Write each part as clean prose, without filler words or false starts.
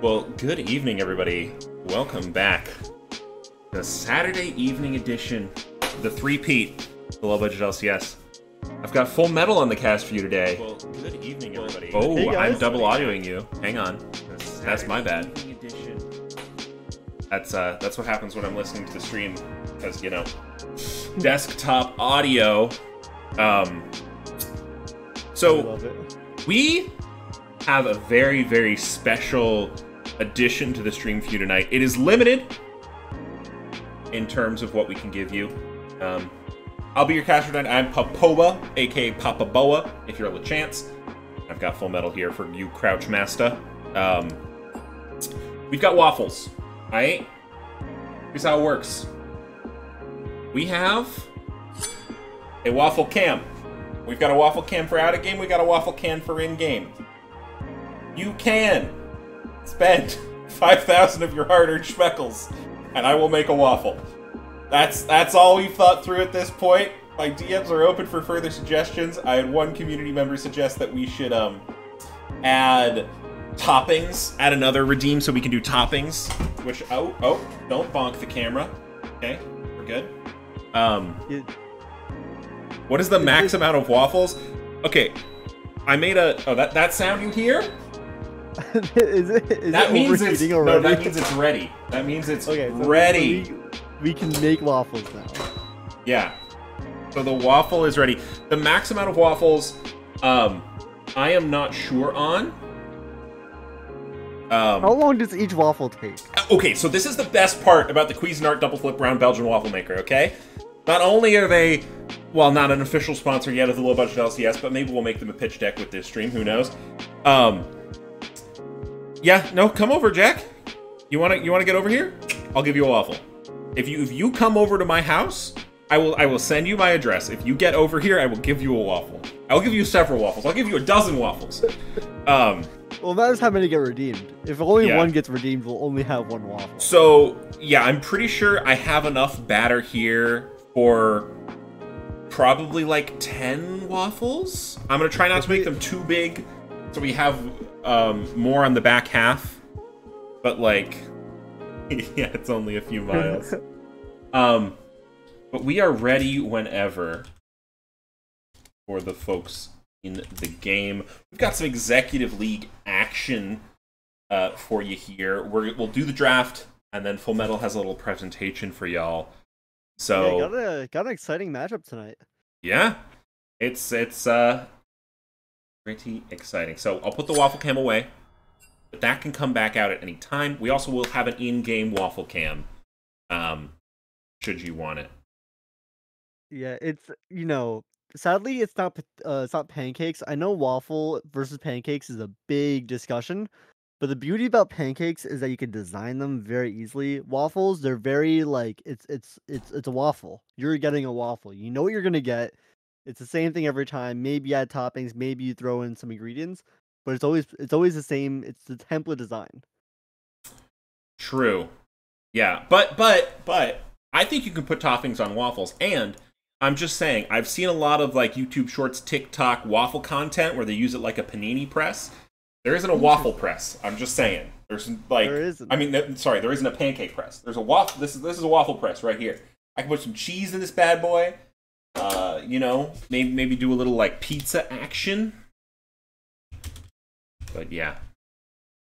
Well, good evening, everybody. Welcome back. The Saturday evening edition, the three-peat, the low-budget LCS. I've got Full Metal on the cast for you today. Well, good evening, everybody. Oh, hey I'm double audioing you. Hang on. That's my bad. That's what happens when I'm listening to the stream, because, you know, desktop audio. So, we have a very, very special addition to the stream for you tonight. It is limited in terms of what we can give you. I'll be your caster tonight. I'm Papoa, aka Papa Boa, if you're a chance. I've got Full Metal here for you, Crouch Master. We've got waffles. Alright? Here's how it works. We have a waffle cam. We've got a waffle cam for out of game, we got a waffle can for in game. You can spend 5,000 of your hard-earned shekels, and I will make a waffle. That's all we've thought through at this point. My DMs are open for further suggestions. I had one community member suggest that we should add toppings, add another redeem so we can do toppings. Which oh, don't bonk the camera. Okay, we're good. What is the max amount of waffles? Okay, I made a that sound you hear? That means it's ready. That means it's okay, ready. So we can make waffles now. Yeah. So the waffle is ready. The max amount of waffles, I am not sure on. How long does each waffle take? Okay, so this is the best part about the Cuisinart Double Flip Round Belgian Waffle Maker, okay? Not only are they, well, not an official sponsor yet of the Low Budget LCS, but maybe we'll make them a pitch deck with this stream, who knows? Yeah, no, come over, Jack. You wanna get over here? I'll give you a waffle. If you come over to my house, I will send you my address. If you get over here, I will give you a waffle. I will give you several waffles. I'll give you a dozen waffles. Well, that is how many get redeemed. If only one gets redeemed, we'll only have one waffle. So, yeah, I'm pretty sure I have enough batter here for probably like 10 waffles. I'm gonna try not to make them too big, so we have more on the back half. But like, yeah, it's only a few miles. But we are ready whenever for the folks in the game. We've got some Executive League action for you here. We'll do the draft, and then Full Metal has a little presentation for y'all. So yeah, got an exciting matchup tonight. Yeah, it's pretty exciting. So I'll put the waffle cam away, but that can come back out at any time. We also will have an in-game waffle cam, should you want it. Yeah, it's, you know, sadly it's not pancakes. I know waffle versus pancakes is a big discussion, but the beauty about pancakes is that you can design them very easily. Waffles, they're very like it's a waffle. You're getting a waffle. You know what you're gonna get. It's the same thing every time. Maybe you add toppings, maybe you throw in some ingredients, but it's always the same. It's the template design. True. Yeah, but I think you can put toppings on waffles, and I'm just saying, I've seen a lot of like YouTube Shorts, TikTok waffle content where they use it like a panini press. There isn't a waffle press. I'm just saying. There's like, there isn't. I mean, sorry, there isn't a pancake press. There's a waffle. This is a waffle press right here. I can put some cheese in this bad boy. You know, maybe do a little like pizza action. But yeah,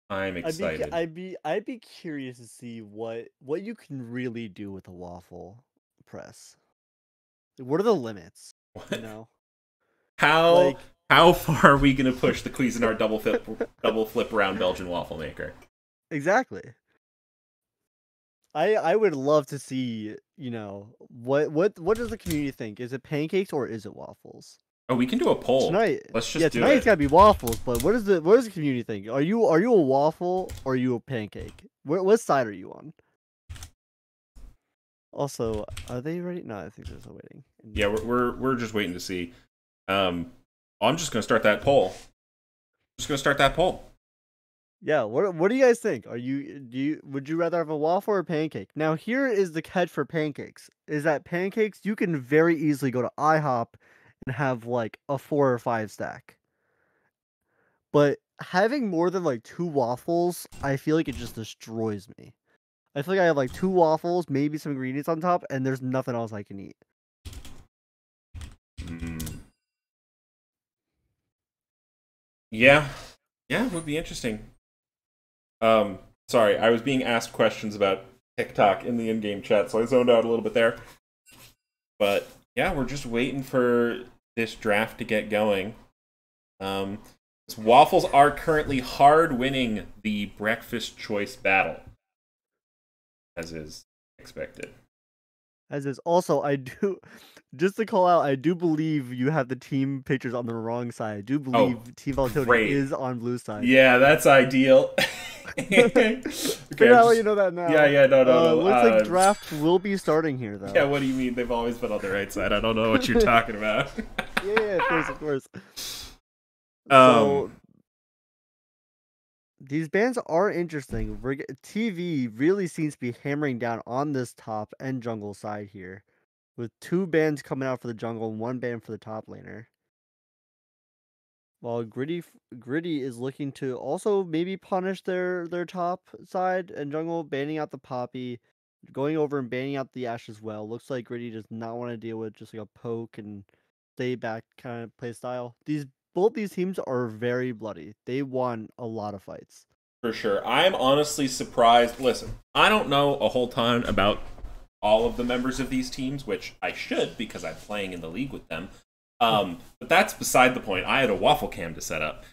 I'm excited. I'd be curious to see what you can really do with a waffle press. What are the limits? What? You know, how far are we gonna push the Cuisinart double flip round Belgian waffle maker? Exactly. I would love to see, you know, what does the community think? Is it pancakes or is it waffles? Oh, we can do a poll tonight. Let's just do it. Tonight's gotta be waffles. But what does the community think? Are you a waffle or are you a pancake? What side are you on? Also, are they ready? No, I think they're still waiting. Yeah, we're just waiting to see. I'm just gonna start that poll. Yeah, what do you guys think? Would you rather have a waffle or a pancake? Now here is the catch for pancakes. Is that pancakes you can very easily go to IHOP and have like a 4 or 5 stack. But having more than like 2 waffles, I feel like it just destroys me. I feel like I have like 2 waffles, maybe some ingredients on top, and there's nothing else I can eat. Yeah. Yeah, it would be interesting. Sorry, I was being asked questions about TikTok in the in-game chat, so I zoned out a little bit there. But yeah, we're just waiting for this draft to get going. Waffles are currently hard winning the breakfast choice battle, as is expected. As is also, I do just to call out, I do believe you have the team pictures on the wrong side. I do believe Team Volatility great. is on blue side. Yeah, that's ideal. Okay, Figure out how you know that now. Yeah, no. Looks like draft will be starting here, though. Yeah, what do you mean? They've always been on the right side. I don't know what you're talking about. Yeah, of course. So these bans are interesting. TV really seems to be hammering down on this top and jungle side here, with 2 bans coming out for the jungle and 1 ban for the top laner. While Griddy is looking to also maybe punish their top side and jungle, banning out the Poppy, going over and banning out the Ashe as well. Looks like Griddy does not want to deal with just like a poke and stay back kind of play style. Both these teams are very bloody. They won a lot of fights. For sure. I'm honestly surprised. Listen, I don't know a whole ton about all of the members of these teams, which I should because I'm playing in the league with them. But that's beside the point. I had a waffle cam to set up.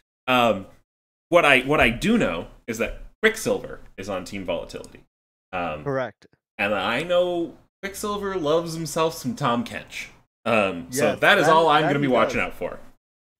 What I do know is that Quicksilver is on Team Volatility. Correct. And I know Quicksilver loves himself some Tom Kench. Yes, so that is all I'm going to be watching out for.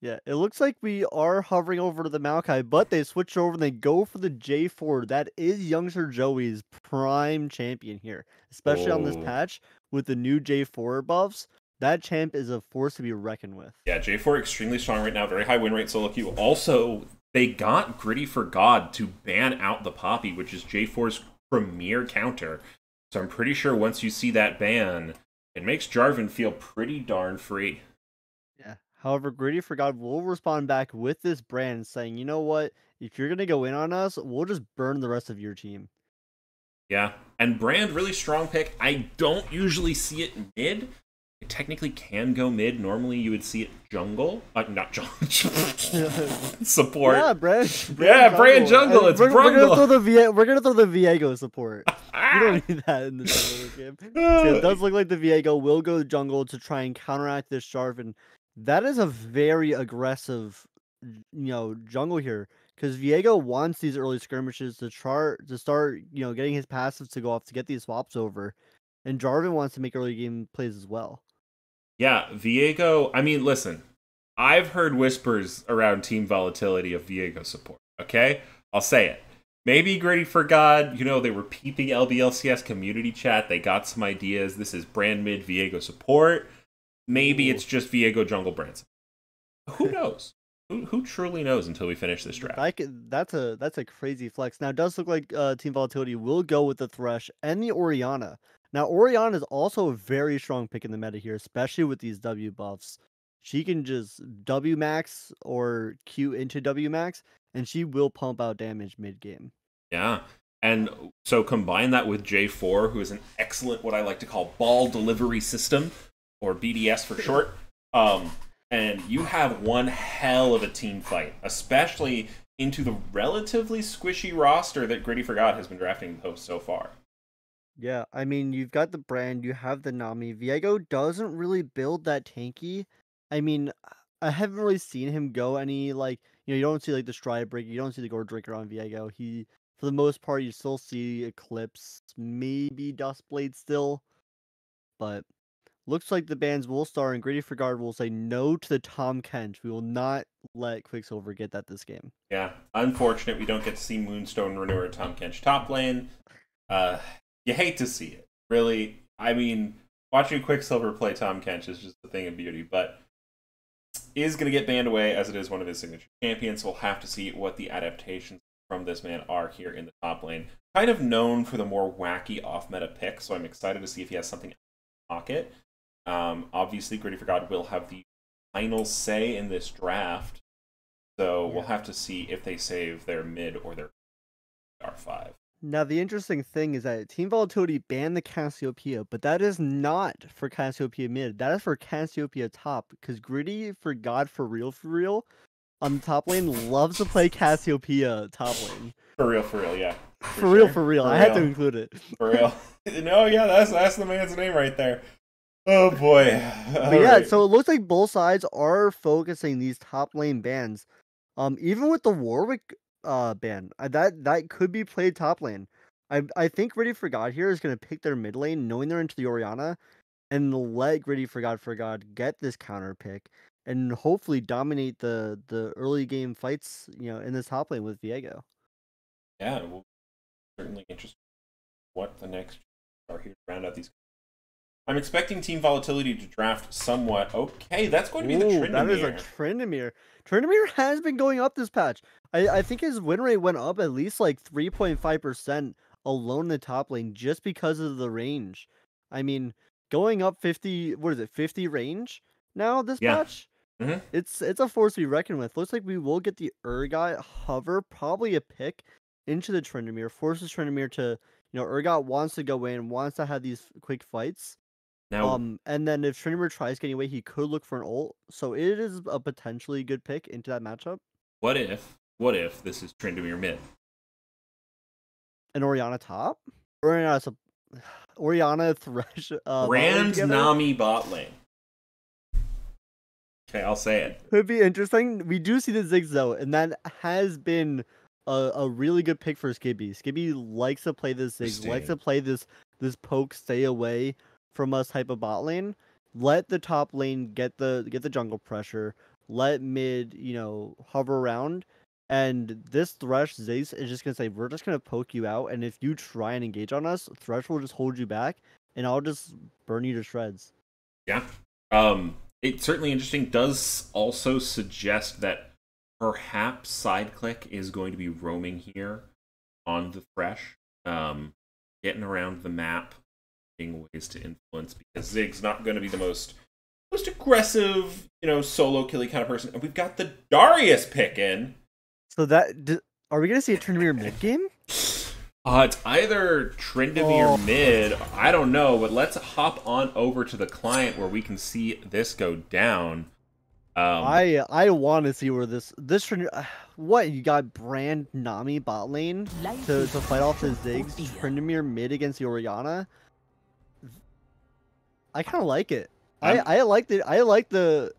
Yeah, it looks like we are hovering over to the Maokai, but they switch over and they go for the J4. That is youngster Joey's prime champion here, especially on this patch with the new J4 buffs. That champ is a force to be reckoned with. Yeah, J4 extremely strong right now, very high win rate solo queue. Also, they got Griddy4God to ban out the Poppy, which is J4's premier counter. So I'm pretty sure once you see that ban, it makes Jarvan feel pretty darn free. Yeah. However, Griddy4God will respond back with this brand saying, you know what? If you're going to go in on us, we'll just burn the rest of your team. Yeah. And Brand, really strong pick. I don't usually see it mid. It technically can go mid. Normally you would see it jungle. Not jungle. Support. Yeah, Brand jungle. It's we're gonna throw the Viego support. You don't need that in the jungle game. So it does look like the Viego will go jungle to try and counteract this Jarvan. That is a very aggressive, jungle here. Because Viego wants these early skirmishes to start, getting his passives to go off to get these swaps over. And Jarvan wants to make early game plays as well. Yeah, Viego, I mean, listen, I've heard whispers around Team Volatility of Viego support, okay? I'll say it. Maybe Griddy4God, they were peeping LBLCS community chat, they got some ideas, this is brand mid Viego support. Maybe it's just Viego jungle brands. Who knows? Who truly knows until we finish this draft? That's a crazy flex. Now, it does look like Team Volatility will go with the Thresh and the Orianna. Now, Orianna is also a very strong pick in the meta here, especially with these W buffs. She can just W max or Q into W max, and she will pump out damage mid-game. Yeah, and so combine that with J4, who is an excellent, what I like to call, ball delivery system, or BDS for short. And you have one hell of a team fight, especially into the relatively squishy roster that Griddy4God has been drafting so far. Yeah, I mean, you've got the Brand, you have the Nami. Viego doesn't really build that tanky. I mean, I haven't really seen him go any, you don't see, the Stride Break, you don't see the Gore Drinker on Viego. For the most part, you still see Eclipse, maybe Dustblade still. But looks like the bans will start, and Griddy4God will say no to the Tom Kench. We will not let Quicksilver get that this game. Yeah, unfortunate we don't get to see Moonstone Renewer Tom Kench top lane. You hate to see it, really. I mean, watching Quicksilver play Tom Kench is just a thing of beauty, but is going to get banned away as it is one of his signature champions. We'll have to see what the adaptations from this man are here in the top lane. Kind of known for the more wacky off-meta picks, so I'm excited to see if he has something in his pocket. Obviously, Griddy4God will have the final say in this draft. So we'll have to see if they save their mid or their R5. Now, the interesting thing is that Team Volatility banned the Cassiopeia, but that is not for Cassiopeia mid. That is for Cassiopeia top, because Griddy4God for real, on the top lane loves to play Cassiopeia top lane. For real, yeah. For real. I had to include it. For real. No, yeah, that's the man's name right there. Oh boy. But yeah, so it looks like both sides are focusing these top lane bans. Even with the Warwick ban, that could be played top lane. I think Griddy4God here is gonna pick their mid lane, knowing they're into the Orianna, and let Griddy4God get this counter pick, and hopefully dominate the early game fights, in this top lane with Viego. Yeah, it will be certainly interesting what the next are here to round out these. I'm expecting Team Volatility to draft somewhat. Okay, that's going to be the Tryndamere. That is a Tryndamere. Tryndamere has been going up this patch. I think his win rate went up at least like 3.5% alone in the top lane just because of the range. I mean, going up 50, 50 range now this patch? Mm-hmm. It's a force to be reckoned with. Looks like we will get the Urgot hover, probably a pick into the Tryndamere. Forces Tryndamere to, Urgot wants to go in, wants to have these quick fights. Now, and then if Tryndamere tries getting away, he could look for an ult. So it is a potentially good pick into that matchup. What if this is Tryndamere mid? An Orianna top? Orianna Thresh. Brand Nami bot lane. Okay, I'll say it. Could be interesting. We do see the Ziggs though, and that has been a really good pick for Skibby. Skibby likes to play this Ziggs, likes to play this poke, stay away from us type of bot lane. Let the top lane get the jungle pressure. Let mid, hover around. And this Thresh Ziggs is just gonna say, we're just gonna poke you out, and if you try and engage on us, Thresh will just hold you back, and I'll just burn you to shreds. Yeah. It's certainly interesting. Does also suggest that perhaps SideClick is going to be roaming here on the Thresh, getting around the map, ways to influence, because Zig's not going to be the most aggressive, solo killy kind of person. And we've got the Darius pick in. So are we going to see a Tryndamere mid game? It's either Tryndamere mid, I don't know, but let's hop on over to the client where we can see this go down. I want to see where this what you got Brand Nami bot lane to fight off the Ziggs, Tryndamere mid against the Orianna. I kind of like it. I like the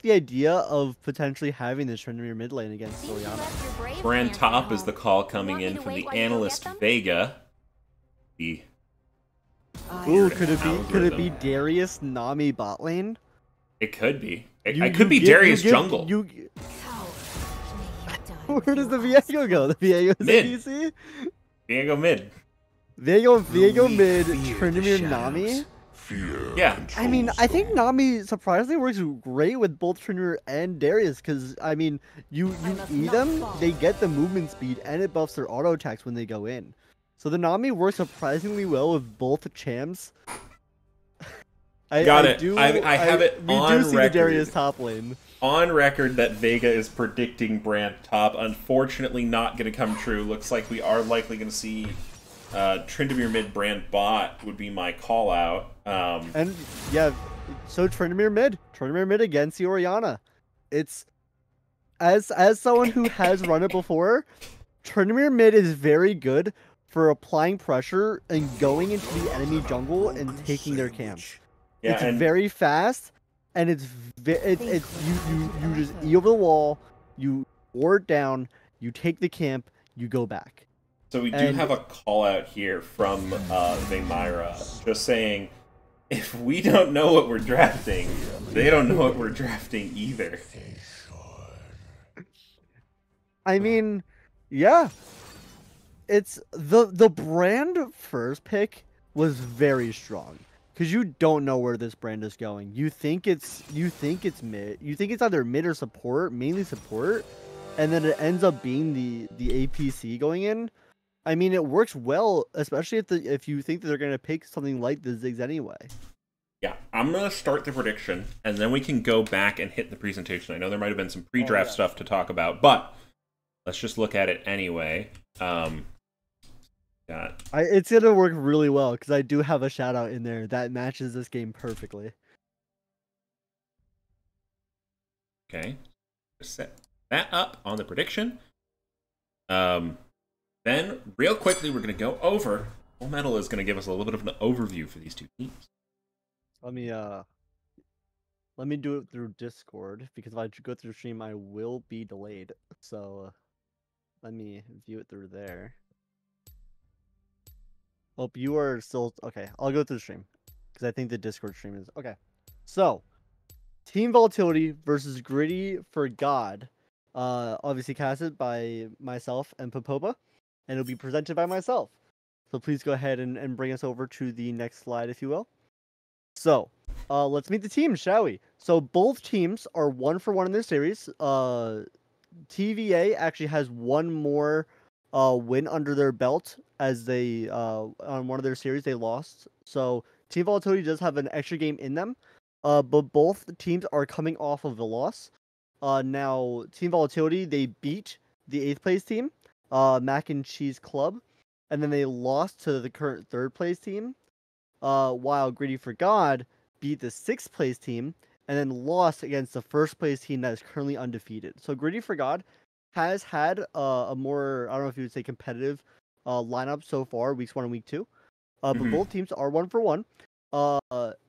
idea of potentially having this Tryndamere mid lane against Orianna. Brand top is the call coming in from the analyst Vega. Ooh, could it be Darius Nami bot lane? It could be. It could be Darius jungle. Where does the Viego go? The Viego is mid. ADC? Viego mid. Viego mid, Tryndamere Nami? Yeah. I mean, I think Nami surprisingly works great with both Tryndamere and Darius, because, I mean, you E them, they get the movement speed, and it buffs their auto attacks when they go in. So the Nami works surprisingly well with both champs. I have it on record. We do see the Darius top lane. On record that Vega is predicting Brand top. Unfortunately, not going to come true. Looks like we are likely going to see Tryndamere mid, Brand bot would be my call out. And yeah, so Tryndamere mid against the Orianna. It's as someone who has run it before, Tryndamere mid is very good for applying pressure and going into the enemy jungle and taking their camp. Yeah, it's very fast, and it's you just E over the wall, you ward down, you take the camp, you go back. So we do have a call out here from Vaymyra, just saying, if we don't know what we're drafting, they don't know what we're drafting either. I mean, yeah. It's the Brand first pick was very strong, because you don't know where this Brand is going. You think it's mid. You think it's either mid or support, mainly support, and then it ends up being the APC going in. I mean, it works well, especially if you think that they're gonna pick something like the Ziggs anyway. Yeah, I'm going to start the prediction, and then we can go back and hit the presentation. I know there might have been some pre-draft stuff to talk about, but let's just look at it anyway. It's going to work really well, because I do have a shout-out in there that matches this game perfectly. Okay, set that up on the prediction. Then, real quickly, we're going to go over. Full Metal is going to give us a little bit of an overview for these two teams. Let me do it through Discord, because if I go through stream, I will be delayed. So, let me view it through there. Hope you are still okay. I'll go through the stream, because I think the Discord stream is okay. So, Team Volatility versus Griddy4God. Obviously casted by myself and Popoba, and it'll be presented by myself. So please go ahead and bring us over to the next slide, if you will. So, let's meet the teams, shall we? So both teams are 1-for-1 in this series. TVA actually has one more win under their belt, as they on one of their series they lost. So Team Volatility does have an extra game in them, but both teams are coming off of a loss. Now Team Volatility, they beat the 8th place team, Mac and Cheese Club, and then they lost to the current 3rd place team. While Griddy4God beat the 6th place team and then lost against the 1st place team that is currently undefeated. So Griddy4God has had a more, I don't know if you would say competitive lineup so far, weeks 1 and week 2. But both teams are 1-for-1.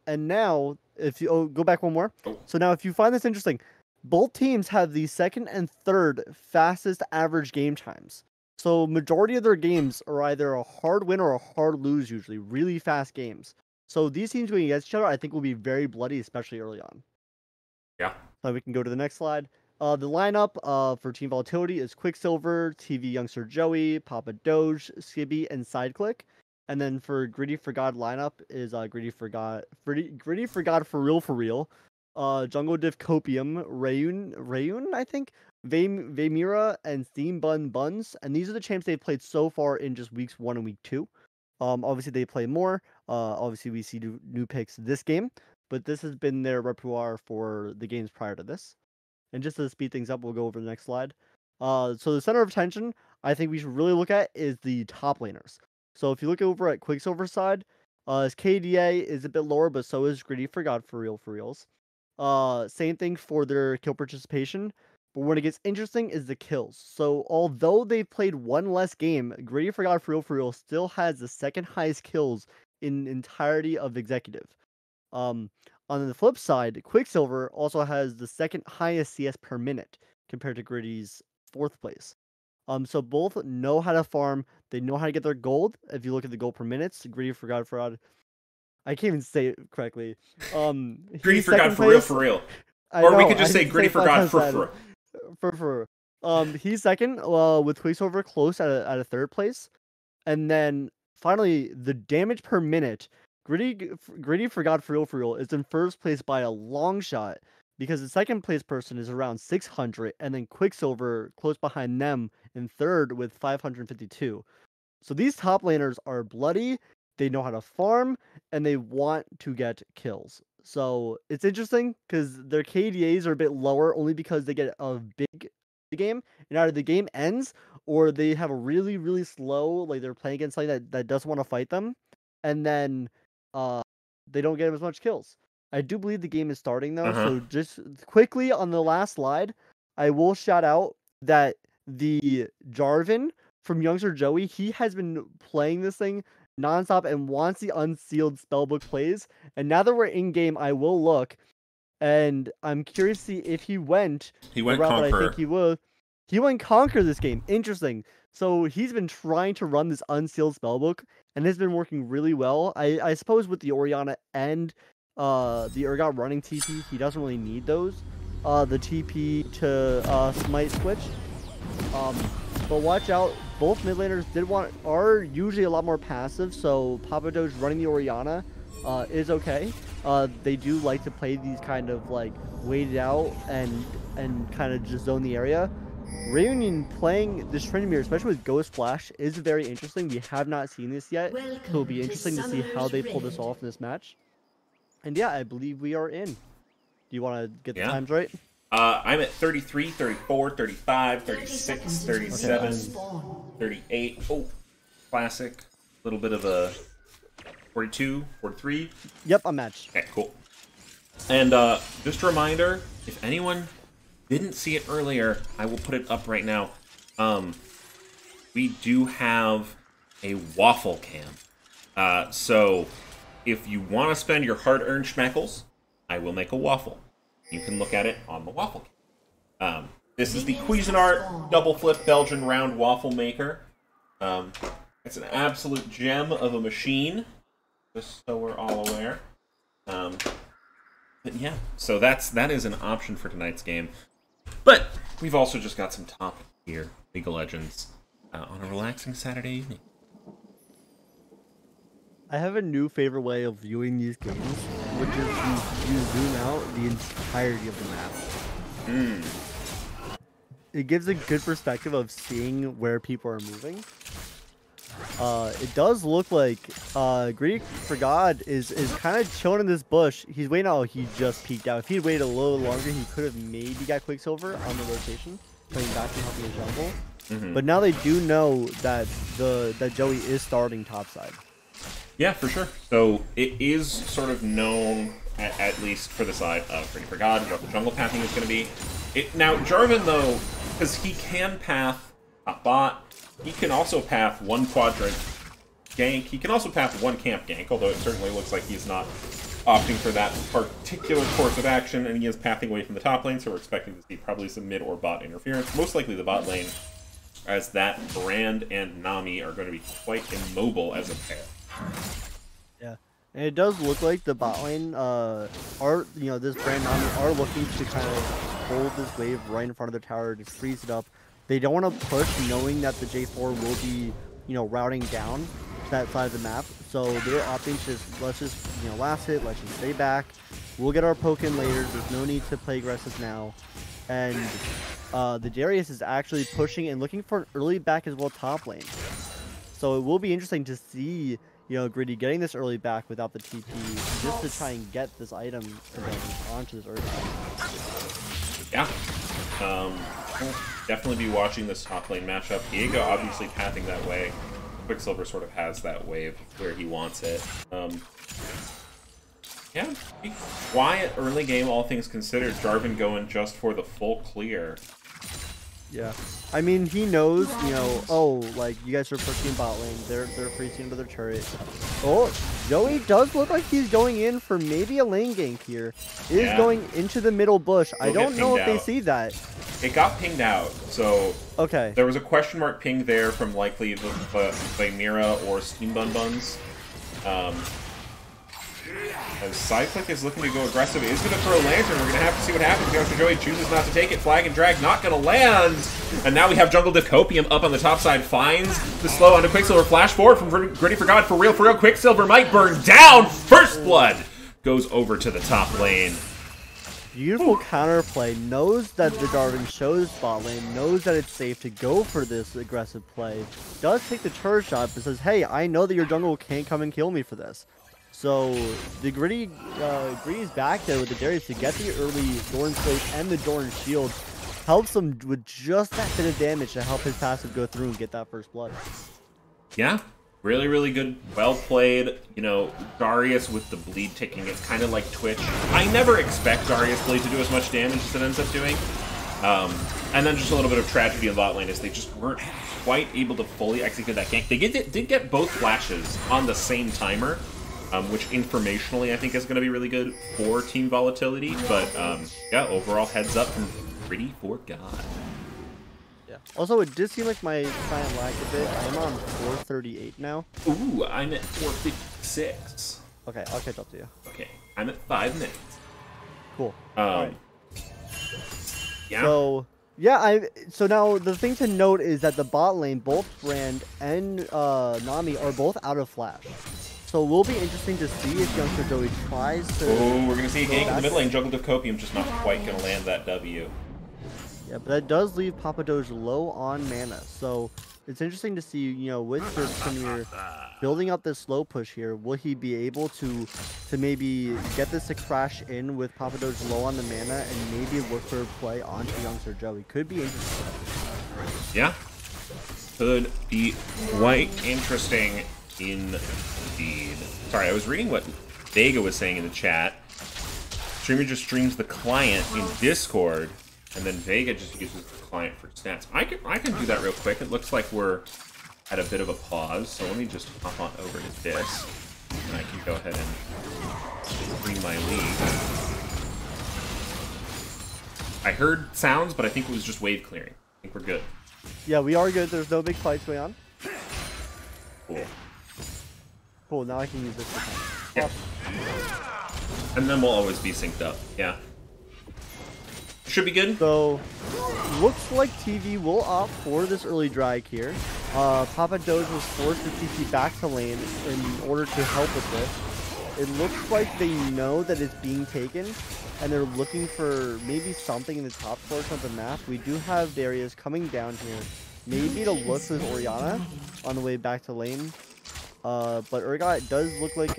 And now, if you go back one more. So now, if you find this interesting, both teams have the 2nd and 3rd fastest average game times. So majority of their games are either a hard win or a hard lose, usually really fast games. So these teams going against each other, I think, will be very bloody, especially early on. Yeah. So we can go to the next slide. The lineup for Team Volatility is Quicksilver, TV Youngster Joey, Papa Doge, Skibby, and Sideclick. And then for Griddy4God lineup is Griddy4God for real. Jungle Diff Copium, Rayun, I think, Vaymira, and Steam Buns. And these are the champs they've played so far in just weeks 1 and week 2. Obviously they play more. Obviously we see new picks this game, but this has been their repertoire for the games prior to this. And just to speed things up, we'll go over the next slide. So the center of attention, I think we should really look at is the top laners. So if you look over at Quicksilver's side, his KDA is a bit lower, but so is Griddy4God for reals. Same thing for their kill participation. But when it gets interesting is the kills. So although they've played one less game, Griddy4God for real still has the 2nd highest kills in entirety of Executive. On the flip side, Quicksilver also has the 2nd highest CS per minute compared to Griddy's 4th place. So both know how to farm. They know how to get their gold. If you look at the gold per minutes, Griddy4God, I can't even say it correctly. Griddy4God for real. Or we could just say Griddy4God for. He's 2nd, with Quicksilver close at a 3rd place. And then finally, the damage per minute, Griddy4God for real is in 1st place by a long shot, because the 2nd place person is around 600, and then Quicksilver close behind them in 3rd with 552. So these top laners are bloody, they know how to farm, and they want to get kills. So it's interesting because their KDAs are a bit lower only because they get a big game, and either the game ends or they have a really, really slow, like they're playing against something that doesn't want to fight them, and then they don't get as much kills. I do believe the game is starting though, so just quickly on the last slide, I will shout out that the Jarvan from Youngster Joey, he has been playing this thing nonstop and wants the unsealed spellbook plays. And now that we're in game, I will look, and I'm curious to see if he went Conqueror. I think he will. He went Conquer this game. Interesting. So he's been trying to run this unsealed spellbook, and it's been working really well. I suppose with the Orianna and the Urgot running TP, he doesn't really need those. The TP to Smite switch. But watch out, both mid laners are usually a lot more passive, so Papa Doge running the Orianna is okay. They do like to play these kind of like waited out and kind of just zone the area. Reunion playing this Tryndamere, especially with Ghost Flash, is very interesting. We have not seen this yet, so it'll be interesting to see how they pull this off in this match. And yeah, I believe we are in. Do you want to get the times right? I'm at 33, 34, 35, 36, 37, 38. Oh, classic. A little bit of a 42, 43. Yep, I'm matched. Okay, cool. And just a reminder, if anyone didn't see it earlier, I will put it up right now. We do have a waffle cam. So if you want to spend your hard-earned schmeckles, I will make a waffle. You can look at it on the waffle cam. This is the Cuisinart double flip Belgian round waffle maker. It's an absolute gem of a machine, just so we're all aware. But yeah, so that is an option for tonight's game. But we've also just got some topic here, League of Legends, on a relaxing Saturday evening. I have a new favorite way of viewing these games, which is you zoom out the entirety of the map. It gives a good perspective of seeing where people are moving. It does look like Griddy4God is kind of chilling in this bush. He's waiting out. He just peeked out. If he had waited a little longer, he could have maybe got Quicksilver on the rotation, playing back and helping his jungle. But now they do know that that Joey is starting topside. Yeah, for sure. So it is sort of known, at least for the side of Griddy4God, what the jungle pathing is going to be. Now, Jarvan, though, because he can path top bot, he can also path one quadrant gank. He can also path one camp gank, although it certainly looks like he's not opting for that particular course of action, and he is pathing away from the top lane, so we're expecting to see probably some mid or bot interference. Most likely the bot lane, as that Brand and Nami are going to be quite immobile as a pair. Yeah, and it does look like the bot lane this Brand Nami are looking to kind of hold this wave right in front of the tower to freeze it up. They don't want to push, knowing that the J4 will be, routing down to that side of the map. So they're opting to just, let's just, last hit, let's just stay back. We'll get our poke in later. There's no need to play aggressive now. And the Darius is actually pushing and looking for an early back as well top lane. So it will be interesting to see, Griddy getting this early back without the TP, just to try and get this item onto this early. Yeah. We'll definitely be watching this top lane matchup. Diego obviously pathing that way. Quicksilver sort of has that wave where he wants it. Yeah, be quiet early game, all things considered. Jarvan going just for the full clear. Yeah, I mean, he knows, like, you guys are pushing bot lane, they're freezing into their turret. Oh, Joey does look like he's going in for maybe a lane gank here. Is going into the middle bush. I don't know if they see that. It got pinged out, so okay. There was a question mark ping there from likely the Mira or Steam Bun Buns. As Cyclic is looking to go aggressive, is going to throw a lantern. We're going to have to see what happens. Youngster Joey chooses not to take it. Flag and drag not going to land. And now we have Jungle Copium up on the top side. Finds the slow onto Quicksilver. Flash forward from Griddy4God. For real. Quicksilver might burn down. First blood goes over to the top lane. Beautiful counterplay. Knows that the Jarvan shows bot lane. Knows that it's safe to go for this aggressive play. Does take the turret shot, but says, hey, I know that your jungle can't come and kill me for this. So the Griddy's back there with the Darius to get the early Doran Slate and the Doran Shield. Helps him with just that bit of damage to help his passive go through and get that first blood. Yeah, really, really good. Well played. Darius with the bleed ticking. It's kind of like Twitch. I never expect Darius bleed to do as much damage as it ends up doing. And then just a little bit of tragedy in bot lane is they just weren't quite able to fully execute that gank. They did get both flashes on the same timer. Which informationally I think is going to be really good for Team Volatility. But yeah, overall heads up from Griddy4God. Yeah. Also, it did seem like my client lagged a bit. I'm on 438 now. Ooh, I'm at 456. Okay, I'll catch up to you. Okay, I'm at 5 minutes. Cool. Right. Yeah. So now the thing to note is that the bot lane, both Brand and Nami are both out of flash. So it will be interesting to see if Youngster Joey tries to... Oh, we're going to see a gank in the mid lane. Jungle Copium just not quite going to land that W. Yeah, but that does leave Papa Doge low on mana. So it's interesting to see, you know, with the Premier building up this slow push here, will he be able to maybe get this to crash in with Papa Doge low on the mana and maybe look for a play onto Youngster Joey? Could be interesting. Yeah. Could be quite interesting indeed. Sorry, I was reading what Vega was saying in the chat. Streamer just streams the client in Discord, and then Vega just uses the client for stats. I can do that real quick. It looks like we're at a bit of a pause, so let me just hop on over to this, and I can go ahead and bring my lead. I heard sounds, but I think it was just wave clearing. I think we're good. Yeah, we are good. There's no big fights going on. Cool. Cool, now I can use this for time. Yeah. And then we'll always be synced up. Yeah. Should be good. So, looks like TV will opt for this early drag here. Papa Doge was forced to TP back to lane in order to help with this. It looks like they know that it's being taken, and they're looking for maybe something in the top portion of the map. We do have Darius coming down here, maybe to look with Orianna on the way back to lane. But Urgot does look like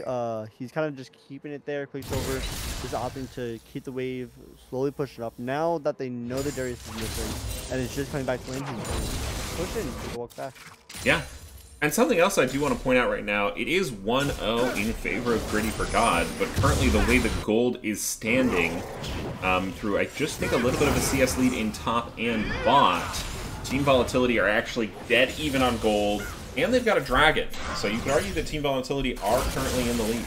he's kind of just keeping it there. Quicksilver is opting to keep the wave, slowly push it up. Now that they know that Darius is missing, and it's just coming back to lane, he's pushing to walk back. Yeah. And something else I do want to point out right now, it is 1-0 in favor of Griddy4God, but currently the way the gold is standing through, I just think, a little bit of a CS lead in top and bot. Team Volatility are actually dead even on gold, and they've got a dragon. So you could argue that Team Volatility are currently in the lead.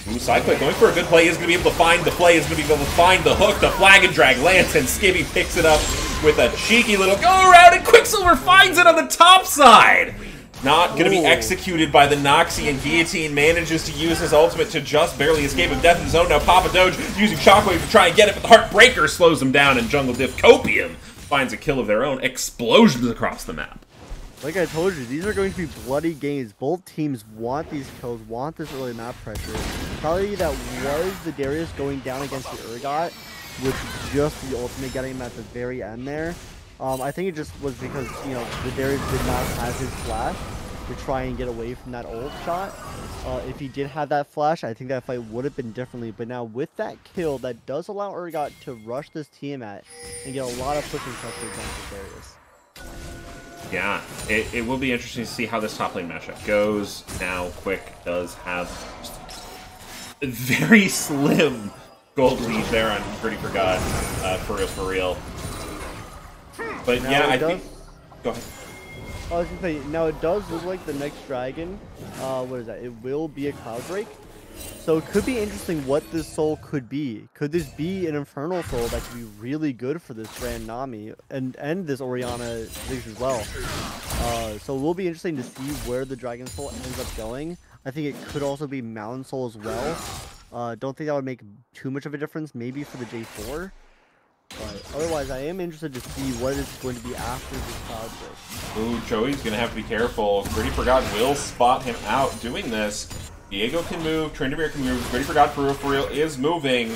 Ooh, Cyclic going for a good play. Is going to be able to find the play. Is going to be able to find the hook. The flag and drag lands, and Skibby picks it up with a cheeky little go around, and Quicksilver finds it on the top side. Not going to be executed by the Noxie, and Guillotine manages to use his ultimate to just barely escape him. Death in his own. Now Papa Doge using Shockwave to try and get it, but the Heartbreaker slows him down, and Jungle Diff Copium finds a kill of their own. Explosions across the map. Like I told you, these are going to be bloody games. Both teams want these kills, want this early map pressure. Probably that was the Darius going down against the Urgot, with just the ultimate getting him at the very end there. I think it just was because, you know, the Darius did not have his flash to try and get away from that ult shot. If he did have that flash, I think that fight would have been differently. But now with that kill, that does allow Urgot to rush this Tiamat and get a lot of pushing pressure against the Darius. Yeah, it will be interesting to see how this top lane matchup goes. Now, Quick does have a very slim gold lead there on Griddy4God, for real. But now, yeah, I think... Go ahead. I was gonna say, now it does look like the next dragon, what is that? It will be a Cloud Drake. So it could be interesting what this soul could be. Could this be an Infernal Soul that could be really good for this Grand Nami and this Orianna Ziggs as well? So it will be interesting to see where the Dragon Soul ends up going. I think it could also be Mountain Soul as well. Don't think that would make too much of a difference, maybe for the J4. But otherwise, I am interested to see what it's going to be after this Cloud Drake. Ooh, Joey's going to have to be careful. Griddy4God will spot him out doing this. Diego can move, Tryndamere can move, Griddy4God for real is moving.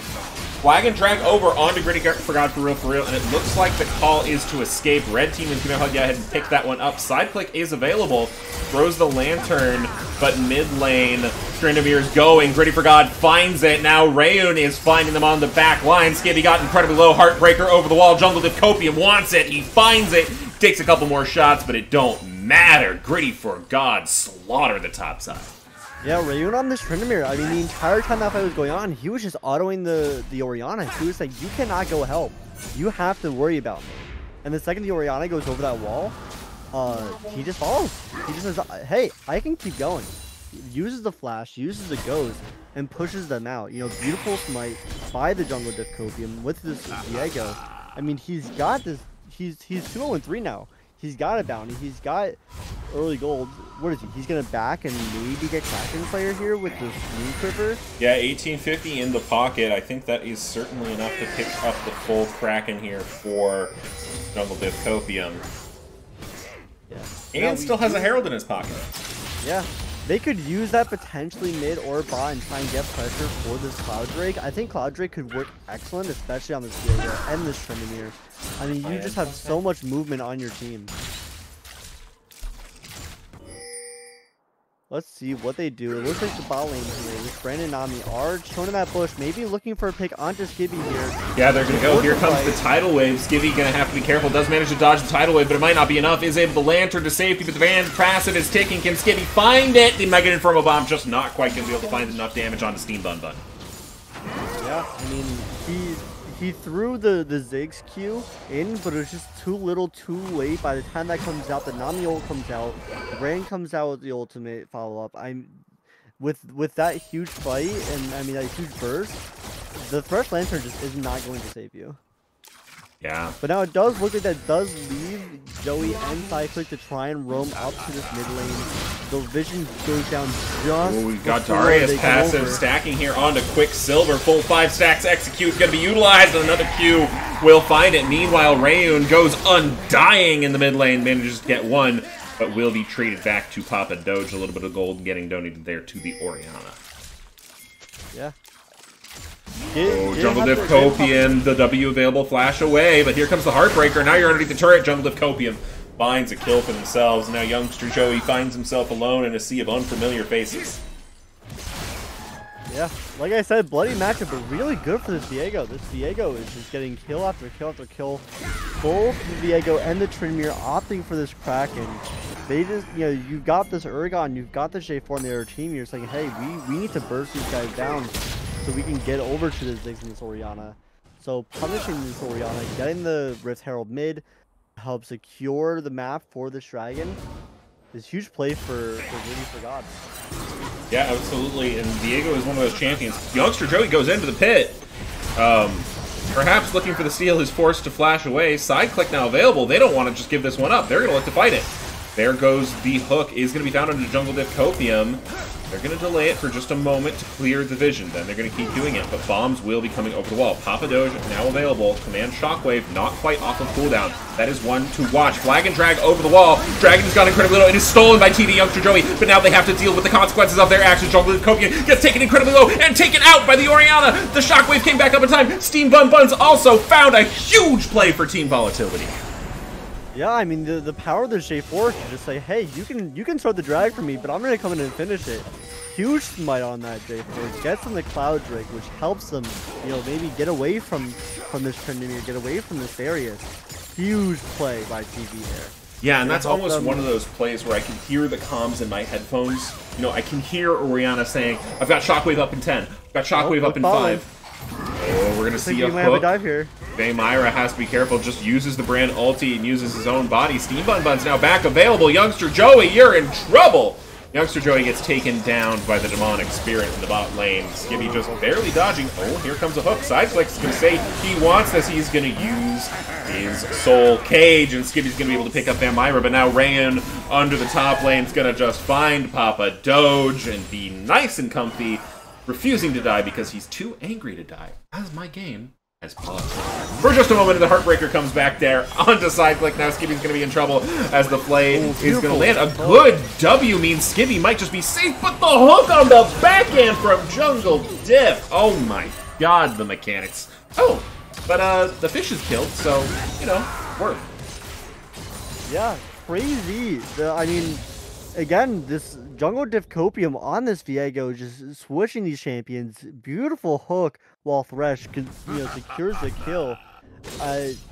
Flag and drag over onto Griddy4God for real, and it looks like the call is to escape. Red team is going to go ahead and pick that one up. Side click is available, throws the lantern, but mid lane, Tryndamere's going. Griddy4God finds it. Now Rayun is finding them on the back line. Skibby got incredibly low, Heartbreaker over the wall. Jungle Diff Copium wants it. He finds it, takes a couple more shots, but it don't matter. Griddy4God slaughter the top side. Yeah, Rayun on this Tryndamere, I mean, the entire time that fight was going on, he was just autoing the Orianna. He was like, you cannot go help. You have to worry about me. And the second the Orianna goes over that wall, he just follows. He just says, hey, I can keep going. Uses the flash, uses the ghost, and pushes them out. You know, beautiful smite by the Jungle Diff Copium with this Diego. I mean, he's got this, he's 2-0-3 now. He's got a bounty. He's got early gold. What is he? He's going to back and maybe get Kraken Slayer here with this Moon Quiver. Yeah, 1850 in the pocket. I think that is certainly enough to pick up the full Kraken here for Jungle Diff Copium. Yeah. And still has a Herald in his pocket. Yeah. They could use that potentially mid or bot and try and get pressure for this Cloud Drake. I think Cloud Drake could work excellent, especially on this Diego and this Trinity. I mean, you just have so much movement on your team. Let's see what they do. It looks like the bot lane here with Brandon and Nami are showing in that bush, maybe looking for a pick onto Skibby here. Yeah, they're going to go. Here comes the tidal wave. Skibby going to have to be careful. Does manage to dodge the tidal wave, but it might not be enough. Is able to lantern to safety, but the Van passive is ticking. Can Skibby find it? The Mega Inferno Bomb just not quite going to be able to find enough damage onto Steam Bun Bun. Yeah, I mean, he threw the Ziggs Q in, but it was just too little, too late. By the time that comes out, the Nami ult comes out, Rain comes out with the ultimate follow-up. With that huge fight and I mean that huge burst, the Thresh Lantern just is not going to save you. Yeah. But now it does look like that does leave Joey and Cyclic to try and roam up to this mid lane. The vision goes down just. Ooh, we've got Darius passive stacking here onto Quicksilver. Full 5 stacks execute. Going to be utilized. And another Q will find it. Meanwhile, Rayun goes undying in the mid lane. Manages to get one, but will be traded back to Papa Doge. A little bit of gold getting donated there to the Orianna. Yeah. Jungle Diff Copium, the W available flash away, but here comes the Heartbreaker. Now you're underneath the turret. Jungle Diff Copium finds a kill for themselves. Now youngster Joey finds himself alone in a sea of unfamiliar faces. Yeah, like I said, bloody matchup, but really good for this Viego. This Viego is just getting kill after kill after kill. Both the Viego and the Trinmere opting for this Kraken. They just, you know, you've got this Urgon, you've got the J4 on the other team. You're saying, hey, we need to burst these guys down so we can get over to this Ziggs and this Orianna. So punishing this Orianna, getting the Rift Herald mid, help secure the map for this Dragon. Is huge play for Griddy4God. Yeah, absolutely. And Viego is one of those champions. Youngster Joey goes into the pit. Perhaps looking for the steal is forced to flash away. Side click now available. They don't want to just give this one up. They're going to look to fight it. There goes the hook. Is going to be found under Jungle Diff Copium. They're going to delay it for just a moment to clear the vision. Then they're going to keep doing it, but bombs will be coming over the wall. Papa Doge now available. Command Shockwave not quite off of cooldown. That is one to watch. Flag and drag over the wall. Dragon has got incredibly low. It is stolen by TV Youngster Joey, but now they have to deal with the consequences of their actions. Jungle Diff Copium gets taken incredibly low and taken out by the Orianna. The Shockwave came back up in time. Steam Bun Buns also found a huge play for Team Volatility. Yeah, I mean the power of the J4 can just say, hey, you can throw the drag for me, but I'm gonna come in and finish it. Huge smite on that J4, gets them the Cloud Drake, which helps them, you know, maybe get away from this Trinity, get away from this Darius. Huge play by TV there. Yeah, and that's almost one of those plays where I can hear the comms in my headphones. You know, I can hear Orianna saying, I've got Shockwave up in 10, I've got Shockwave up in 5. Oh, we're gonna see a hook. Have a dive here. Vaymyra has to be careful, just uses the brand ulti and uses his own body. Steam Bun Bun's now back available. Youngster Joey, you're in trouble! Youngster Joey gets taken down by the demonic spirit in the bot lane. Skibby just barely dodging. Oh, here comes a hook. Sideflick's gonna say he wants this. He's gonna use his soul cage, and Skibby's gonna be able to pick up Vaymyra, but now Rayan under the top lane's gonna just find Papa Doge and be nice and comfy, refusing to die because he's too angry to die. As my game has paused. For just a moment, the Heartbreaker comes back there onto Sideflick. Now Skibby's going to be in trouble as the Flay is going to land. A good W means Skibby might just be safe, but the hook on the backhand from Jungle Diff. Oh my god, the mechanics. Oh, but the fish is killed, so, you know, work. Yeah, crazy. I mean, again, this Jungle Diff Copium on this Viego, just switching these champions. Beautiful hook while Thresh secures the kill.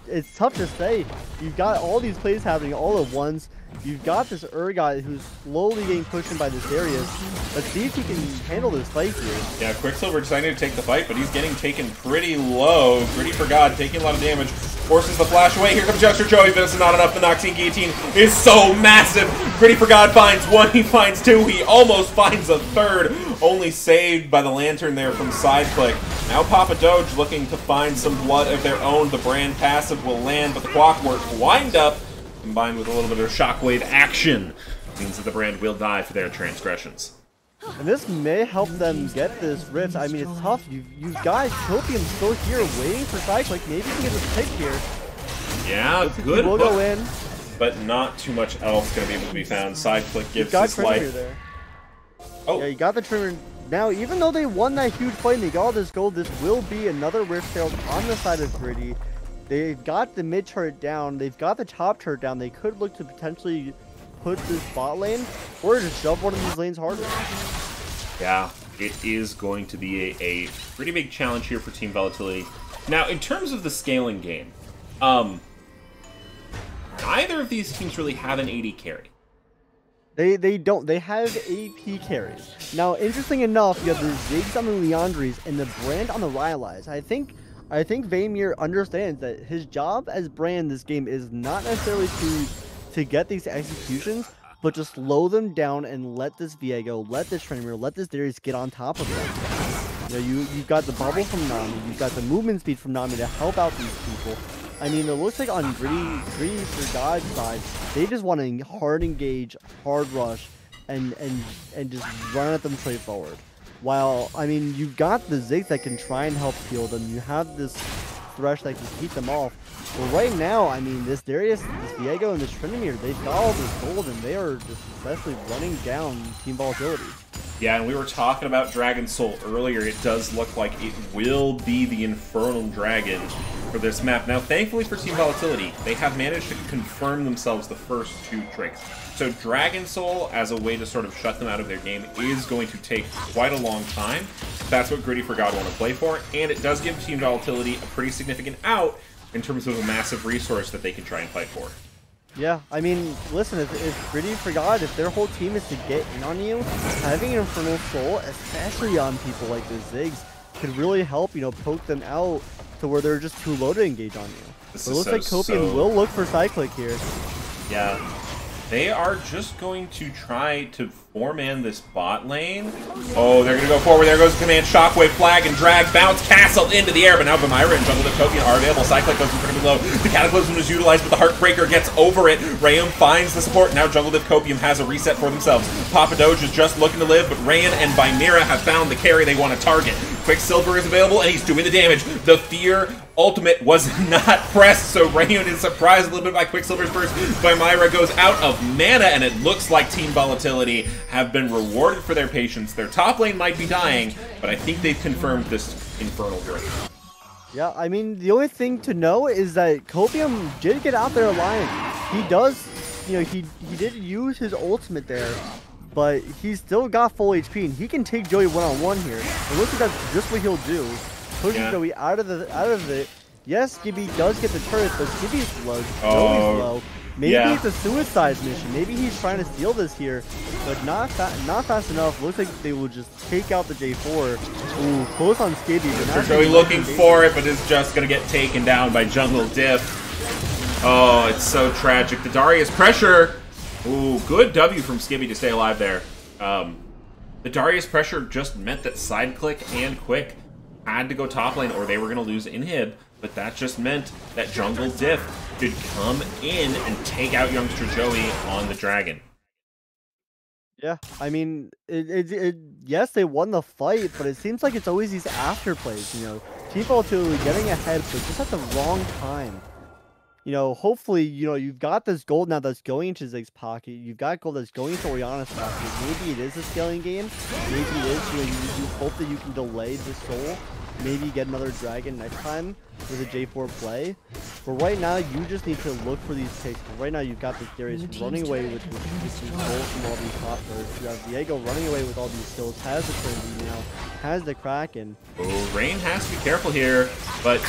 It's tough to say. You've got all these plays happening all at once. You've got this Urgot who's slowly getting pushed in by this Darius. Let's see if he can handle this fight here. Yeah, Quicksilver decided to take the fight, but he's getting taken pretty low. Griddy4God taking a lot of damage. Forces the flash away. Here comes Youngster Joey, but this is not enough. The Noxine Guillotine is so massive. Griddy4God finds one, he finds two, he almost finds a third. Only saved by the lantern there from Sideclick. Now Papa Doge looking to find some blood of their own. The brand passive will land, but the Clockwork wind up, combined with a little bit of shockwave action, means that the brand will die for their transgressions. And this may help them get this rift. I mean, it's tough. You've got Copium still here waiting for Cyclic. Maybe you can get this pick here. Yeah, good. We'll go in. But not too much else going to be able to be found. Sideclick gives his life. There. Oh. Yeah, you got the trimmer. Now, even though they won that huge fight and they got all this gold, this will be another Rift Herald on the side of Griddy. They've got the mid turret down. They've got the top turret down. They could look to potentially put this bot lane or just shove one of these lanes harder. Yeah, it is going to be a pretty big challenge here for Team Volatility. Now, in terms of the scaling game, neither of these teams really have an AD carry. They don't. They have AP carries. Now, interesting enough, you have the Ziggs on the Leandries and the Brand on the Rylai's. I think Vayner understands that his job as Brand this game is not necessarily to get these executions, but to slow them down and let this Viego, let this Trainer, let this Darius get on top of them. You know, you've got the bubble from Nami, you've got the movement speed from Nami to help out these people. I mean, it looks like on Griddy4God's side, they just want to hard engage, hard rush, and just run at them straight forward. While, I mean, you've got the Ziggs that can try and help heal them. You have this Thresh that can keep them off. But right now, I mean, this Darius, this Viego, and this Tryndamere, they've got all this gold, and they are just successfully running down Team Volatility. Yeah, and we were talking about Dragon Soul earlier. It does look like it will be the Infernal Dragon for this map. Now, thankfully for Team Volatility, they have managed to confirm themselves the first 2 tricks. So Dragon Soul, as a way to sort of shut them out of their game, is going to take quite a long time. That's what Griddy4God want to play for, and it does give Team Volatility a pretty significant out in terms of a massive resource that they can try and fight for. Yeah, I mean, listen, if Griddy4God, if their whole team is to get in on you, having an Infernal Soul, especially on people like the Ziggs, could really help, you know, poke them out to where they're just too low to engage on you. But it looks like Copium will look for Cyclic here. Yeah. They are just going to try to 4-man this bot lane. Oh, they're going to go forward. There goes Command, Shockwave, Flag, and Drag, Bounce, Castle into the air. But now Vamira and Jungle Copium are available. Cyclic goes incredibly low. The Cataclysm is utilized, but the Heartbreaker gets over it. Rayum finds the support. Now Jungle Copium has a reset for themselves. Papa Doge is just looking to live, but Rayan and Vamira have found the carry they want to target. Quicksilver is available, and he's doing the damage. The Fear ultimate was not pressed, so Rayun is surprised a little bit by Quicksilver's burst. Vamira goes out of mana, and it looks like Team Volatility have been rewarded for their patience. Their top lane might be dying, but I think they've confirmed this Infernal Drake. Yeah, I mean, the only thing to know is that Copium did get out there alive. He does, you know, he did use his ultimate there, but he's still got full HP, and he can take Joey one-on-one here. It looks like that's just what he'll do. Pushes Joey out of it. Yes, Gibby does get the turret, but Gibby's low. Joey's low. Maybe it's a suicide mission. Maybe he's trying to steal this here, but not fast enough. Looks like they will just take out the J4. Ooh, close on Skibby. But Joey looking for it, but is just going to get taken down by Jungle Diff. Oh, it's so tragic. The Darius pressure. Ooh, good W from Skibby to stay alive there. The Darius pressure just meant that Sideclick and Quick had to go top lane or they were going to lose inhib, but that just meant that Jungle Diff could come in and take out youngster Joey on the Dragon. Yeah, I mean, yes, they won the fight, but it seems like it's always these after plays, you know. Team Volatility getting ahead, but just at the wrong time. You know, hopefully, you know, you've got this gold now that's going into Ziggs' pocket. You've got gold that's going into Orianna's pocket. Maybe it is a scaling game. Maybe it is. You know, you hope that you can delay the soul. Maybe get another dragon next time with a J4 play. But right now, you just need to look for these picks. But right now, you've got this Darius running away with these goals from all these top players. You have Viego running away with all these skills. Has the Trinity now. Has the Kraken. Oh, Rain has to be careful here, but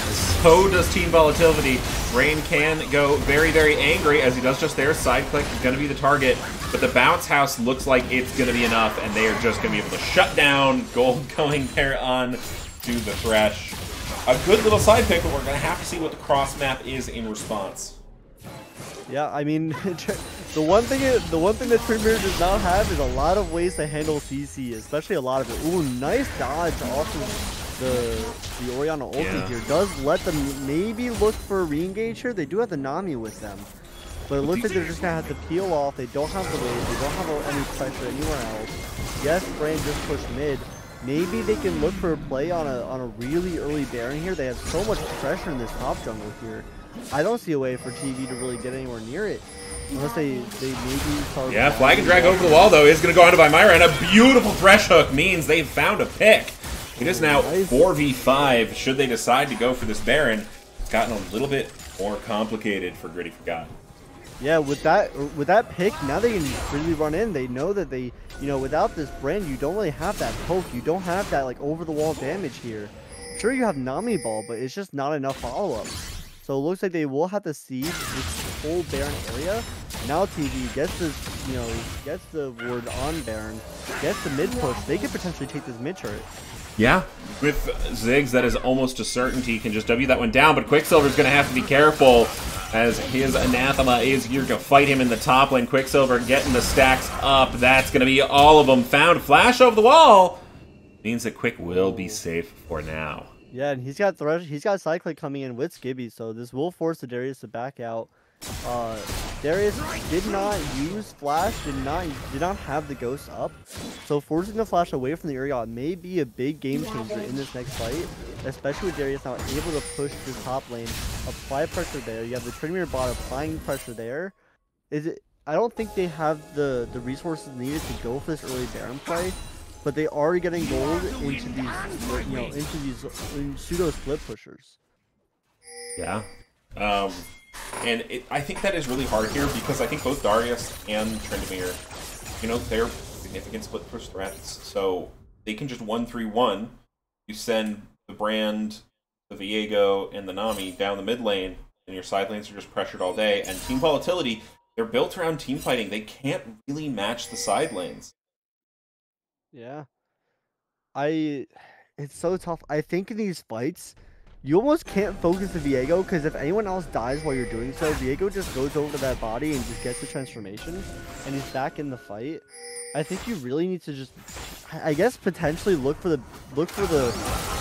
so does Team Volatility. Rain can go very, very angry as he does just there. Sideclick is going to be the target, but the Bounce House looks like it's going to be enough, and they are just going to be able to shut down. Gold going there on to the Thresh. A good little side pick, but we're going to have to see what the cross map is in response. Yeah, I mean, the one thing that Premier does not have is a lot of ways to handle CC, especially a lot of it. Ooh, nice dodge off of the Orianna ulti here. Does let them maybe look for a re-engage here. They do have the Nami with them. But it looks like they're just going to have to peel off. They don't have the wave. They don't have any pressure anywhere else. Yes, Brain just pushed mid. Maybe they can look for a play on a really early Baron here. They have so much pressure in this top jungle here. I don't see a way for TV to really get anywhere near it. Unless they maybe start... Yeah, flag and drag over the wall, though, is going to go onto by Myra, and a beautiful thresh hook means they've found a pick. It is now 4v5. Should they decide to go for this Baron, it's gotten a little bit more complicated for Griddy4God. Yeah, with that pick, now they can really run in. They know that they, you know, without this Brand, you don't really have that poke. You don't have that, like, over-the-wall damage here. Sure, you have Nami Ball, but it's just not enough follow-up. So it looks like they will have to siege this whole Baron area. Now TV gets this, you know, gets the ward on Baron, gets the mid push. They could potentially take this mid turret. Yeah, with Ziggs, that is almost a certainty. Can just W that one down, but Quicksilver's going to have to be careful as his Anathema is here to fight him in the top lane. Quicksilver getting the stacks up. That's going to be all of them found. Flash over the wall means that Quick will be safe for now. Yeah, and he's got Cyclic coming in with Skibby, so this will force the Darius to back out. Darius did not use Flash, did not have the Ghost up, so forcing the Flash away from the Uriot may be a big game changer in this next fight, especially with Darius now able to push this top lane, apply pressure there. You have the Trinity bot applying pressure there. I don't think they have the resources needed to go for this early Baron play, but they are getting gold into these, you know, into these pseudo split pushers. Yeah. And I think that is really hard here because I think both Darius and Tryndamere, you know, they're significant split push threats. So they can just 1-3-1. You send the Brand, the Viego, and the Nami down the mid lane, and your side lanes are just pressured all day. And Team Volatility, they're built around team fighting. They can't really match the side lanes. Yeah. It's so tough. I think in these fights, you almost can't focus the Viego, because if anyone else dies while you're doing so, Viego just goes over to that body and just gets the transformation, and he's back in the fight. I think you really need to just, I guess, potentially look for the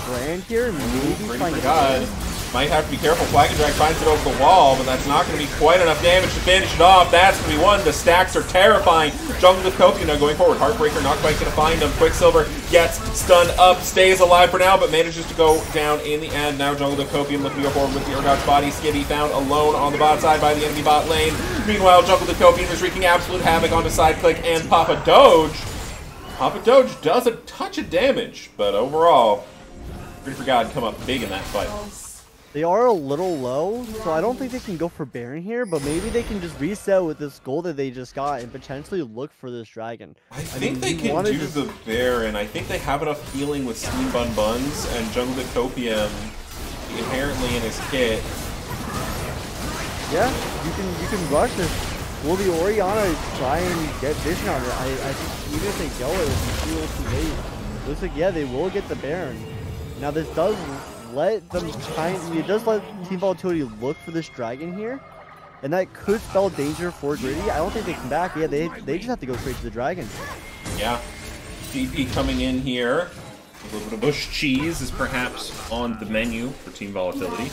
Brand here, and maybe find God. Might have to be careful. Flag and Drag finds it over the wall, but that's not going to be quite enough damage to finish it off. That's going to be one. The stacks are terrifying. Jungle with Kofi now going forward. Heartbreaker not quite going to find him. Quicksilver gets stunned up, stays alive for now, but manages to go down in the end. Now Jungle with Kofi looking to go forward with the Urgot's body. Skibby found alone on the bot side by the enemy bot lane. Meanwhile, Jungle with Kofi is wreaking absolute havoc onto Sideclick and Papa Doge. Papa Doge does a touch of damage, but overall, Griddy4God come up big in that fight. They are a little low, so I don't think they can go for Baron here, but maybe they can just reset with this gold that they just got and potentially look for this dragon. I think they can do the Baron. I think they have enough healing with Steam Bun Buns and Jungle Copium inherently in his kit. Yeah, you can rush this. Will the Orianna try and get vision on it? I think even if they go it, it's a little too late. Looks like, yeah, they will get the Baron. Now this does let them it does let Team Volatility look for this dragon here, and that could spell danger for Griddy. I don't think they come back. Yeah, they just have to go straight to the dragon. Yeah, DP coming in here. A little bit of bush cheese is perhaps on the menu for Team Volatility.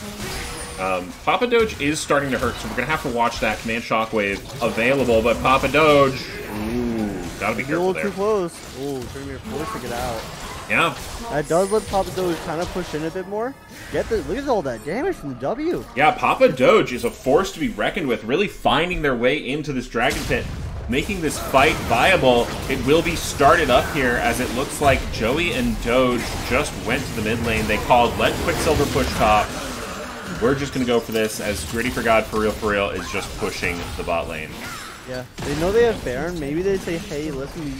Papa Doge is starting to hurt, so we're gonna have to watch that command shockwave available. But Papa Doge, ooh, gotta be careful there. A little too close. Ooh, Trinity forced to get out. Yeah. That does let Papa Doge kind of push in a bit more. Look at all that damage from the W. Yeah, Papa Doge is a force to be reckoned with, really finding their way into this Dragon Pit, making this fight viable. It will be started up here as it looks like Joey and Doge just went to the mid lane. They called, let Quicksilver push top. We're just going to go for this as Griddy4God for real is just pushing the bot lane. Yeah, they know they have Baron. Maybe they say, "Hey, listen, we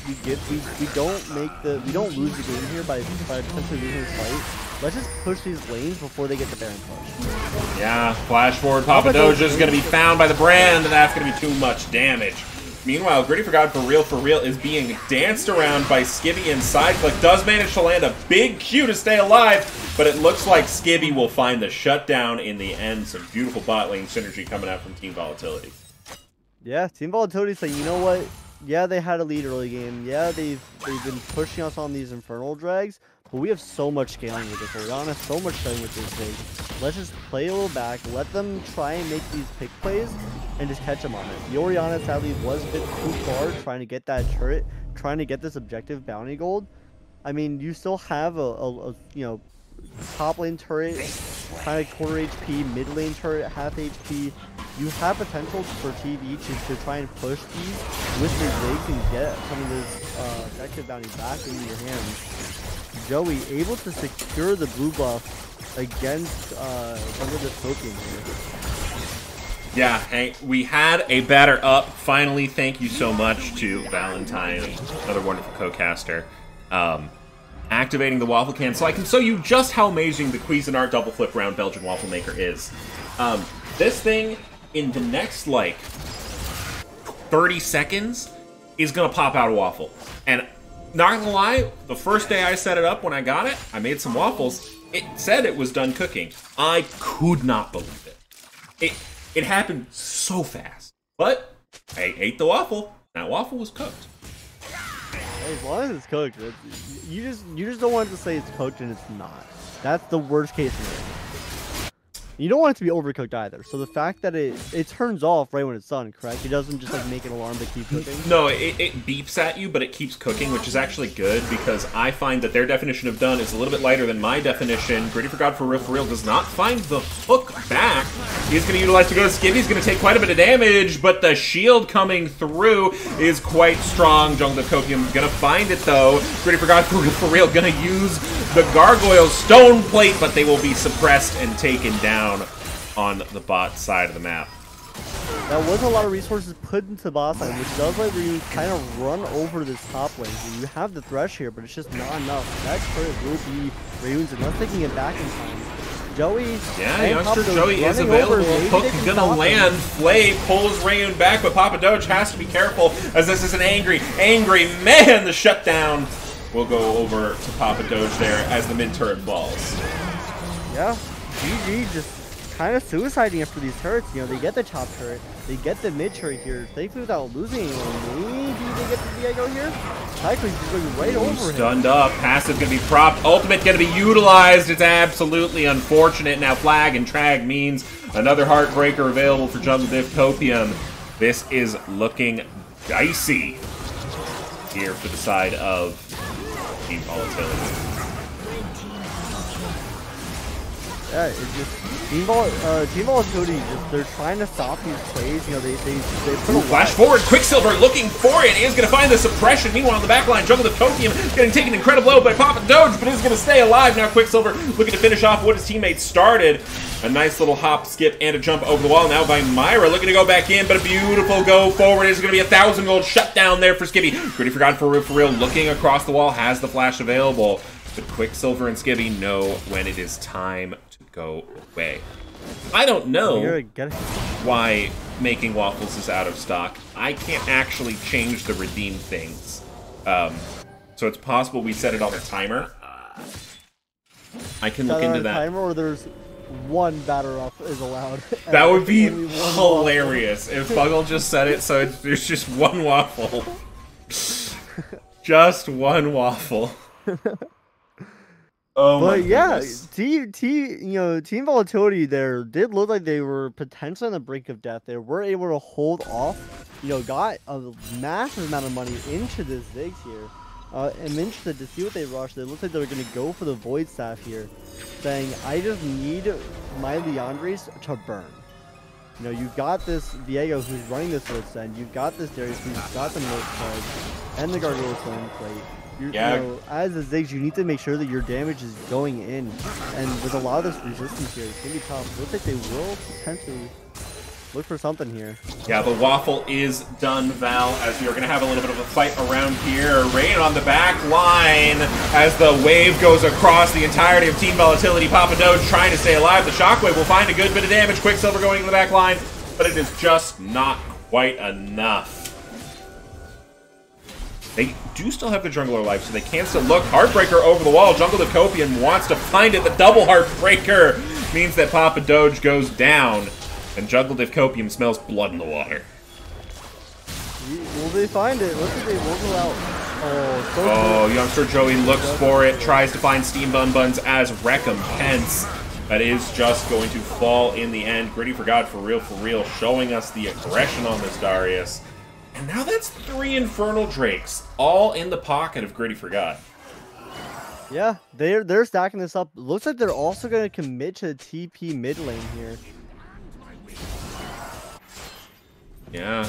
don't lose the game here by potentially losing this fight. Let's just push these lanes before they get the Baron push." Yeah, flash forward. Papa Doge is going to be found by the Brand, and that's going to be too much damage. Meanwhile, Griddy4God for real is being danced around by Skibby and Sideclick. Does manage to land a big Q to stay alive, but it looks like Skibby will find the shutdown in the end. Some beautiful bot lane synergy coming out from Team Volatility. Yeah, Team Volatility saying, you know what? Yeah, they had a lead early game. Yeah, they've been pushing us on these Infernal Drags, but we have so much scaling with this Orianna, so much scaling with this thing. Let's just play a little back, let them try and make these pick plays, and just catch them on it. The Orianna sadly was a bit too far trying to get that turret, trying to get this objective bounty gold. I mean, you still have a you know, top lane turret kind of quarter HP, mid lane turret, half HP. You have potential for TV to try and push these with the Ziggs and get some of this objective bounty back into your hands. Joey able to secure the blue buff against some of the token here. Yeah, hey, we had a batter up. Finally, thank you so much to Valentine, another wonderful co-caster, activating the waffle can so I can show you just how amazing the Cuisinart double flip round Belgian waffle maker is. This thing, in the next, like, 30 seconds, is going to pop out a waffle. And not gonna lie, the first day I set it up when I got it, I made some waffles. It said it was done cooking. I could not believe it. It happened so fast. But I ate the waffle. That waffle was cooked. As long as it's cooked, you just don't want to say it's cooked and it's not. That's the worst case scenario. You don't want it to be overcooked either. So the fact that it turns off right when it's done, correct? It doesn't just like make an alarm to keep cooking? No, it beeps at you, but it keeps cooking, which is actually good because I find that their definition of done is a little bit lighter than my definition. Griddy4God for real does not find the hook back. He's going to utilize to go to Skibby. He's going to take quite a bit of damage, but the shield coming through is quite strong. Jungle Copium going to find it though. Griddy4God for real going to use the Gargoyle Stone Plate, but they will be suppressed and taken down on the bot side of the map. That was a lot of resources put into bot side, which does let you kind of run over this top lane. So you have the Thresh here, but it's just not enough. That turret will be Rayun's and not taking it back in time. Joey, yeah, youngster Joey is available. Hook gonna land. Flay pulls Rayun back, but Papa Doge has to be careful as this is an angry man. The shutdown will go over to Papa Doge there as the mid turret falls. Yeah, GG just kind of suiciding after these turrets. You know, they get the top turret, they get the mid turret here. Thankfully without losing anyone. Maybe they get the Diego here. Tycoon's just going right over him. Stunned up. Passive gonna be propped. Ultimate gonna be utilized. It's absolutely unfortunate. Now flag and trag means another Heartbreaker available for Jungle Copium. This is looking dicey here for the side of Team Volatility. Yeah, it's just Team Volatility. They're trying to stop these plays. You know, they put a flash forward. Quicksilver looking for it. Is going to find the suppression. Meanwhile, on the back line, Jungle Copium getting taken incredible blow by Papa Doge, but is going to stay alive. Now Quicksilver looking to finish off what his teammates started. A nice little hop, skip, and a jump over the wall now by Myra. Looking to go back in, but a beautiful go forward. It's going to be 1,000 gold shutdown there for Skibby. Griddy4God for real. Looking across the wall, has the flash available. But Quicksilver and Skibby know when it is time to go away. I don't know why making waffles is out of stock. I can't actually change the redeem things. So it's possible we set it on a timer. I can look into that. Timer, or there's one batter up is allowed. That would be hilarious if Buggle just said it so there's just one waffle. Just one waffle. Oh my goodness. Team Volatility there did look like they were potentially on the brink of death. They were able to hold off, got a massive amount of money into this Ziggs here. I'm interested to see what they rushed. It looks like they were going to go for the Void Staff here, saying, I just need my Leandres to burn. You got this Diego who's running this Woods End. You've got this Darius who's got the Milk Charge and the Gargoyle Stone Plate. As a Ziggs, you need to make sure that your damage is going in. And with a lot of this resistance here, it's going to be tough. It looks like they will potentially look for something here. Yeah, the waffle is done, Val, as we are going to have a little bit of a fight around here. Rain on the back line as the wave goes across the entirety of Team Volatility. Papa Doge trying to stay alive. The Shockwave will find a good bit of damage. Quicksilver going to the back line, but it is just not quite enough. They do still have the Jungler life, so they can still look. Heartbreaker over the wall. Jungle Copium wants to find it. The double Heartbreaker means that Papa Doge goes down. And Jungle Copium smells blood in the water. Will they find it? Looks like they will go out. Oh, youngster Joey looks for it. Tries to find Steam Bun Buns as recompense. That is just going to fall in the end. Griddy4God for real, showing us the aggression on this Darius. And now that's 3 Infernal Drakes, all in the pocket of Griddy4God. Yeah, they're stacking this up. Looks like they're also gonna commit to TP mid lane here. Yeah,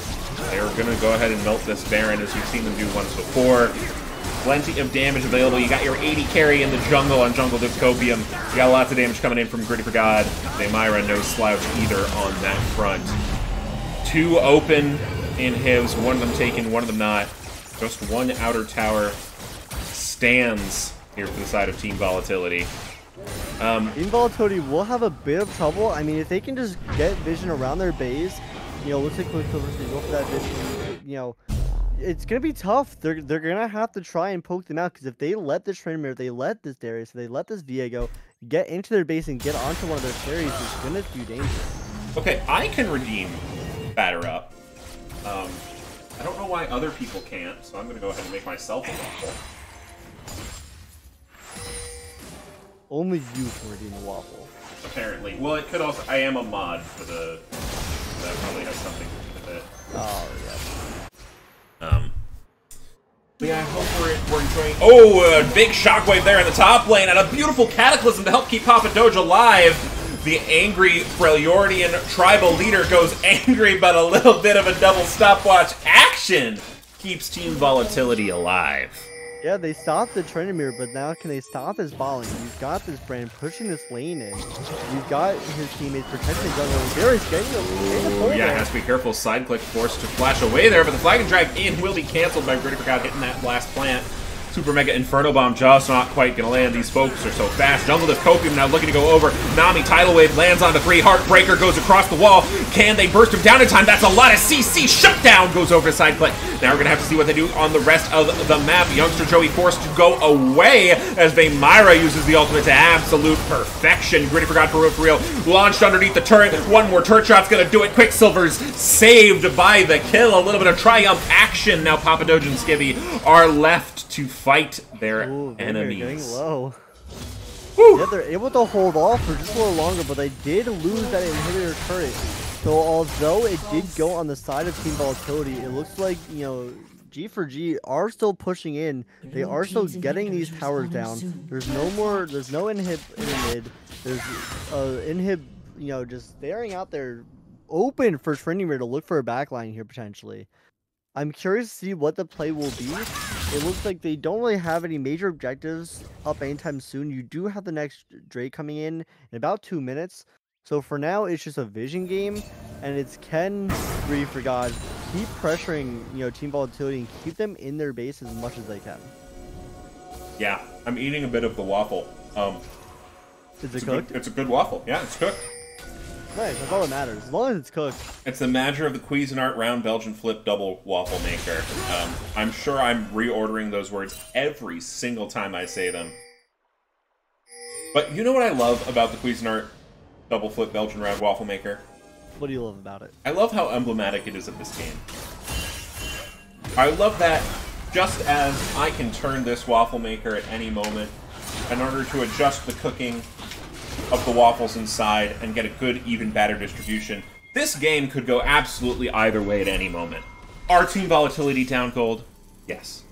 they're gonna go ahead and melt this Baron as we've seen them do once before. Plenty of damage available. You got your 80 carry in the jungle on Jungle Discopium. You got lots of damage coming in from Griddy4God. Myra, no slouch either on that front. 2 open inhibs, one of them taken, one of them not. Just one outer tower stands here for the side of Team Volatility. Team Volatility will have a bit of trouble. I mean, if they can just get vision around their base, you know, looks like Quicksilver's gonna go for that vision, you know, it's gonna be tough. They're gonna have to try and poke them out, because if they let this Trainer Mirror, they let this Darius, they let this Viego get into their base and get onto one of their carries, it's gonna do dangerous. Okay, I can redeem Batter Up. I don't know why other people can't, so I'm gonna go ahead and make myself a waffle. Only you can redeem a waffle. Apparently. Well, it could also... I am a mod for the... That probably has something to do with it. Oh, yeah. But yeah, I hope we're enjoying... Oh, a big shockwave there in the top lane, and a beautiful Cataclysm to help keep Papa Doge alive. The angry Freljordian tribal leader goes angry, but a little bit of a double stopwatch action keeps Team Volatility alive. Yeah, they stopped the Trainer Mirror, but now can they stop his balling? You've got this Brand pushing this lane in. You've got his teammates protecting the jungle. Darius getting the Yeah, has to be careful. Side click forced to flash away there, but the flag and drag in will be canceled by Griddy4God hitting that last plant. Super Mega Inferno Bomb just not quite gonna land. These folks are so fast. Jungle Discopium now looking to go over. Nami Tidal Wave lands onto 3. Heartbreaker goes across the wall. Can they burst him down in time? That's a lot of CC. Shutdown goes over to side click. Now we're gonna have to see what they do on the rest of the map. Youngster Joey forced to go away as Myra uses the ultimate to absolute perfection. Griddy4God for real. Launched underneath the turret. One more turret shot's gonna do it. Quicksilver's saved by the kill. A little bit of triumph action. Now Papa Doge and Skivvy are left to fight their enemies. Getting low. Woo. Yeah, they're able to hold off for just a little longer, but they did lose that inhibitor turret. So although it did go on the side of Team Volatility, it looks like, you know, G4G are still pushing in. They are still getting these towers down. There's no inhib in the mid. There's inhib, you know, just staring out there open for Trainer Mirror to look for a backline here potentially. I'm curious to see what the play will be. It looks like they don't really have any major objectives up anytime soon. You do have the next Drake coming in about 2 minutes. So for now, it's just a vision game. And it's can Griddy4God keep pressuring, you know, Team Volatility and keep them in their base as much as they can. Yeah, I'm eating a bit of the waffle. Is it cooked? It's a good waffle. Yeah, it's cooked. Nice, that's all that matters. As long as it's cooked. It's the Magic of the Cuisinart round Belgian flip double waffle maker. I'm sure I'm reordering those words every single time I say them. But you know what I love about the Cuisinart double flip Belgian round waffle maker? What do you love about it? I love how emblematic it is of this game. I love that just as I can turn this waffle maker at any moment in order to adjust the cooking of the waffles inside and get a good, even batter distribution. This game could go absolutely either way at any moment. Are Team Volatility down gold? Yes.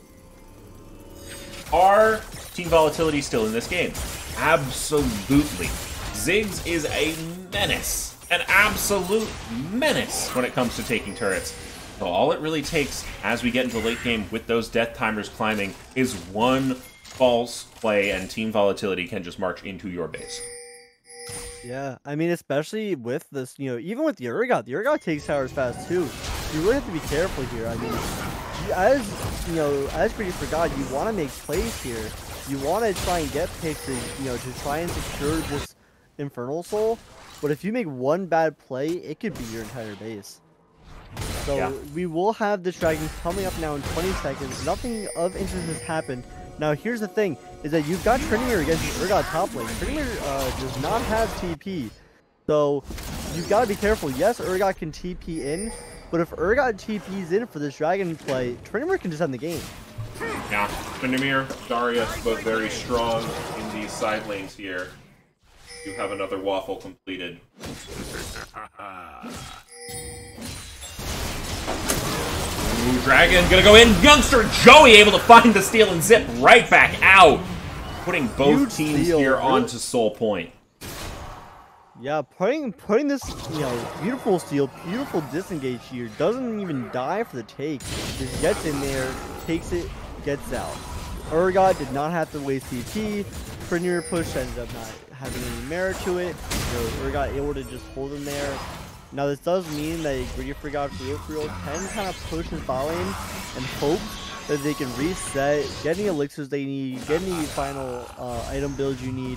Are Team Volatility still in this game? Absolutely. Ziggs is a menace. An absolute menace when it comes to taking turrets. So all it really takes as we get into the late game with those death timers climbing is one false play and Team Volatility can just march into your base. Yeah, I mean, especially with this, you know, even with the Urgot takes towers fast too. You really have to be careful here. I mean, as you know, as Griddy4God, you want to make plays here. You want to try and get picks, to, you know, to try and secure this Infernal Soul. But if you make one bad play, it could be your entire base. So yeah. We will have this dragon coming up now in 20 seconds. Nothing of interest has happened. Now, here's the thing, is that you've got Trainer Mirror against the Urgot top lane. Trainer Mirror does not have TP. So, you've got to be careful. Yes, Urgot can TP in, but if Urgot TPs in for this dragon play, Trainer Mirror can just end the game. Yeah, Trainer Mirror, Darius, both very strong in these side lanes here. You have another waffle completed. Ooh, Dragon gonna go in. Youngster Joey able to find the steal and zip right back out. putting both teams steal, here really? onto Soul Point. Yeah, putting this, beautiful steal, beautiful disengage here. Doesn't even die for the take. Just gets in there, takes it, gets out. Urgot did not have to waste CP. Premier push ended up not having any merit to it. Urgot able to just hold him there. Now this does mean that Griddy4God for real can kind of push his bot lane and hope that they can reset, get any elixirs they need, get any final item builds you need,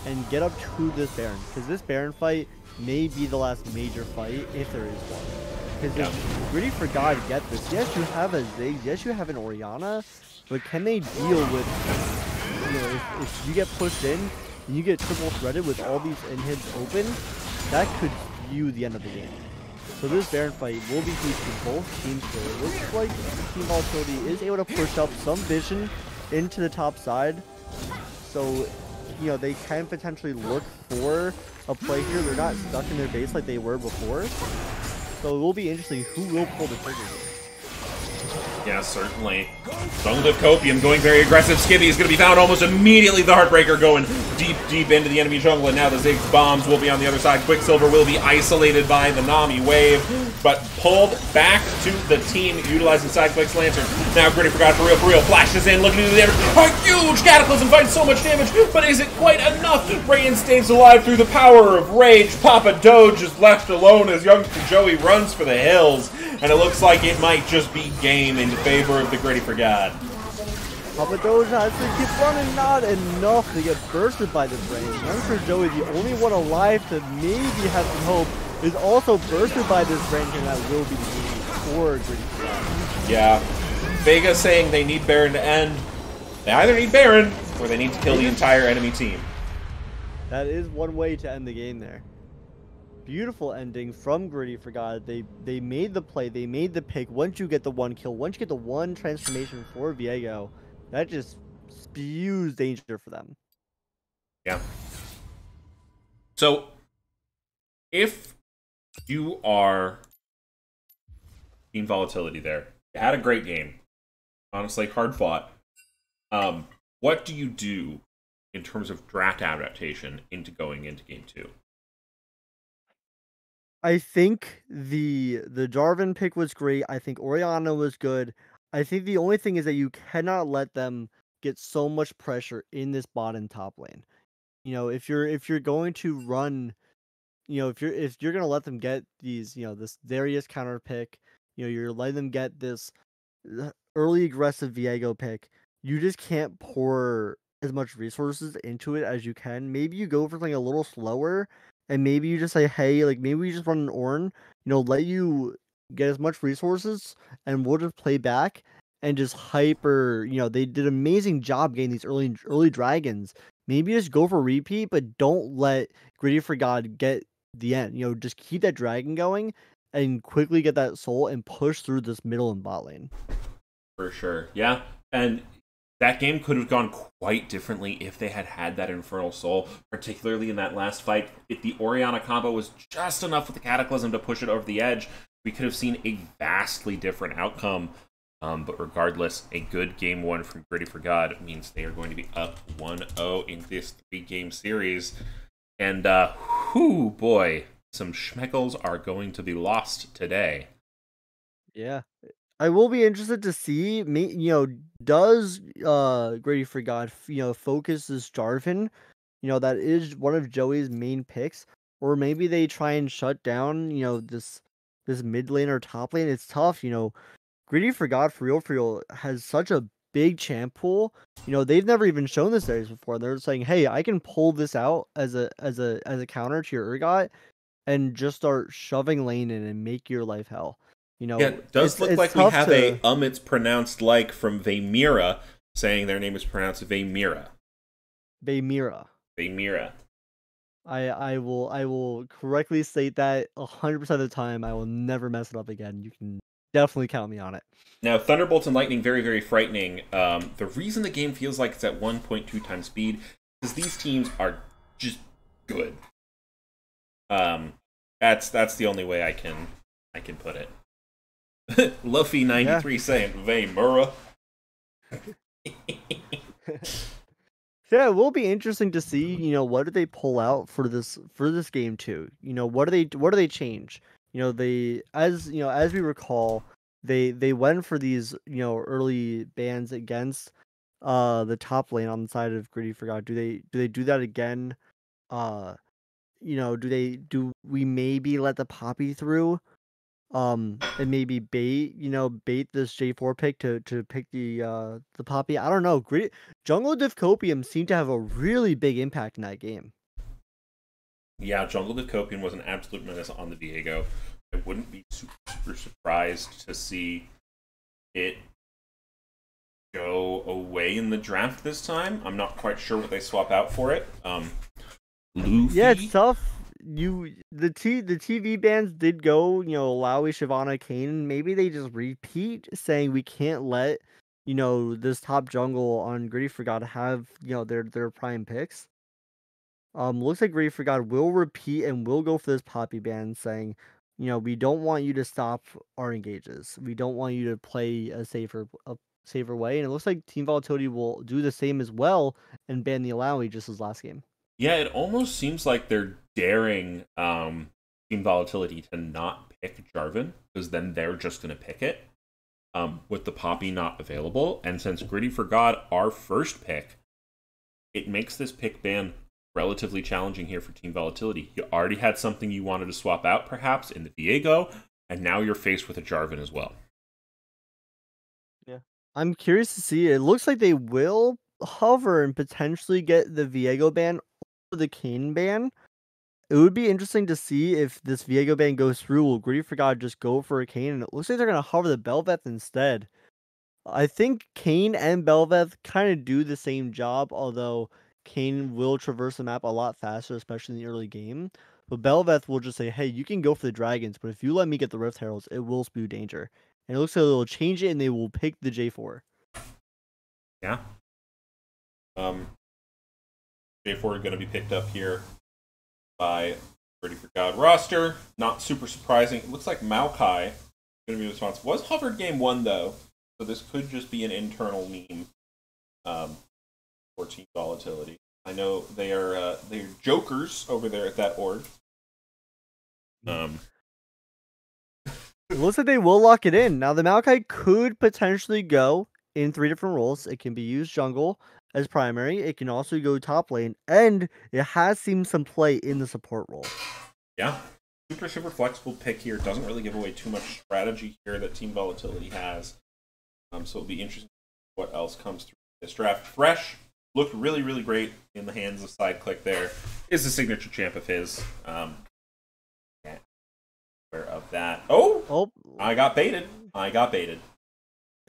and get up to this Baron, because this Baron fight may be the last major fight if there is one. Because if Griddy4God get this, yes you have a Ziggs, yes you have an Orianna, but can they deal with, if you get pushed in and you get triple threaded with all these inhibs open, that could skew the end of the game. So this Baron fight will be huge for both teams. So it looks like Team Volatility is able to push up some vision into the top side. So they can potentially look for a play here. They're not stuck in their base like they were before. So it will be interesting who will pull the trigger here. Yeah, certainly. Jungledev Copium going very aggressive. Skibby is going to be found almost immediately. The Heartbreaker going deep into the enemy jungle, and now the Ziggs bombs will be on the other side. Quicksilver will be isolated by the Nami wave, but pulled back to the team utilizing Sideclick's Lantern. Now Griddy4God for real flashes in, looking to do the damage. A huge Cataclysm finds so much damage, but is it quite enough? Rayen stays alive through the power of Rage. Papa Doge is left alone as youngster Joey runs for the hills, and it looks like it might just be game in favor of the Griddy4God. Papa Doge has to keep running, not enough to get bursted by the brain. Youngster Joey, the only one alive to maybe have some hope, is also bursted by this brain, and that will be the game for Griddy4God. Yeah. Vega saying they need Baron to end. They either need Baron, or they need to kill the entire enemy team. That is one way to end the game there. Beautiful ending from Griddy4God. They made the play, they made the pick. Once you get the one kill, once you get the one transformation for Viego, that just spews danger for them. Yeah. So, if you are Team Volatility there, you had a great game. Honestly, hard fought. What do you do in terms of draft adaptation into going into game 2? I think the Jarvan pick was great. I think Orianna was good. I think the only thing is that you cannot let them get so much pressure in this bot and top lane. If you're going to run, if you're gonna let them get these, this Darius counter pick, you're letting them get this early aggressive Viego pick, you just can't pour as much resources into it as you can. Maybe you go for something a little slower, and maybe you just say, hey, like maybe we just run an Ornn, let you get as much resources, and we'll just play back and just hyper. They did an amazing job getting these early dragons. Maybe just go for repeat, but don't let Griddy4God get the end. Just keep that dragon going and quickly get that soul and push through this middle and bot lane. For sure, yeah. And that game could have gone quite differently if they had had that Infernal Soul, particularly in that last fight. If the Orianna combo was just enough with the Cataclysm to push it over the edge, we could have seen a vastly different outcome. But regardless, a good game 1 from Griddy4God means they are going to be up 1-0 in this 3-game series. And, whoo, boy, some schmeckles are going to be lost today. Yeah. I will be interested to see, does Griddy4God, focus this Jarvan? That is one of Joey's main picks. Or maybe they try and shut down, this mid lane or top lane. It's tough, Griddy4God for real has such a big champ pool. They've never even shown this series before. They're saying, hey, I can pull this out as a counter to your Urgot and just start shoving lane in and make your life hell. Yeah, it does look like we have it's pronounced like from Vaymira, saying their name is pronounced Vaymira. Vaymira. I will correctly state that 100% of the time. I will never mess it up again. You can definitely count me on it. Now, Thunderbolts and Lightning, very, very frightening. The reason the game feels like it's at 1.2 times speed is these teams are just good. That's the only way I can put it. Luffy93 saying Vaymura. Yeah, it will be interesting to see, what do they pull out for this game too. What do they change? As we recall, they went for these, early bans against the top lane on the side of Griddy4God. Do they do that again? Uh do we maybe let the Poppy through? And maybe bait this J4 pick to pick the Poppy. I don't know. Jungle Diffcopium seemed to have a really big impact in that game. Yeah, Jungle Copian was an absolute menace on the Viego. I wouldn't be super surprised to see it go away in the draft this time. I'm not quite sure what they swap out for it. Luffy? Yeah, it's tough. The TV bans did go, Lowy, Shyvana, Kane. Maybe they just repeat saying we can't let, this top jungle on Griddy4God have, their prime picks. Looks like Griddy4God will repeat and will go for this Poppy ban, saying, we don't want you to stop our engages. We don't want you to play a safer way. And it looks like Team Volatility will do the same as well and ban the Alawi just as last game. Yeah, it almost seems like they're daring Team Volatility to not pick Jarvan, because then they're just going to pick it with the Poppy not available. And since Griddy4God, our first pick, it makes this pick ban relatively challenging here for Team Volatility. You already had something you wanted to swap out, perhaps, in the Viego, and now you're faced with a Jarvan as well. Yeah. I'm curious to see. It looks like they will hover and potentially get the Viego ban or the Kane ban. It would be interesting to see if this Viego ban goes through. Will Griddy4God just go for a Kane? And it looks like they're going to hover the Bel'Veth instead. I think Kane and Bel'Veth kind of do the same job, although Kane will traverse the map a lot faster, especially in the early game. But Bel'Veth will just say, hey, you can go for the dragons, but if you let me get the Rift Heralds, it will spew danger. And it looks like they'll change it and they will pick the J4. Yeah. J4 going to be picked up here by Griddy4God roster. Not super surprising. It looks like Maokai is going to be responsible. Was hovered game 1, though, so this could just be an internal meme for Team Volatility. I know they're jokers over there at that org. It looks like they will lock it in. Now, the Maokai could potentially go in 3 different roles. It can be used jungle as primary. It can also go top lane. And it has seen some play in the support role. Yeah. Super flexible pick here. Doesn't really give away too much strategy here that Team Volatility has. So it'll be interesting what else comes through this draft. Thresh looked really, really great in the hands of SideClick there. Is a signature champ of his. Yeah. Aware of that. Oh! I got baited.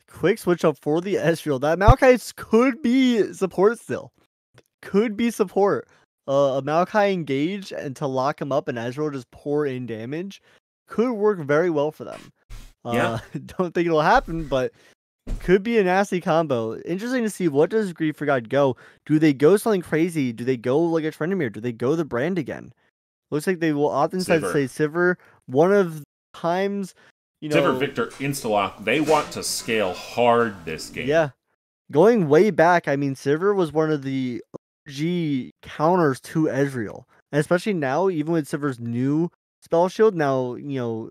Quick switch up for the Ezreal. That Maokai could be support still. Could be support. A Maokai engage and to lock him up and Ezreal just pour in damage could work very well for them. Yeah. Don't think it'll happen, but could be a nasty combo. Interesting to see, what does Griddy4God go? Do they go something crazy? Do they go like a Trendemir? Do they go the brand again? Looks like they will often say Sivir. One of the times, Sivir Victor Instalock. They want to scale hard this game. Yeah. Going way back, I mean, Sivir was one of the OG counters to Ezreal. And especially now, even with Sivir's new spell shield, now,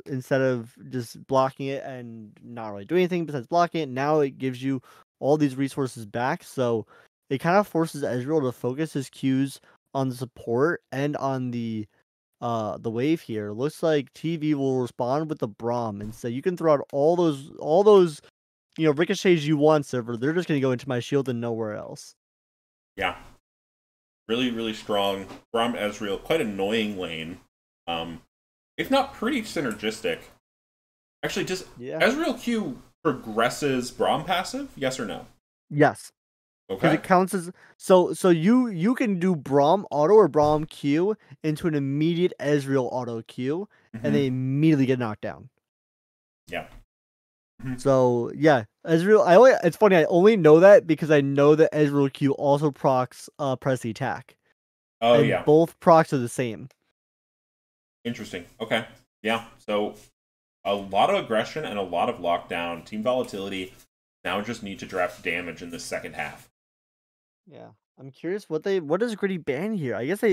instead of just blocking it and not really doing anything besides blocking it, now it gives you all these resources back. So it kind of forces Ezreal to focus his Qs on the support and on the wave here. Looks like TV will respond with the Braum and say, you can throw out all those ricochets you want, Sivir. They're just gonna go into my shield and nowhere else. Yeah. Really, really strong. Braum Ezreal, quite annoying lane. If not pretty synergistic. Actually, does Ezreal Q progresses Braum passive? Yes or no? Yes. Okay. It counts as so you can do Braum auto or Braum Q into an immediate Ezreal auto Q, and they immediately get knocked down. Yeah. So yeah, Ezreal. It's funny. I only know that because I know that Ezreal Q also procs press the attack. Oh, and yeah. Both procs are the same. Interesting. Okay. Yeah. So a lot of aggression and a lot of lockdown. Team Volatility now just need to draft damage in the second half. Yeah. I'm curious what does Griddy ban here? I guess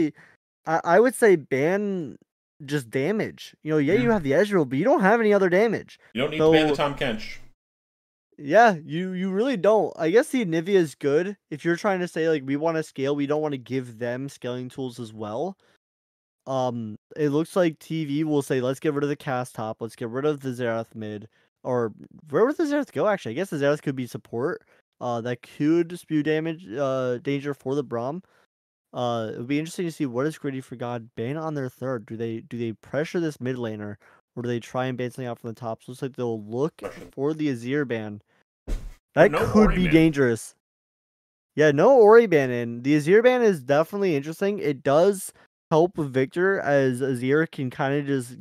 I would say ban just damage. Yeah, you have the Ezreal, but you don't have any other damage. You don't need to ban the So Tom Kench. yeah, you really don't. I guess the Anivia is good if you're trying to say like we want to scale, we don't want to give them scaling tools as well. It looks like TV will say let's get rid of the cast top, let's get rid of the Xerath mid, or where would the Xerath go? Actually, I guess the Xerath could be support. That could spew damage, danger for the Braum. It would be interesting to see what does Griddy4God ban on their third. Do they pressure this mid laner, or do they try and ban something out from the top? So it looks like they'll look for the Azir ban. That no could Ori be ban. dangerous. Yeah, no Ori ban in. The Azir ban is definitely interesting. It does help Victor as Azir can kind of just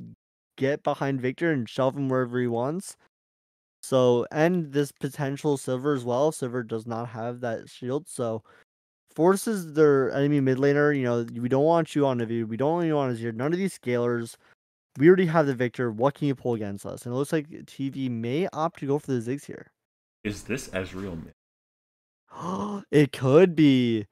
get behind Victor and shove him wherever he wants. So, and this potential Silver as well. Silver does not have that shield, so forces their enemy mid laner. We don't want you on Navi. We don't want you on Azir. None of these scalers. We already have the Victor. What can you pull against us? And it looks like TV may opt to go for the Ziggs here. Is this Ezreal mid? It could be.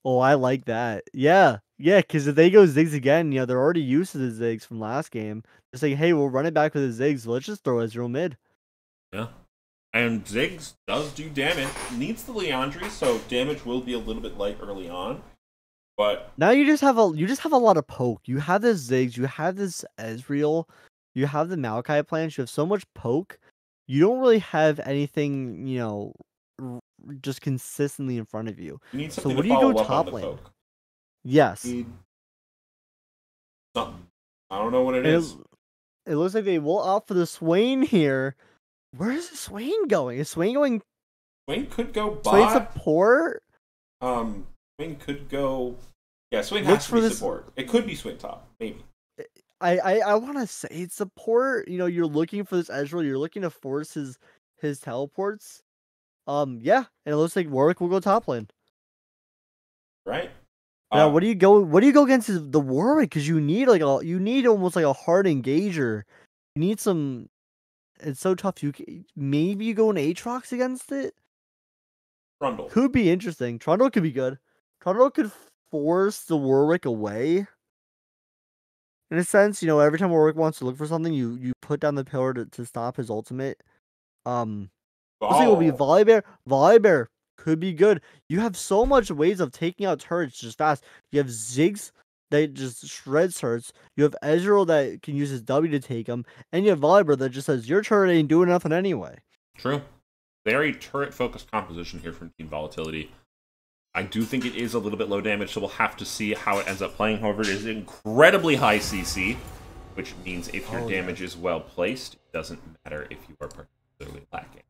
Oh, I like that. Yeah, because if they go Ziggs again, they're already used to the Ziggs from last game. It's like, hey, we'll run it back with the Ziggs. Let's just throw Ezreal mid. Yeah. And Ziggs does do damage. Needs the Leandry, so damage will be a little bit light early on. But now you just have a lot of poke. You have this Ziggs, you have this Ezreal, you have the Maokai plants, you have so much poke. You don't really have anything, just consistently in front of you. you need So something what to do you go follow up on top the lane? poke. Yes. Need something. I don't know what it And is. It looks like they will opt for the Swain here. Where is the Swain going? Is Swain going Swain could go Swain bot. support? Swain could go. Yeah, Swain Looks has to for be this. support. It could be Swain top, maybe. I want to say it's support. You're looking for this Ezreal. You're looking to force his teleports. Yeah, and it looks like Warwick will go top lane. Right. Now, what do you go? What do you go against the Warwick? Because you need almost like a hard engager. You need some. It's so tough. Maybe you go in Aatrox against it. Trundle Could be interesting. Trundle could be good. Trundle could force the Warwick away. In a sense, every time Warwick wants to look for something, you put down the pillar to stop his ultimate. Looks like it will be Volibear. Volibear could be good. You have so much ways of taking out turrets just fast. You have Ziggs that just shreds turrets. You have Ezreal that can use his W to take them. And you have Volibear that just says, your turret ain't doing nothing anyway. True. Very turret-focused composition here from Team Volatility. I do think it is a little bit low damage, so we'll have to see how it ends up playing. However, it is incredibly high CC, which means if your damage is well placed, it doesn't matter if you are particularly lacking.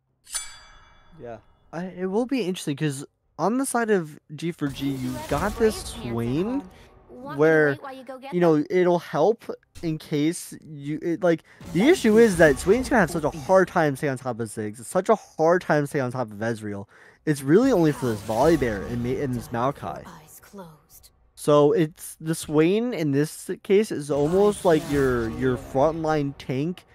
Yeah. It will be interesting, because on the side of G4G, you got this Swain, where, it'll help in case the issue is that Swain's gonna have such a hard time staying on top of Ziggs. It's such a hard time staying on top of Ezreal. It's really only for this Volibear and this Maokai. So it's the Swain in this case is almost like your frontline tank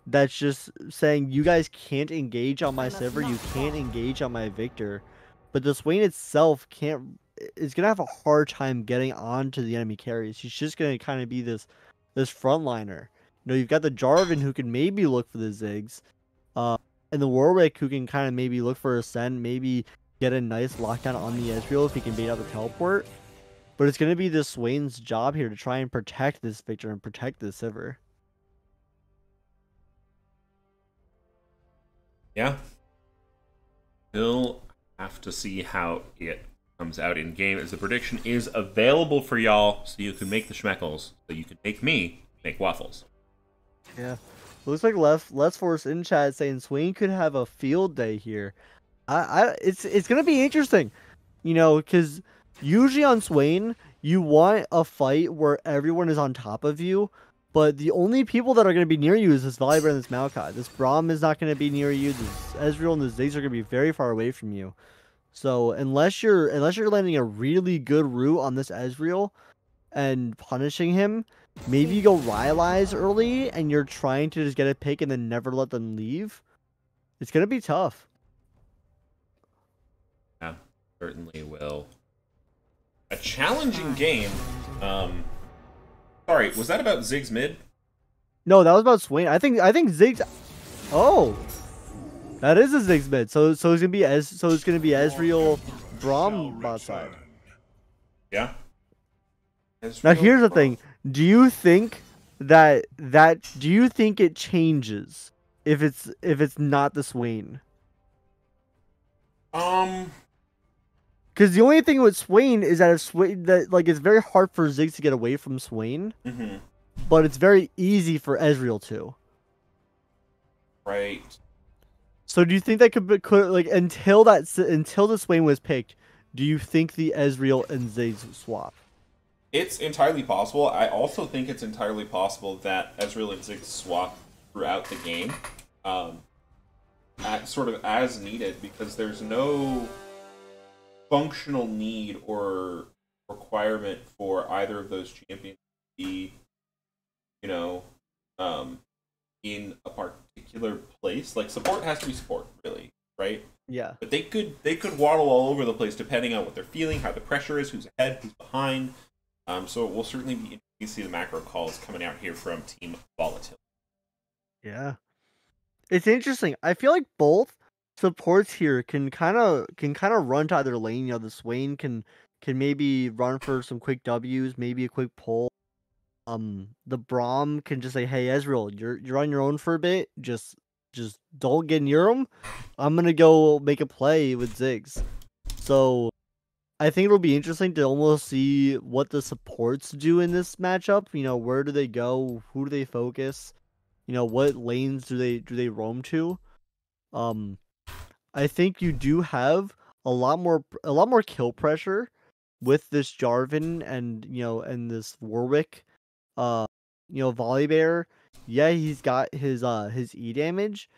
that's just saying you guys can't engage on my Sivir, you can't engage on my Victor. But the Swain itself is gonna have a hard time getting onto the enemy carries. He's just gonna kind of be this frontliner. You've got the Jarvan who can maybe look for the Ziggs. And the Warwick who can kind of maybe look for a send, maybe get a nice lockdown on the Ezreal if he can bait out the teleport. But it's going to be this Swain's job here to try and protect this Victor and protect this Sivir. Yeah. We'll have to see how it comes out in game, as the prediction is available for y'all, so you can make the schmeckles, so you can make me make waffles. Yeah. Looks like Let's Force in chat saying Swain could have a field day here. It's gonna be interesting, because usually on Swain you want a fight where everyone is on top of you, but the only people that are gonna be near you is this Volibear and this Maokai. This Braum is not gonna be near you. This Ezreal and the Ziggs are gonna be very far away from you. So unless you're landing a really good route on this Ezreal and punishing him, maybe you go Rylai's early and you're trying to just get a pick and then never let them leave. It's going to be tough. Yeah, certainly will A challenging game. Sorry, was that about Ziggs mid? No, that was about Swain. I think Ziggs. Oh, that is a Ziggs mid. So it's gonna be Ezreal, Braum bot side. Yeah. Now Ezreal here's the Braum. thing. Do you think do you think it changes if it's not the Swain? Um. Because the only thing with Swain is that if Swain that like it's very hard for Ziggs to get away from Swain, Mhm. but it's very easy for Ezreal to. Right. So do you think that could like until the Swain was picked? Do you think the Ezreal and Ziggs swap? It's entirely possible. I also think it's entirely possible that Ezreal and Ziggs swap throughout the game, um, sort of as needed, because there's no functional need or requirement for either of those champions to be, you know, um, in a particular place. Like support has to be support, really, right? Yeah. But they could waddle all over the place depending on what they're feeling, how the pressure is, who's ahead, who's behind. So it will certainly be interesting to see the macro calls coming out here from Team Volatility. Yeah. It's interesting. I feel like both supports here can kind of run to either lane. You know, the Swain can maybe run for some quick W's, maybe a quick pull. The Braum can just say, "Hey, Ezreal, you're on your own for a bit. Just don't get near him. I'm gonna go make a play with Ziggs." So I think it'll be interesting to almost see what the supports do in this matchup. You know, where do they go? Who do they focus? You know, what lanes do they roam to? Um, I think you do have a lot more kill pressure with this Jarvan and and this Warwick. Uh, Volibear. Yeah, he's got his E damage,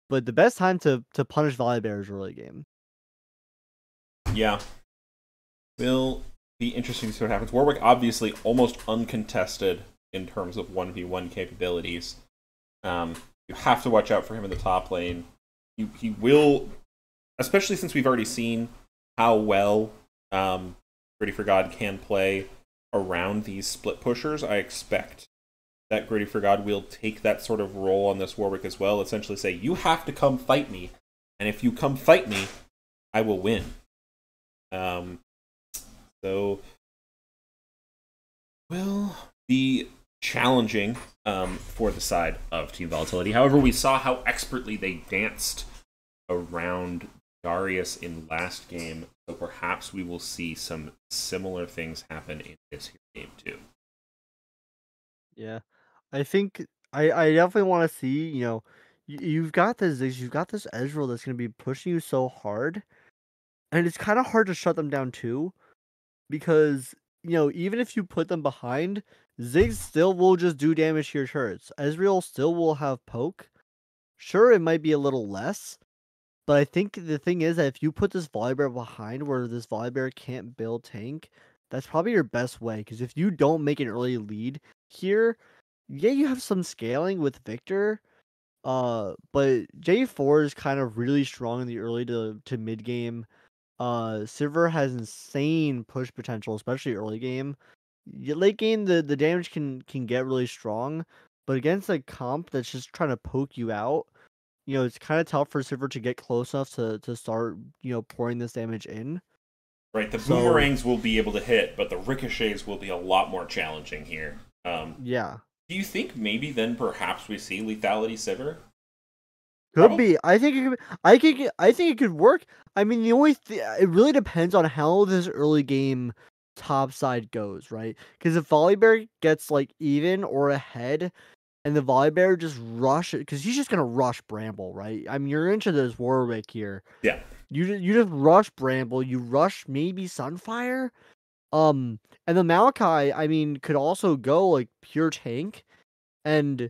but the best time to punish Volibear is early game. Yeah, will be interesting to see what happens. Warwick obviously almost uncontested in terms of 1v1 capabilities. You have to watch out for him in the top lane. He will, especially since we've already seen how well Griddy4God can play around these split pushers. I expect that Griddy4God will take that sort of role on this Warwick as well. Essentially say, you have to come fight me, and if you come fight me, I will win. So will be challenging for the side of Team Volatility. However, we saw how expertly they danced around Darius in last game, so perhaps we will see some similar things happen in this game too. Yeah, I think I definitely want to see. You've got you've got this Ezreal that's gonna be pushing you so hard, and it's kind of hard to shut them down too, because even if you put them behind, Ziggs still will just do damage to your turrets. Ezreal still will have poke. Sure, it might be a little less, but I think the thing is that if you put this Volibear behind where this Volibear can't build tank, that's probably your best way. Because if you don't make an early lead here, yeah, you have some scaling with Victor. But J4 is kind of really strong in the early to mid game. Sivir has insane push potential, especially early game. Late game, the damage can get really strong, but against a comp that's just trying to poke you out, it's kind of tough for Sivir to get close enough to start, pouring this damage in. Right, the So boomerangs will be able to hit, but the ricochets will be a lot more challenging here. yeah, Do you think maybe then perhaps we see lethality Sivir? could Probably. be. I think it could. I think it could work. I mean, it really depends on how this early game top side goes, right? Because if Volibear gets like even or ahead, and the Volibear just rush it, because he's just gonna rush Bramble, right? I mean, you're into this Warwick here. Yeah. You just rush Bramble. You rush maybe Sunfire. And the Maokai, I mean, could also go like pure tank, and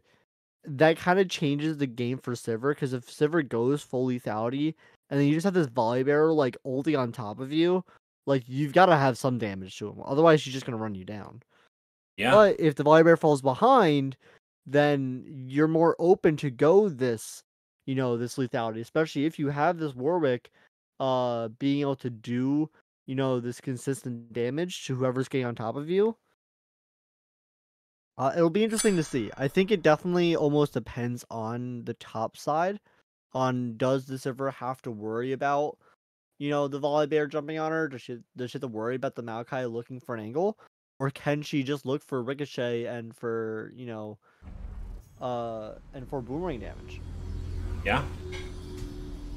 that kind of changes the game for Sivir, because if Sivir goes full lethality, and then you just have this Volibear like ulti on top of you, like you've got to have some damage to him. Otherwise, she's just gonna run you down. Yeah. But if the Volibear falls behind, then you're more open to go this lethality, especially if you have this Warwick, being able to do this consistent damage to whoever's getting on top of you. It'll be interesting to see. I think it definitely almost depends on the top side. On does the Sivir have to worry about, the Volibear jumping on her? Does she have to worry about the Maokai looking for an angle? Or can she just look for Ricochet and for, and for boomerang damage? Yeah.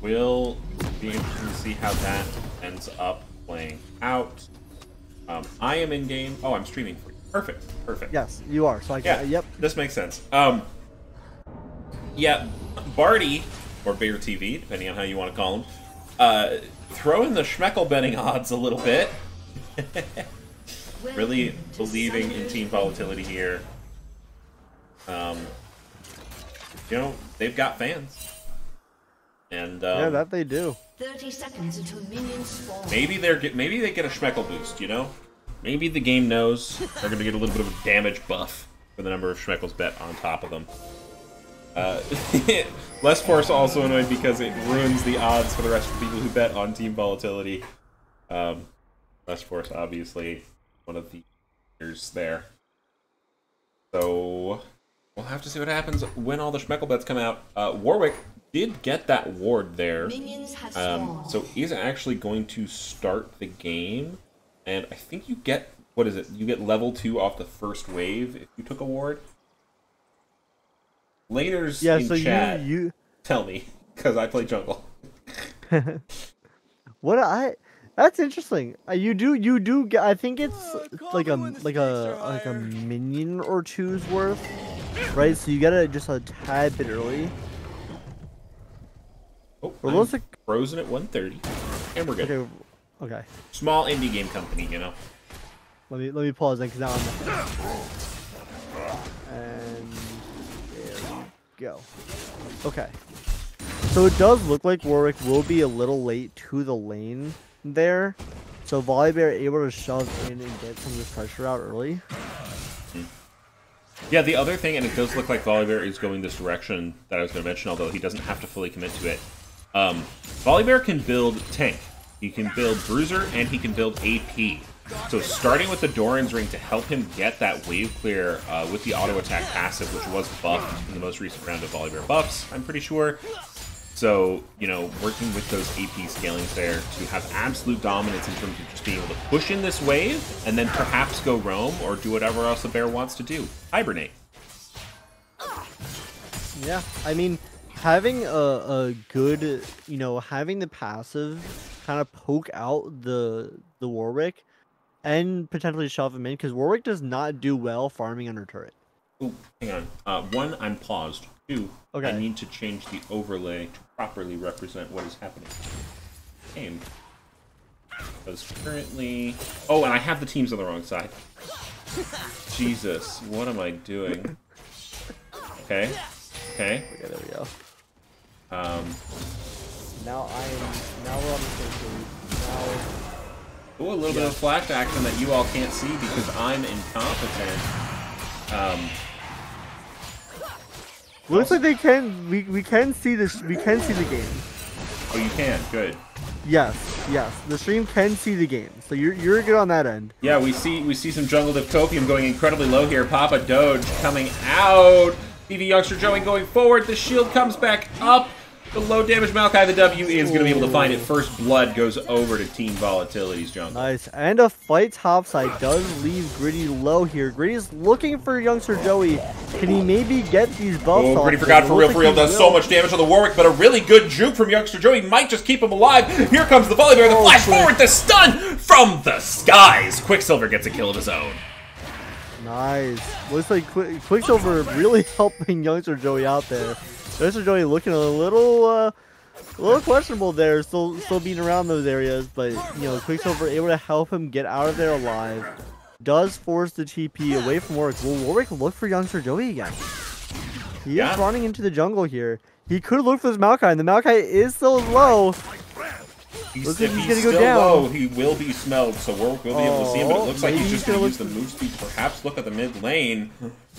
Will be interesting to see how that ends up playing out. I am in game. Oh, I'm streaming for you. Perfect. Yes, you are. So I can. Yeah, Yep. This makes sense. Yeah, Barty or Bear TV, depending on how you want to call him, throwing the Schmeckle betting odds a little bit. Really believing in team volatility here. They've got fans. And yeah, that they do. 30 seconds until minions spawn. Maybe they get a Schmeckle boost, Maybe the game knows they're going to get a little bit of a damage buff for the number of Schmeckles bet on top of them. Less Force also annoyed because it ruins the odds for the rest of the people who bet on team volatility. Less Force, obviously, one of the leaders there. So we'll have to see what happens when all the Schmeckle bets come out. Warwick did get that ward there. Minions have spawned. So he's actually going to start the game. And I think you get, what is it? You get level 2 off the first wave if you took a ward. Laners in so chat, you tell me, because I play jungle. That's interesting. You do get, I think it's like a minion or two's worth, right? So you get it just a tad bit early. Oh, Or looks like frozen at 130, and we're good. Okay. Small indie game company, Let me pause then, because now I'm. And there we go. Okay. So it does look like Warwick will be a little late to the lane there. So Volibear able to shove in and get some of this pressure out early. Yeah, the other thing, and it does look like Volibear is going this direction that I was going to mention, although he doesn't have to fully commit to it. Volibear can build tank. He can build Bruiser, and he can build AP. So starting with the Doran's Ring to help him get that wave clear with the auto attack passive, which was buffed in the most recent round of Volibear buffs, I'm pretty sure. So, working with those AP scalings there to have absolute dominance in terms of just being able to push in this wave, and then perhaps go roam, or do whatever else the bear wants to do. Hibernate. Yeah, I mean, having a good, having the passive kind of poke out the Warwick and potentially shove him in, because Warwick does not do well farming under turret. Ooh, hang on. One, I'm paused. Two, okay. I need to change the overlay to properly represent what is happening in the game. Because currently... Oh, and I have the teams on the wrong side. Jesus, what am I doing? Okay. Okay, there we go. Now we're on the same page. Ooh, a little bit of flash action that you all can't see because I'm incompetent. Looks like they can. We can see this. We can see the game. Oh, you can. Good. Yes. The stream can see the game, so you're good on that end. Yeah, we see some jungle div copium going incredibly low here. Papa Doge coming out. TV Youngster Joey going forward. The shield comes back up. The low damage Maokai, the W is going to be able to find it. First blood goes over to Team Volatility's jungle. Nice. And a fight topside does leave Griddy low here. Griddy's looking for Youngster Joey. Can he maybe get these buffs off? Griddy4God for real does so much damage on the Warwick, but a really good juke from Youngster Joey might just keep him alive. Here comes the Volibear, the flash forward, the stun from the skies. Quicksilver gets a kill of his own. Nice. Looks like Quicksilver really helping Youngster Joey out there. Youngster Joey looking a little questionable there, still being around those areas, but Quicksilver able to help him get out of there alive. Does force the TP away from Warwick. Will Warwick look for Youngster Joey again? He is running into the jungle here. He could look for this Maokai, and the Maokai is still low. If he's still low, he will be smelled, so we'll be able to see him, but it looks like he's just going to use the move speed to perhaps look at the mid lane.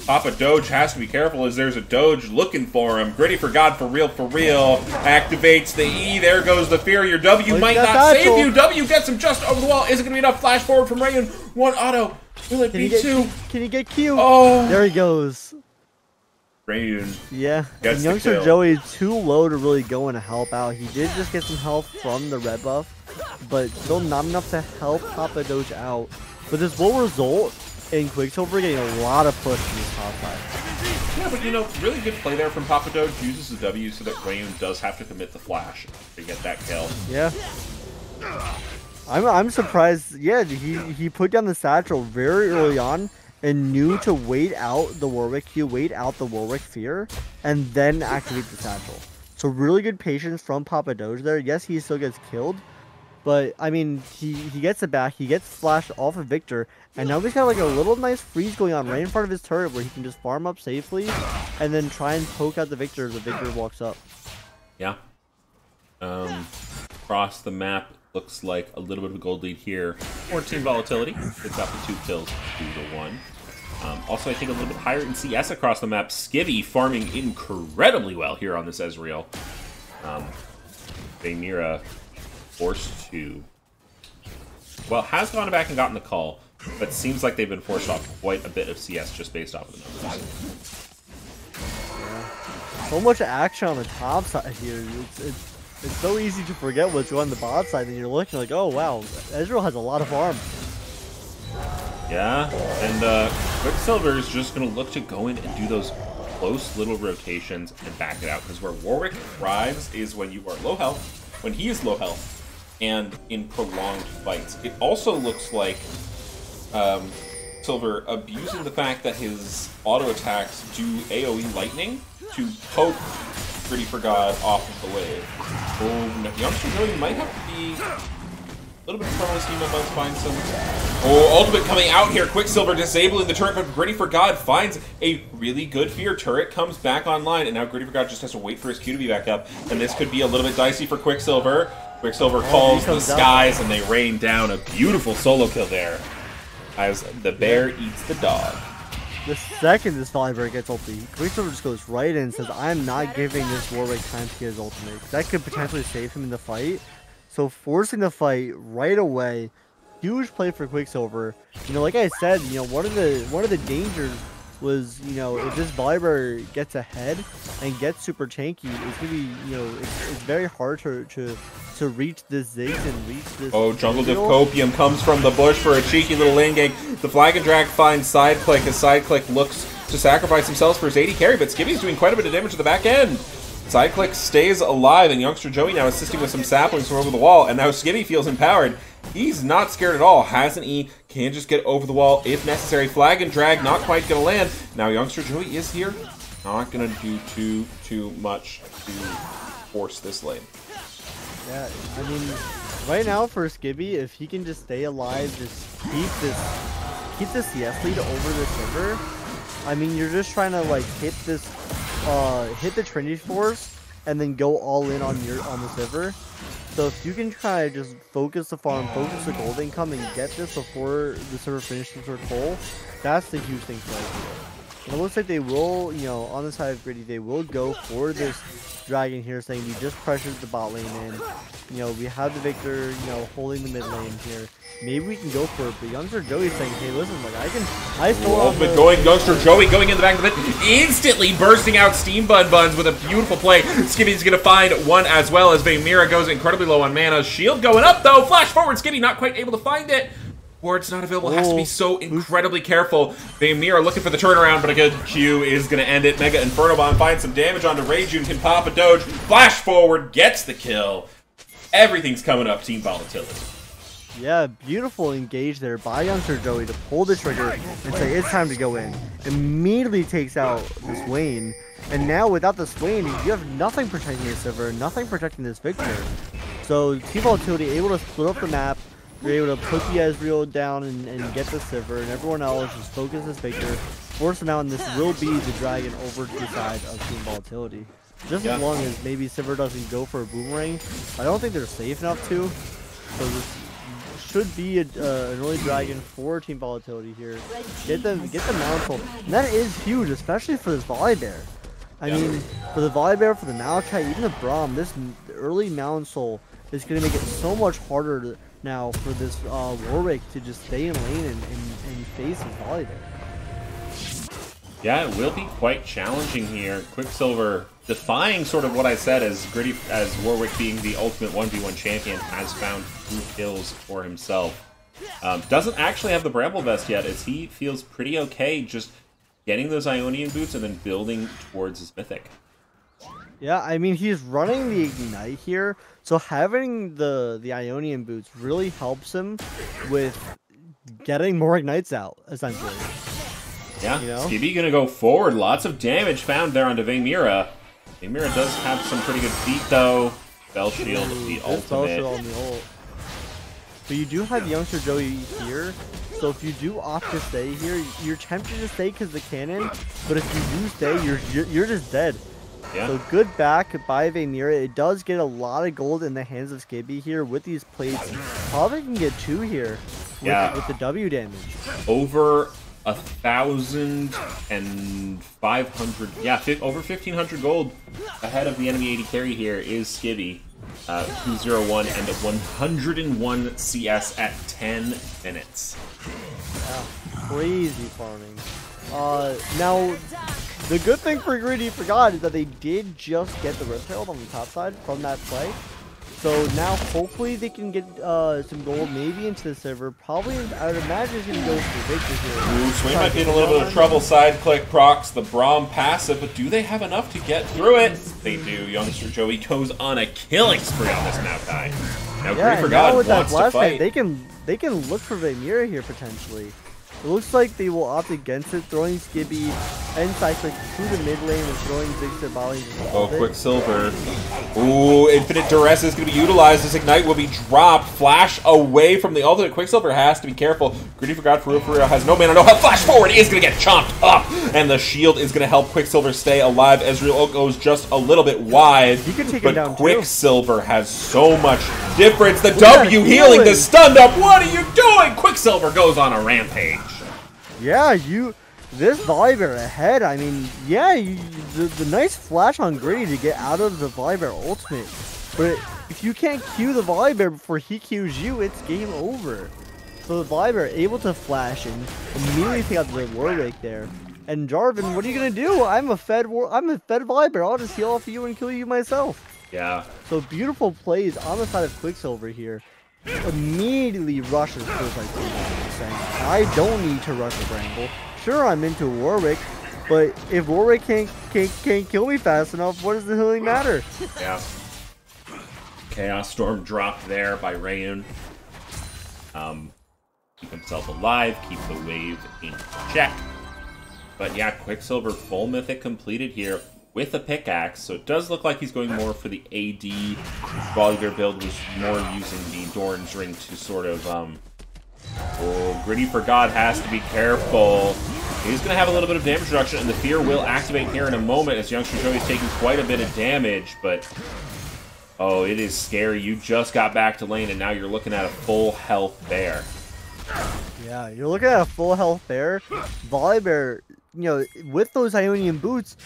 Papa Doge has to be careful as there's a Doge looking for him. Griddy4God for real, activates the E. There goes the fear. Your W might not save you. W gets him just over the wall. Isn't going to be enough. Flash forward from Rayun. One auto. Will it be two? Can he get Q? Oh. There he goes. Rayun. Yeah. Gets Youngster Joey is too low to really go and help out. He did just get some health from the red buff, but still not enough to help Papa Doge out. But this will result in Quicksilver getting a lot of push in this top side. Yeah, but you know, really good play there from Papa Doge. Uses the W so that Rayun does have to commit the flash to get that kill. Yeah. I'm surprised. Yeah, he put down the satchel very early on and knew to wait out the Warwick Q, wait out the Warwick Fear, and then activate the satchel. So really good patience from Papa Doge there. Yes, he still gets killed, but I mean, he gets it back. He gets flashed off of Victor, and now he's got like a little nice freeze going on right in front of his turret where he can just farm up safely and then try and poke out the Victor as the Victor walks up. Yeah. Across the map, looks like a little bit of a gold lead here for Team Volatility. It's got the 2 kills, 2-1. Also, I think a little bit higher in CS across the map. Skibby farming incredibly well here on this Ezreal. Vaymira forced to... Well, has gone back and gotten the call, but seems like they've been forced off quite a bit of CS just based off of the numbers. Yeah. So much action on the top side here. It's so easy to forget what's going on the bot side, and you're looking like, oh wow, Ezreal has a lot of farm. Yeah, and Quicksilver is just going to look to go in and do those close little rotations and back it out, because where Warwick thrives is when you are low health, when he is low health, and in prolonged fights. It also looks like Silver abusing the fact that his auto attacks do AoE lightning to poke Griddy4God off of the wave. Oh, Youngster Joey might have to be a little bit in front of his team and find some... Oh, ultimate coming out here. Quicksilver disabling the turret, but Griddy4God finds a really good fear. Turret comes back online, and now Griddy4God just has to wait for his Q to be back up. And this could be a little bit dicey for Quicksilver. Quicksilver calls the skies, and they rain down a beautiful solo kill there as the bear eats the dog. The second this Volibear gets ulti, Quicksilver just goes right in and says, I'm not giving this Warwick time to get his ultimate. That could potentially save him in the fight. So forcing the fight right away, huge play for Quicksilver. You know, like I said, you know, one of the dangers was, you know, if this Volibear gets ahead and gets super tanky, it's gonna be, you know, it's very hard to reach this Ziggs and reach this... Oh, Jungle Diff Copium comes from the bush for a cheeky little lane gank. The Flag and Drag finds Sideclick as Sideclick looks to sacrifice himself for his AD carry, but Skibby's doing quite a bit of damage to the back end. Sideclick stays alive, and Youngster Joey now assisting with some saplings from over the wall, and now Skibby feels empowered. He's not scared at all. Has an E, can just get over the wall if necessary. Flag and Drag not quite gonna land. Now Youngster Joey is here. Not gonna do too much to force this lane. Yeah, I mean, right now for Skibby, if he can just stay alive, just keep the CS lead over the server. I mean, you're just trying to like hit the Trinity Force and then go all in on the server. So if you can kind of just focus the farm, focus the gold income, and get this before the server finishes their goal, that's the huge thing for us. And it looks like they will, you know, on the side of Griddy, they will go for this dragon here, saying we just pressured the bot lane in. You know, we have the Victor, you know, holding the mid lane here. Maybe we can go for it, but Youngster Joey's saying, hey, listen, like, I still ultimate going, Youngster Joey going in the back of the pit, instantly bursting out Steam Buns with a beautiful play. Skibby's gonna find one as well as Vaymira goes incredibly low on mana. Shield going up, though. Flash forward, Skibby not quite able to find it. Ward's not available, has to be so incredibly careful. Vaymira looking for the turnaround, but a good Q is going to end it. Mega Inferno Bomb finds some damage onto Rayun, can pop a Doge, flash forward, gets the kill. Everything's coming up, Team Volatility. Yeah, beautiful engage there by Youngster Joey to pull the trigger and say it's time to go in. Immediately takes out the Swain, and now without the Swain, you have nothing protecting this server, nothing protecting this Victor. So Team Volatility able to split up the map. You're able to put the Ezreal down and get the Sivir, and everyone else just focus this Victor, force him out, and this will be the dragon over to the side of Team Volatility. Just Yeah. as long as maybe Sivir doesn't go for a boomerang. I don't think they're safe enough to. So this should be an early dragon for Team Volatility here. Get the Mountain. And that is huge, especially for this Volibear. I mean, for the Volibear, for the Maokai, even the Braum, this early Mountain Soul is going to make it so much harder now for this Warwick to just stay in lane and face his Volibear. Yeah, it will be quite challenging here. Quicksilver, defying sort of what I said as Warwick being the ultimate 1v1 champion, has found 2 kills for himself. Doesn't actually have the Bramble Vest yet, as he feels pretty okay just getting those Ionian boots and then building towards his Mythic. Yeah, I mean, he's running the Ignite here, so having the Ionian boots really helps him with getting more Ignites out, essentially. Yeah, You know? Skibby gonna go forward. Lots of damage found there onto Vaymira. Vaymira does have some pretty good feet, though. Bell Shield, the This Bell Shield ultimate. on the ult. But you do have Youngster Joey here, so if you do opt to stay here, you're tempted to stay because the cannon, but if you do stay, you're just dead. Yeah. So good back by Vaymira. It does get a lot of gold in the hands of Skibby here with these plates. Probably can get 2 here with the W damage. Over 1,500, over 1,500 gold ahead of the enemy AD carry here is Skibby. 201 and 101 CS at 10 minutes. Yeah, crazy farming. Now, the good thing for Griddy4God is that they did just get the Rift Herald on the top side from that play. So now hopefully they can get some gold maybe into the server. Probably, I would imagine it's going to go for Victor here. Ooh, Swain might be in a little bit of trouble. Side click procs the Braum passive, but do they have enough to get through it? They do. Youngster Joey goes on a killing spree on this Maokai. Now Yeah, Griddy4God now with that wants to blast fight. they can look for Vaymira here potentially. It looks like they will opt against it, throwing Skibby and Cyclic through the mid lane and throwing Ziggs at volley. Oh, Quicksilver. Ooh, Infinite Duress is going to be utilized. This Ignite will be dropped. Flash away from the ultimate. Quicksilver has to be careful. Griddy4God for real has no mana, no help. Flash forward is going to get chomped up. And the shield is going to help Quicksilver stay alive. Ezreal goes just a little bit wide. He could take but him down too. Quicksilver has so much difference. The got W a healing, the healing. stunned up. What are you doing? Quicksilver goes on a rampage. Yeah, this Volibear ahead. I mean, yeah, the nice flash on Griddy to get out of the Volibear ultimate. But if you can't Q the Volibear before he Qs you, it's game over. So the Volibear able to flash and immediately take out the Warwick there. And Jarvan, what are you gonna do? I'm a fed Volibear. I'll just heal off you and kill you myself. Yeah. So beautiful plays on the side of Quicksilver here. Immediately rushes towards like saying, I don't need to rush a Bramble. Sure, I'm into Warwick, but if Warwick can't kill me fast enough, what does the healing matter? Yeah. Chaos Storm dropped there by Rayun. Keep himself alive, keep the wave in check. But yeah, Quicksilver full mythic completed here with a pickaxe, so it does look like he's going more for the AD. Volibear build was more using the Doran's Ring to sort of, Oh, Griddy4God has to be careful. He's going to have a little bit of damage reduction, and the Fear will activate here in a moment as Youngster Joey's taking quite a bit of damage, but... Oh, it is scary. You just got back to lane, and now you're looking at a full health bear. Yeah, you're looking at a full health bear. Volibear, you know, with those Ionian boots,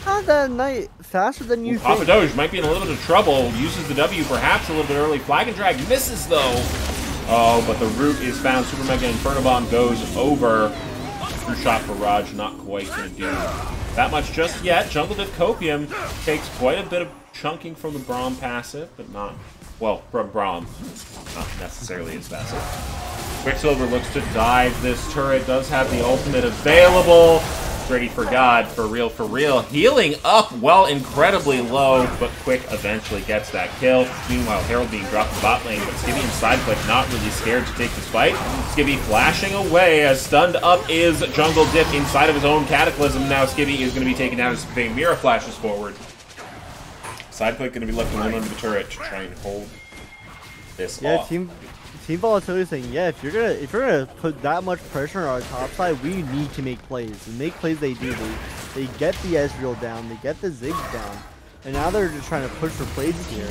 not that night faster than you Papa think. Doge might be in a little bit of trouble. Uses the W perhaps a little bit early. Flag and Drag misses though. Oh, but the root is found. Super Mega Inferno Bomb goes over. True shot for Raj, not quite going to do that much just yet. Jungle Diff Copium takes quite a bit of chunking from the Braum passive, but not, well, from Braum, not necessarily his passive. Quicksilver looks to dive this turret, does have the ultimate available. Griddy4God, for real. Healing up, well, incredibly low, but Quick eventually gets that kill. Meanwhile, Herald being dropped in bot lane, but Skibby and Sideclick not really scared to take this fight. Skibby flashing away as stunned up is Jungle Dip inside of his own Cataclysm. Now Skibby is going to be taken down as Vaymira flashes forward. Sideclick going to be left alone under the turret to try and hold this off. Team Volatility is saying, yeah, if you're gonna put that much pressure on our top side, we need to make plays. And make plays they do. They get the Ezreal down, they get the Ziggs down. And now they're just trying to push for plates here.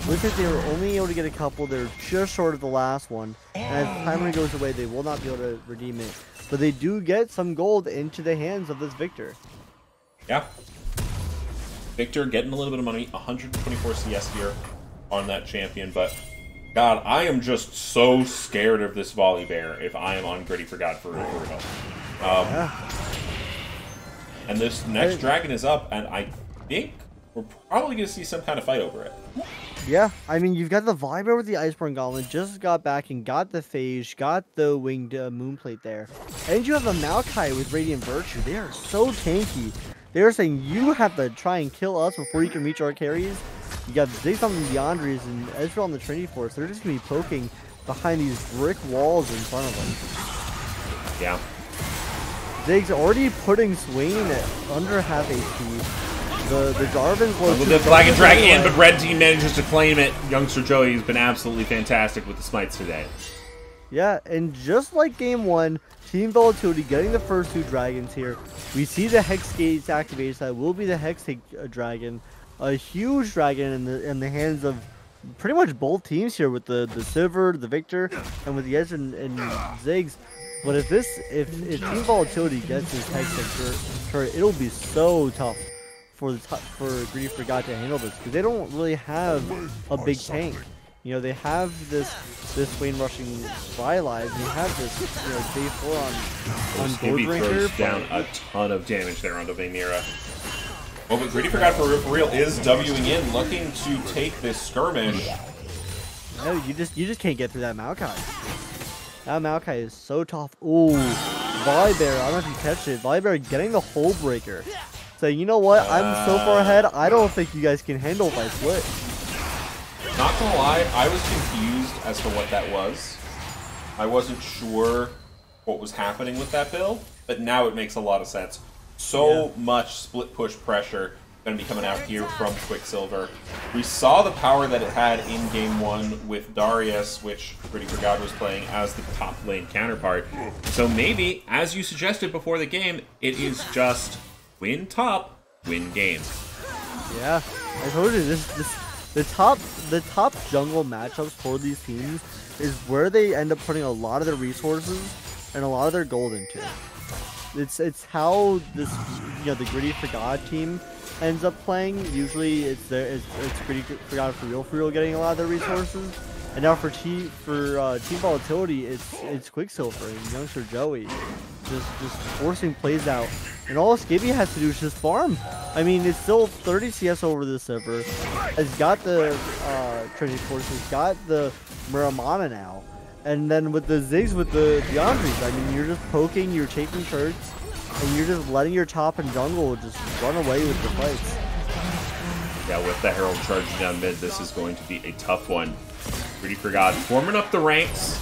Looks like they were only able to get a couple. They're just short of the last one. And as timer goes away, they will not be able to redeem it. But they do get some gold into the hands of this Victor. Yeah. Victor getting a little bit of money. 124 CS here on that champion. But, God, I am just so scared of this Volley Bear if I am on Griddy4God for real. Yeah. And this next dragon is up, and I think we're probably going to see some kind of fight over it. Yeah, I mean, you've got the Viber with the Iceborne Gauntlet, just got back and got the Phage, got the Winged Moonplate there. And you have a Maokai with Radiant Virtue. They are so tanky. They're saying you have to try and kill us before you can reach our carries. You got Ziggs on the Yandries and Ezreal on the Trinity Force. They're just going to be poking behind these brick walls in front of them. Yeah. Ziggs already putting Swain at under half HP. The Jarvan's low. The flag and drag in, but red team manages to claim it. Youngster Joey has been absolutely fantastic with the smites today. Yeah, and just like game one, Team Volatility getting the first 2 dragons here. We see the Hex Gates activated. That will be the Hex dragon, a huge dragon in the hands of pretty much both teams here with the Silver, the Victor, and with the Edge and Ziggs. But if Team Volatility gets this Hex turret, it'll be so tough for Griddy4God to handle this, because they don't really have a big tank. You know, they have this Swain rushing Fry Lives, and they have this, you know, day 4 on Goldrinker. Throws down a ton of damage there onto Vaymira. Well, but Griddy4God for real is Wing in, looking to take this skirmish. No, you just can't get through that Maokai. That Maokai is so tough. Ooh, Volibear, I don't know if you catch it. Volibear getting the Hole Breaker. So, you know what? I'm so far ahead, I don't think you guys can handle my split. Not gonna lie, I was confused as to what that was. I wasn't sure what was happening with that build, but now it makes a lot of sense. So much split push pressure going to be coming out here from Quicksilver. We saw the power that it had in game 1 with Darius, which Griddy4God was playing as the top lane counterpart. So maybe, as you suggested before the game, it is just win top, win game. Yeah, I told you the top jungle matchups for these teams is where they end up putting a lot of their resources and a lot of their gold into. It's how this, you know, the Griddy4God team ends up playing. Usually it's Griddy4God for real getting a lot of their resources. And now for Team Volatility, it's Quicksilver and Youngster Joey just forcing plays out. And all Skibby has to do is just farm. I mean, it's still 30 CS over the server. Has got the Trinity Force, has got the Muramana now. And then with the Ziggs with the Andres, I mean, you're just poking, you're taking turrets, and you're just letting your top and jungle just run away with the fights. Yeah, with the Herald charging down mid, this is going to be a tough one. Griddy4God forming up the ranks,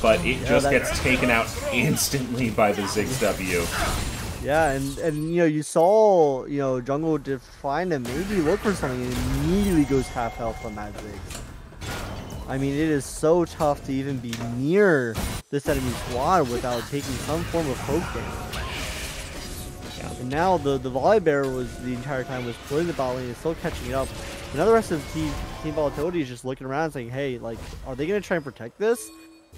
but it just gets taken out instantly by the Ziggs W. Yeah, and you know, you saw, you know, jungle trying to maybe look for something, and immediately goes half health on that Ziggs. I mean, it is so tough to even be near this enemy squad without taking some form of poke damage. And now the Volibear was the entire time was pulling the bot lane and still catching it up. And now the rest of Team Volatility is just looking around saying, hey, like, are they going to try and protect this?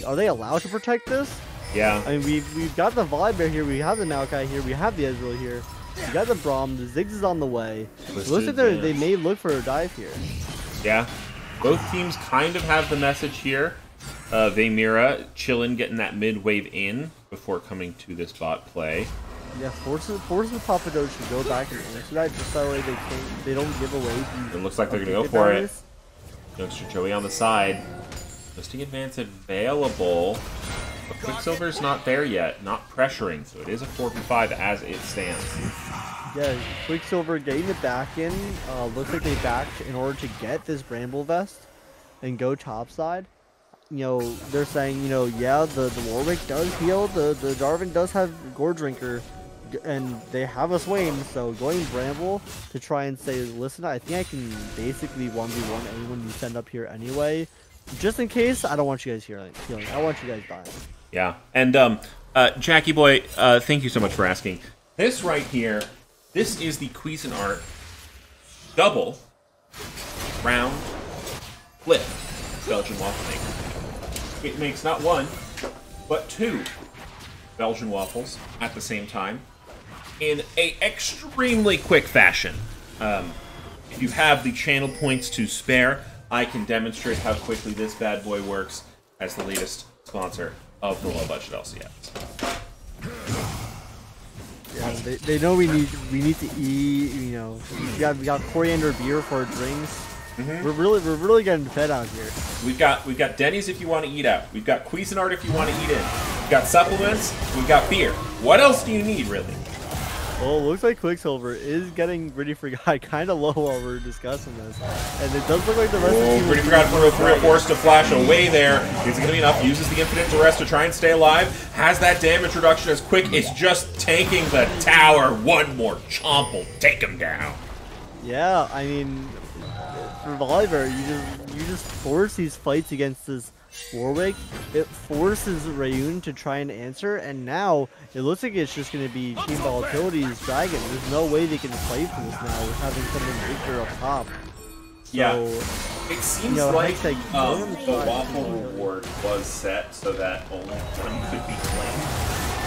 Are they allowed to protect this? Yeah. I mean, we've got the Volibear here, we have the Maokai here, we have the Ezreal here. We got the Braum, the Ziggs is on the way. It looks like they may look for a dive here. Yeah. Both teams kind of have the message here. Vaymira chillin', getting that mid wave in before coming to this bot play. Yeah, forces Papadoge to go back and answer that, just that way they don't give away. It looks like they're gonna go for it. Youngster Joey on the side. Listing advance available, but Quicksilver's not there yet, not pressuring, so it is a 4v5 as it stands. Yeah, Quicksilver getting the back in. Looks like they backed in order to get this Bramble Vest and go topside. You know, they're saying, you know, yeah, the Warwick does heal, the Jarvan does have Gore Drinker, and they have a Swain, so going Bramble to try and say, listen, I think I can basically 1v1 anyone you send up here anyway. Just in case, I don't want you guys healing. I want you guys dying. Yeah, and Jackie Boy, thank you so much for asking. This right here This is the Cuisinart double round flip Belgian waffle maker. It makes not one, but two Belgian waffles at the same time in a extremely quick fashion. If you have the channel points to spare, I can demonstrate how quickly this bad boy works as the latest sponsor of the low budget LCS. Yeah, they know we need to eat. You know, we got coriander beer for our drinks. Mm-hmm. We're really getting fed out here. We've got Denny's if you want to eat out. We've got Cuisinart if you want to eat in. We've got supplements. We've got beer. What else do you need, really? Well, it looks like Quicksilver is getting Griddy4God kind of low while we're discussing this. And it does look like the rest of the team... Griddy4God for real forced to flash away there. Is it going to be enough? Uses the Infinite Duress to try and stay alive. Has that damage reduction as quick. It's just tanking the tower. One more chomp will take him down. Yeah, I mean, for Voliver, you just force these fights against this Warwick. It forces Rayun to try and answer, and now it looks like it's just going to be Team Volatility's Dragon. There's no way they can fight for this now with having someone Victor up top. So, yeah, it seems like the waffle reward was set so that only one could be claimed.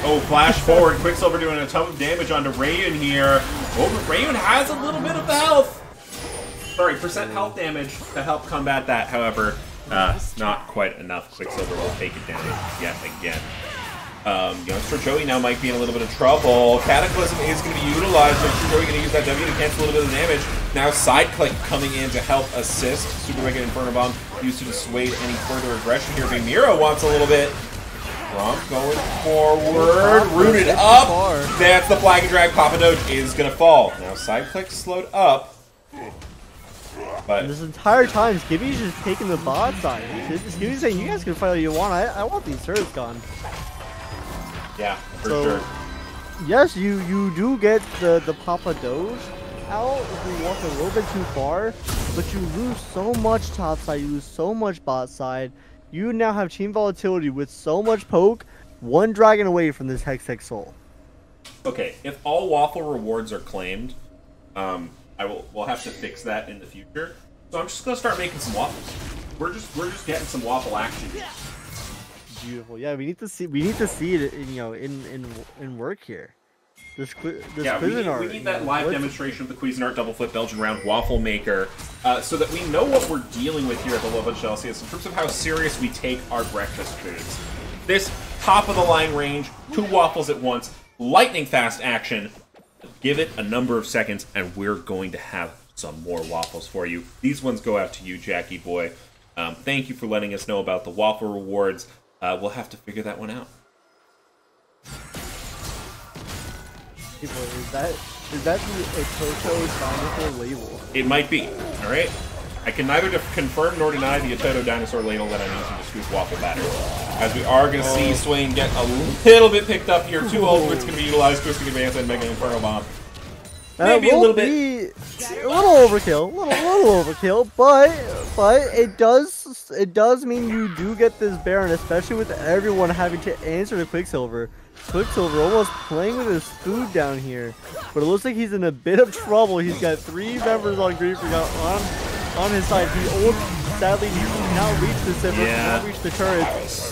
Oh, flash forward, Quicksilver doing a ton of damage onto Rayun here. Oh, but Rayun has a little bit of the health. Sorry, percent health damage to help combat that, however. Not quite enough. Quicksilver will take it down yet again. Youngster Joey now might be in a little bit of trouble. Cataclysm is going to be utilized. Youngster Joey going to use that W to cancel a little bit of damage. Now side click coming in to help assist. Super Wicked Inferno Bomb used to dissuade any further aggression here. Mira wants a little bit. Gromp going forward. Rooted up. That's the flag and drag. Papa Doge is going to fall. Now side click slowed up. But this entire time, Skibby's just taking the bot side. Skibby's saying, you guys can fight all you want. I want these turrets gone. Yeah, for sure. Yes, you do get the Papa Doge out if you walk a little bit too far, but you lose so much top side, you lose so much bot side. You now have Team Volatility with so much poke, one dragon away from this Hextech Soul. Okay, if all waffle rewards are claimed, we'll have to fix that in the future. So I'm just gonna start making some waffles. We're just getting some waffle action here. Beautiful. Yeah, we need to see it in work here. We need that live demonstration of the Cuisinart double flip Belgian round waffle maker, so that we know what we're dealing with here at the low budget LCS in terms of how serious we take our breakfast foods. This top of the line range, 2 waffles at once, lightning fast action. Give it a number of seconds, and we're going to have some more waffles for you. These ones go out to you, Jackie boy. Thank you for letting us know about the waffle rewards. We'll have to figure that one out. Is that the Ototo dinosaur label? It might be. All right. I can neither confirm nor deny the Ototo dinosaur label that I'm using to scoop waffle batter. As we are going to see Swain get a little bit picked up here. 2 ultimates going to be utilized. Twisting Advance and Mega Inferno Bomb. Maybe a little bit. A little overkill. A little overkill. But it does mean you do get this Baron, especially with everyone having to answer to Quicksilver. Quicksilver almost playing with his food down here. But it looks like he's in a bit of trouble. He's got 3 members on Griddy4God on his side. He sadly now reach the Sivir, now reach the turret.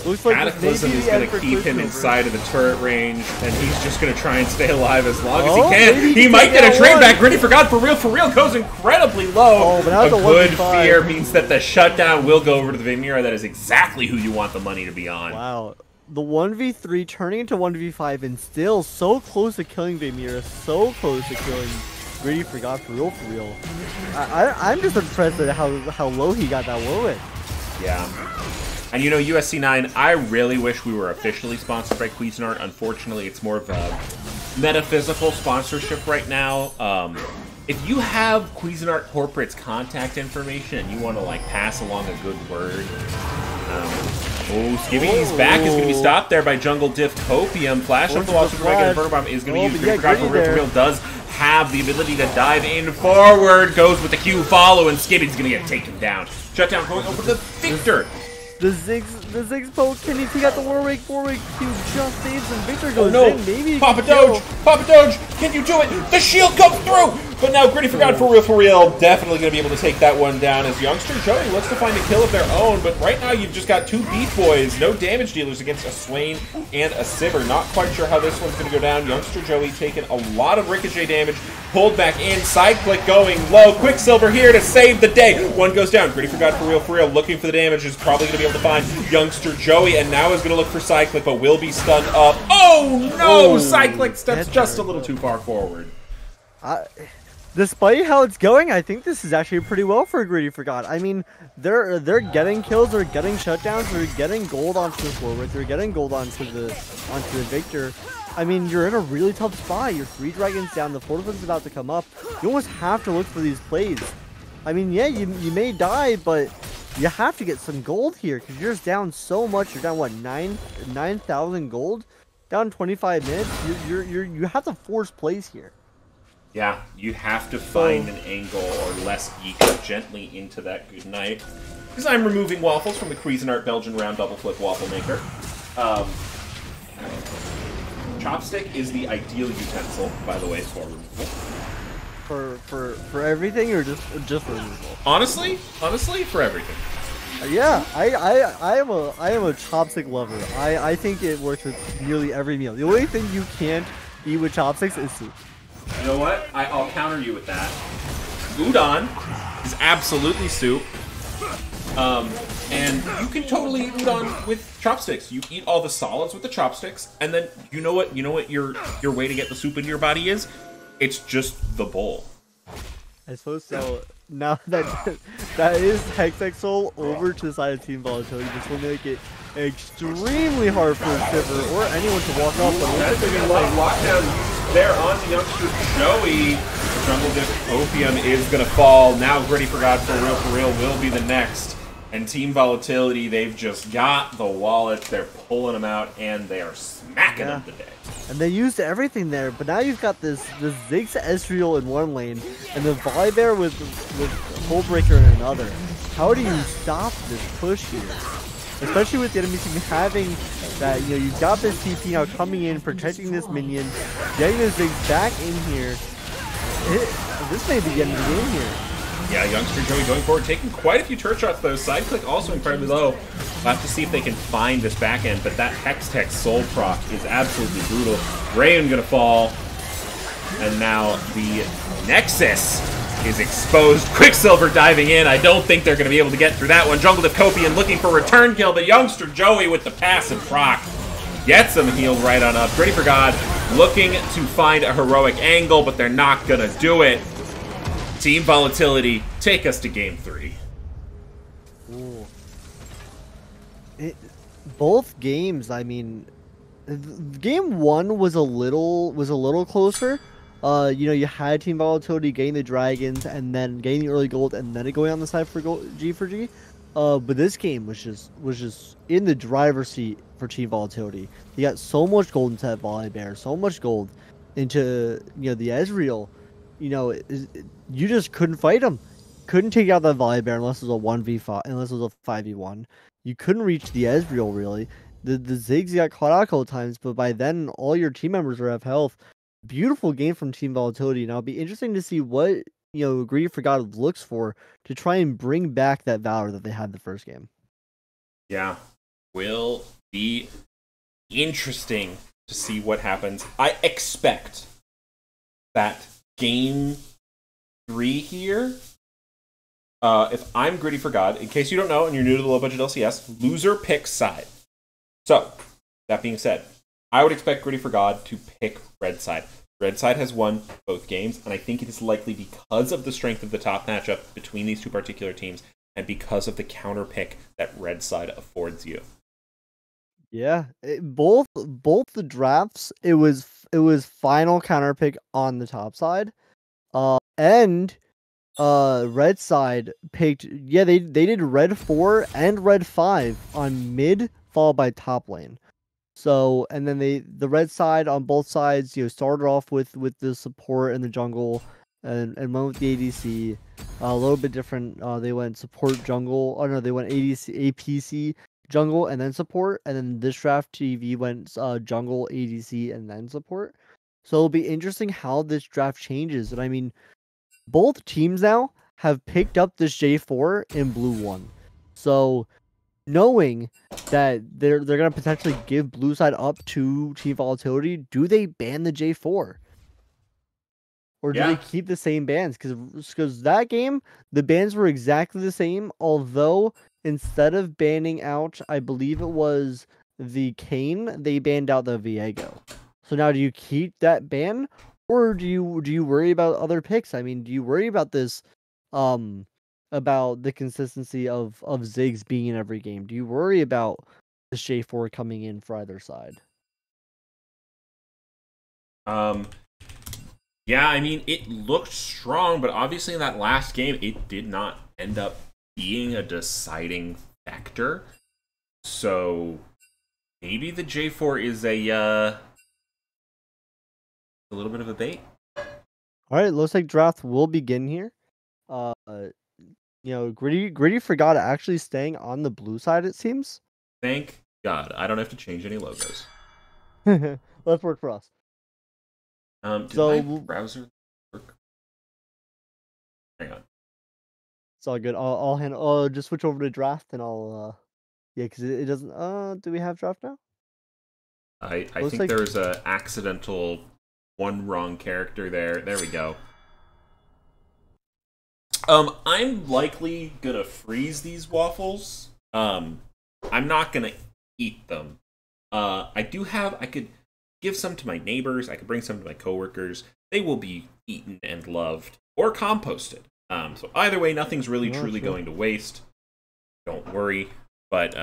Looks like Cataclysm is going to keep him inside of the turret range, and he's just going to try and stay alive as long as he can. He might get a trade back. Griddy4God for real goes incredibly low. A good fear means that the shutdown will go over to the Vimira. That is exactly who you want the money to be on. Wow. The 1v3 turning into 1v5 and still so close to killing Vimira, so close to killing Griddy4God for real. I'm just impressed at how low he got that Warwick. Yeah. And you know, USC9, I really wish we were officially sponsored by Cuisinart. Unfortunately, it's more of a metaphysical sponsorship right now. If you have Cuisinart Corporate's contact information and you want to like pass along a good word, Skibby's back is going to be stopped there by Jungle Diff Copium. Flash up the wall, Super Mega Inferno Bomb is going to be used. Griddy4God for real does have the ability to dive in forward, goes with the Q follow, and Skibby's going to get taken down. Shutdown going over the Victor. The Ziggs poke, can he take out the Warwick? Warwick Q just saves him. Victor goes no. in, maybe Papa Doge! Papa Doge! Can you do it? The shield comes through! But now Griddy4God for real, definitely going to be able to take that one down as Youngster Joey looks to find a kill of their own, but right now you've just got two Beat Boys, no damage dealers against a Swain and a Sivir. Not quite sure how this one's going to go down. Youngster Joey taking a lot of ricochet damage, pulled back in, side click going low. Quicksilver here to save the day. One goes down. Griddy4God for real, looking for the damage, is probably going to be able to find Youngster Joey, and now is going to look for side click, but will be stunned up. Oh no! Side click steps just a little too far forward. Despite how it's going, I think this is actually pretty well for Griddy4God. I mean, they're getting kills, they're getting shutdowns, they're getting gold onto the forward, they're getting gold onto the Victor. I mean, you're in a really tough spot. You're 3 dragons down, the 4th one's about to come up. You almost have to look for these plays. I mean, yeah, you may die, but you have to get some gold here because you're just down so much. You're down what, 9,000 gold, down 25 minutes. You have to force plays here. Yeah, you have to find an angle or less eco gently into that good night. Because I'm removing waffles from the Cuisinart Belgian round double flip waffle maker. Chopstick is the ideal utensil, by the way, for removal. For everything, or just for removal? Honestly, for everything. Yeah, I am a chopstick lover. I think it works with nearly every meal. The only thing you can't eat with chopsticks is soup. You know what? I'll counter you with that. Udon is absolutely soup. And you can totally eat udon with chopsticks. You eat all the solids with the chopsticks, and then you know what your way to get the soup into your body is? It's just the bowl. I suppose so. Now that is Hextech Soul over to the side of Team Volatility. This will make it extremely hard for Sivir or anyone to walk up. But that's a lot of lockdown there on the Youngster Joey. Jungle Diff Opium is going to fall. Now Griddy4God for real will be the next. And Team Volatility, they've just got the wallets. They're pulling them out, and they are smacking them today. And they used everything there, but now you've got this Ziggs Ezreal in one lane, and the Volibear with Hullbreaker in another. How do you stop this push here? Especially with the enemy team having that, you've got this TP now coming in, protecting this minion, getting the Ziggs back in here. This may be getting the game here. Yeah, Youngster Joey going forward, taking quite a few turret shots though. Side click also incredibly low. We'll have to see if they can find this back end, but that Hextech Soul proc is absolutely brutal. Rayon gonna fall. And now the Nexus is exposed. Quicksilver diving in. I don't think they're gonna be able to get through that one. Jungle Diff looking for return kill, but Youngster Joey with the passive proc gets him healed right on up. Griddy4God looking to find a heroic angle, but they're not gonna do it. Team Volatility, take us to Game 3. Ooh. Both games, I mean, Game 1 was a little closer. You had Team Volatility getting the dragons and then getting the early gold and then going on the side for G for G. But this game was just in the driver's seat for Team Volatility. You got so much gold into that Volibear, so much gold into the Ezreal. You just couldn't fight him. Couldn't take out that Volibear unless it was a 1v5, unless it was a 5v1. You couldn't reach the Ezreal really. The Ziggs got caught out a couple times, but by then all your team members were at health. Beautiful game from Team Volatility. Now it'll be interesting to see what Griddy4God looks for to try and bring back that Valor that they had the first game. Yeah, will be interesting to see what happens. I expect that Game 3 here, if I'm Griddy4God, in case you don't know and you're new to the low budget LCS, loser picks side. So, that being said, I would expect Griddy4God to pick red side. Red side has won both games, and I think it is likely because of the strength of the top matchup between these two particular teams and because of the counter pick that red side affords you. Yeah, both the drafts, it was final counter pick on the top side, and red side picked. Yeah, they did red 4 and red 5 on mid, followed by top lane. So and then the red side on both sides, started off with the support and the jungle, and went with the ADC. A little bit different. They went support jungle. Oh no, they went ADC APC. jungle and then support, and then this draft TV went jungle, ADC, and then support. So it'll be interesting how this draft changes. And I mean, both teams now have picked up this J4 in Blue 1. So knowing that they're gonna potentially give blue side up to Team Volatility, do they ban the J4? Or do they keep the same bans? Because that game, the bans were exactly the same, although instead of banning out, I believe it was the Kane, they banned out the Viego. So now do you keep that ban? Or do you worry about other picks? I mean, do you worry about this about the consistency of Ziggs being in every game? Do you worry about the J4 coming in for either side? Yeah, I mean, it looked strong, but obviously in that last game, it did not end up being a deciding factor. So maybe the J4 is a little bit of a bait. All right, looks like draft will begin here. Griddy4God actually staying on the blue side, it seems. Thank God. I don't have to change any logos. Let's work for us. Did my browser work? Hang on. It's all good. I'll handle. Just switch over to draft, and I'll. Yeah, because it doesn't. Do we have draft now? I think there was a accidental one wrong character there. There we go. I'm likely gonna freeze these waffles. I'm not gonna eat them. I could give some to my neighbors. I could bring some to my coworkers. They will be eaten and loved or composted. So either way, nothing's really truly going to waste. Don't worry. But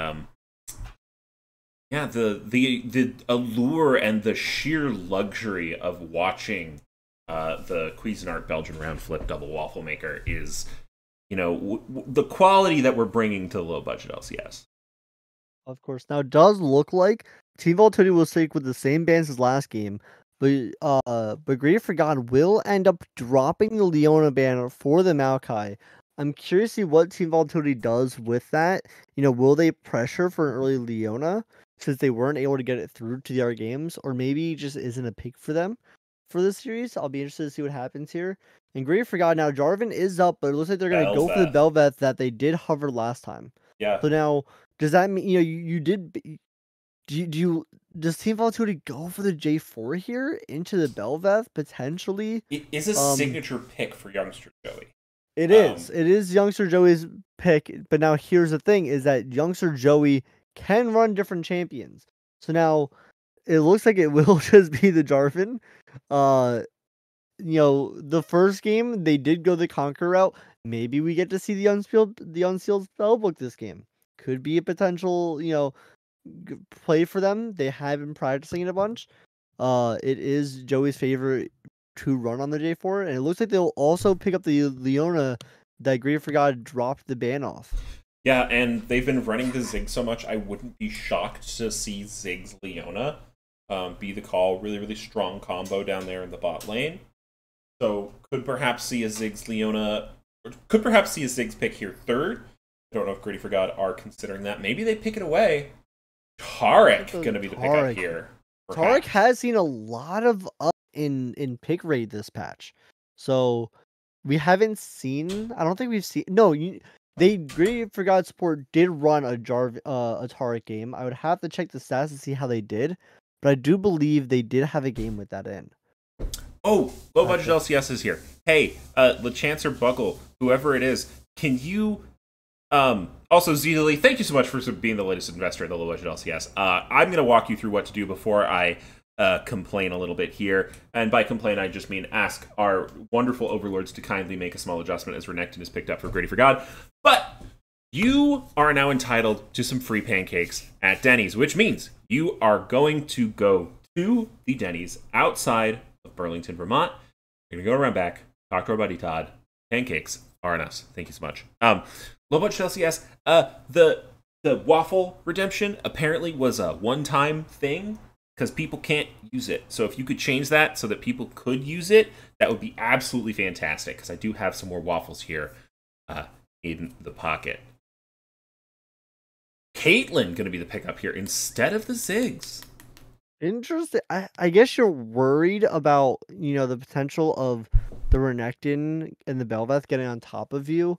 yeah, the allure and the sheer luxury of watching the Cuisinart Belgian round flip double waffle maker is, the quality that we're bringing to the low budget LCS. Of course. Now, it does look like Team Volatility will stick with the same bans as last game, but Griddy4God will end up dropping the Leona ban for the Maokai. I'm curious to see what Team Volatility does with that. Will they pressure for an early Leona since they weren't able to get it through to the other games, or maybe it just isn't a pick for them for this series? I'll be interested to see what happens here. And Griddy4God, now Jarvan is up, but it looks like they're going to go for the Bel'Veth that they did hover last time. Yeah. So now, does that mean, does Team Volatility go for the J4 here into the Bel'Veth potentially? It is a signature pick for youngster Joey. It is. It is youngster Joey's pick, but now here's the thing: is that youngster Joey can run different champions. So now it looks like it will just be the Jarvan. The first game they did go the Conquer route. Maybe we get to see the unsealed spellbook this game. Could be a potential, play for them. They have been practicing it a bunch. It is Joey's favorite to run on the J4, and it looks like they'll also pick up the Leona that Griddy4God dropped the ban off. Yeah, and they've been running the Ziggs so much, I wouldn't be shocked to see Ziggs Leona be the call. Really, really strong combo down there in the bot lane. So could perhaps see a Ziggs Leona, or could perhaps see a Ziggs pick here third. I don't know if Griddy4God are considering that. Maybe they pick it away. Tarek going to be the pickup here. Tarek has seen a lot of up in pick rate this patch. So we haven't seen, I don't think we've seen, no, Griddy4God support did run a Tarek game. I would have to check the stats to see how they did, but I do believe they did have a game with that in. Oh, low budget LCS is here. Hey, LeChancer Buckle, whoever it is, can you also, Zedely, thank you so much for being the latest investor in the low budget LCS. I'm going to walk you through what to do before I complain a little bit here. And by complain, I just mean ask our wonderful overlords to kindly make a small adjustment as Renekton is picked up for Griddy4God. But you are now entitled to some free pancakes at Denny's, which means you are going to go to the Denny's outside of Burlington, Vermont. You're going to go around back, talk to our buddy Todd. Pancakes are on us. Thank you so much. Low budget LCS. The waffle redemption apparently was a one-time thing because people can't use it. So if you could change that so that people could use it, that would be absolutely fantastic. Because I do have some more waffles here in the pocket. Caitlyn going to be the pickup here instead of the Ziggs. Interesting. I guess you're worried about, the potential of the Renekton and the Bel'Veth getting on top of you.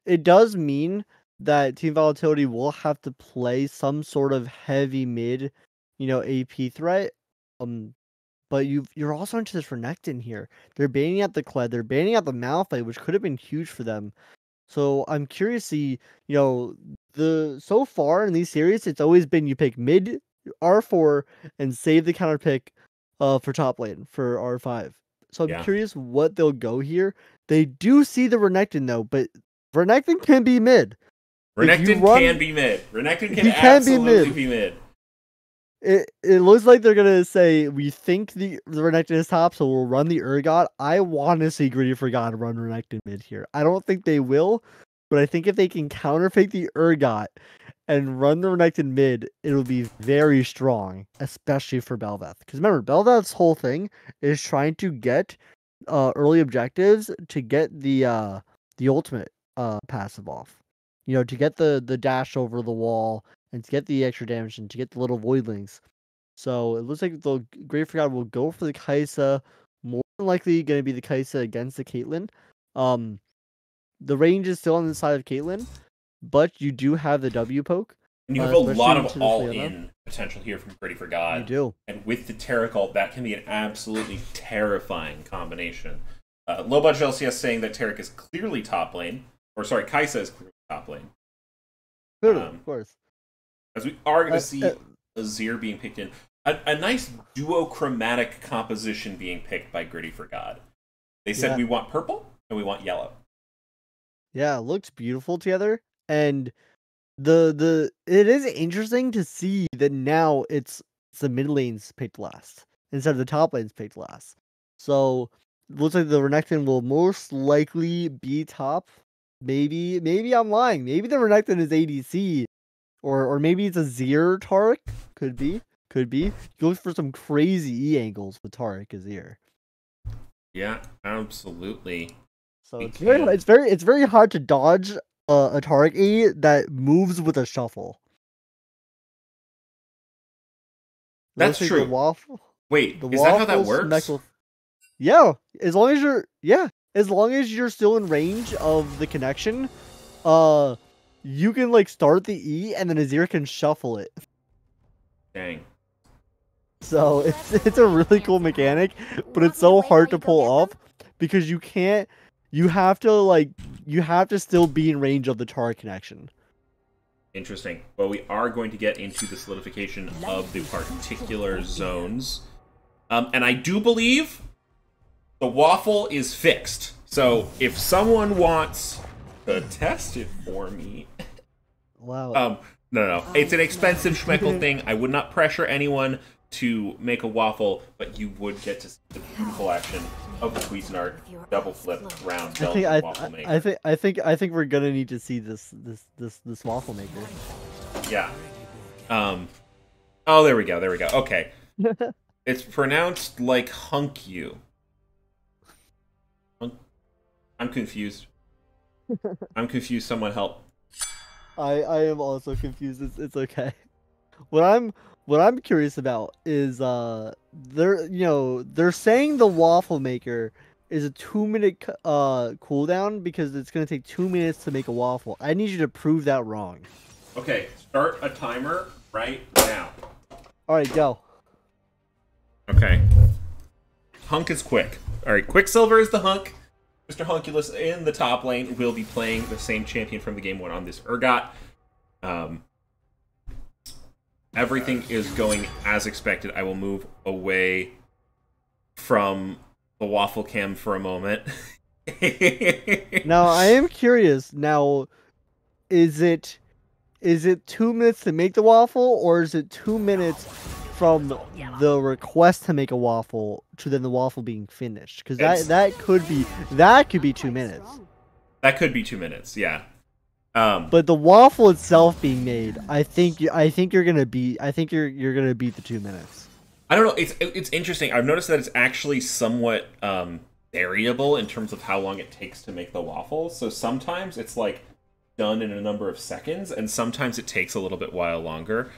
It does mean that Team Volatility will have to play some sort of heavy mid, AP threat. But you're also into this Renekton here. They're banning out the Kled, they're banning out the Malphite, which could have been huge for them. So I'm curious to see, so far in these series, it's always been you pick mid R4 and save the counter pick for top lane for R5. So I'm curious what they'll go here. They do see the Renekton though, but Renekton can be mid. Renekton can be mid. Renekton can absolutely be mid. It looks like they're gonna say we think the Renekton is top, so we'll run the Urgot. I want to see Griddy4God run Renekton mid here. I don't think they will, but I think if they can counterpick the Urgot and run the Renekton mid, it'll be very strong, especially for Bel'Veth. Because remember, Bel'Veth's whole thing is trying to get early objectives to get the ultimate passive off. To get the dash over the wall and to get the extra damage and to get the little voidlings. So it looks like the Griddy4God will go for the Kai'Sa. More than likely going to be the Kai'Sa against the Caitlyn. The range is still on the side of Caitlyn, but you do have the W poke. And you have a lot of all-in potential here from Griddy4God. You do. And with the Taric ult, that can be an absolutely terrifying combination. Low budget LCS saying that Taric is clearly top lane. Or sorry, Kai'Sa is clearly top lane. Clearly, of course. As we are going to see Azir being picked in. A nice duochromatic composition being picked by Griddy4God. They said we want purple and we want yellow. Yeah, it looks beautiful together. And it is interesting to see that now it's the mid lanes picked last instead of the top lanes picked last. So it looks like the Renekton will most likely be top. Maybe I'm lying. Maybe the Renekton is ADC. Or maybe it's a Azir Taric. Could be. You look for some crazy E angles with Taric Azir. Yeah, absolutely. So it's very hard to dodge a Taric E that moves with a shuffle. That's true. Wait, is that how that works? Yeah, as long as you're still in range of the connection, you can start the E and then Azir can shuffle it. Dang. So it's a really cool mechanic, but it's so hard to pull off because you have to still be in range of the Taric connection. Interesting. Well, we are going to get into the solidification of the particular zones. And I do believe the waffle is fixed. So if someone wants to test it for me. Wow. No. It's an expensive schmeckle thing. I would not pressure anyone to make a waffle, but you would get to see the beautiful action of the Cuisinart double flip round waffle maker. I think we're gonna need to see this waffle maker. Yeah. Oh, there we go. Okay. It's pronounced like hunk you. I'm confused. Someone help. I am also confused. It's okay. What I'm curious about is they're saying the waffle maker is a 2-minute cooldown because it's gonna take 2 minutes to make a waffle. I need you to prove that wrong. Okay, start a timer right now. All right, go. Okay. Hunk is quick. All right, Quicksilver is the hunk. Mr. Hunkulus in the top lane will be playing the same champion from the game 1 on this Urgot. Everything is going as expected. I will move away from the waffle cam for a moment. Now, I am curious. Now, is it 2 minutes to make the waffle, or is it 2 minutes from the request to make a waffle to then the waffle being finished? Because that could be 2 minutes. That could be 2 minutes, yeah. But the waffle itself being made, I think you're gonna beat the 2 minutes. I don't know. It's interesting. I've noticed that it's actually somewhat variable in terms of how long it takes to make the waffle. So sometimes it's like done in a number of seconds, and sometimes it takes a little bit while longer.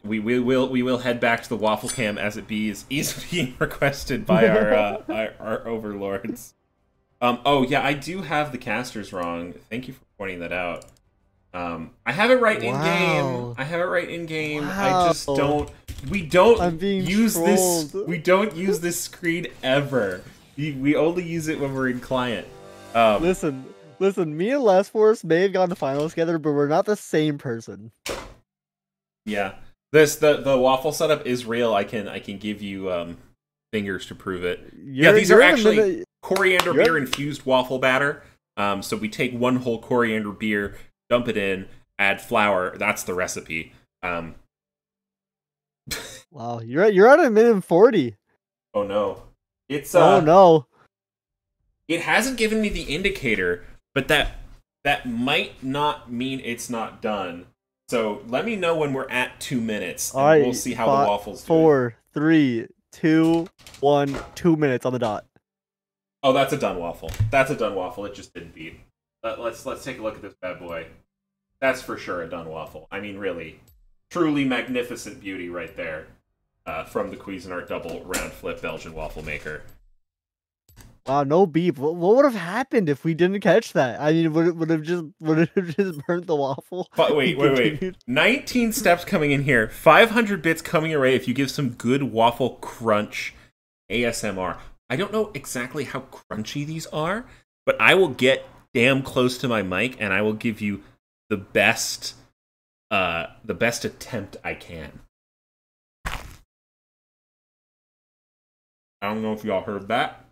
We will head back to the waffle cam as it is being requested by our overlords. Oh yeah, I do have the casters wrong. Thank you for pointing that out. I have it right in game. I have it right in game. Wow. I just don't. We don't use trolled. this. We don't use this screen ever. We only use it when we're in client. Listen. Me and Last Force may have gone to finals together, but we're not the same person. Yeah, the waffle setup is real. I can give you fingers to prove it. These are actually coriander beer infused waffle batter. So we take one whole coriander beer, dump it in, add flour. That's the recipe. Wow, you're at a minute 40. Oh no, it's oh no. It hasn't given me the indicator, but that might not mean it's not done. So let me know when we're at 2 minutes, and we'll see how the waffles do. 4, 3, 2, 1, 2 minutes on the dot. Oh, that's a done waffle. That's a done waffle. It just didn't beat. Let's take a look at this bad boy. That's for sure a done waffle. I mean, really, truly magnificent beauty right there from the Cuisinart double round flip Belgian waffle maker. Wow, no beep. What would have happened if we didn't catch that? I mean, would it have just burnt the waffle? But wait. 19 steps coming in here. 500 bits coming your way if you give some good waffle crunch ASMR. I don't know exactly how crunchy these are, but I will get damn close to my mic and I will give you the best attempt I can. I don't know if y'all heard that.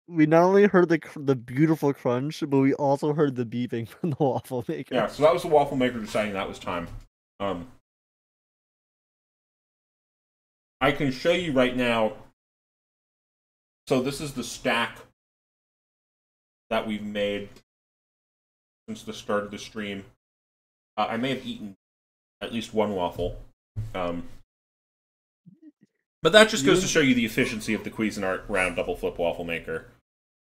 We not only heard the beautiful crunch, but we also heard the beeping from the waffle maker. Yeah, so that was the waffle maker deciding that was time. I can show you right now. So this is the stack that we've made since the start of the stream. I may have eaten at least one waffle. But that just goes to show you the efficiency of the Cuisinart round double flip waffle maker.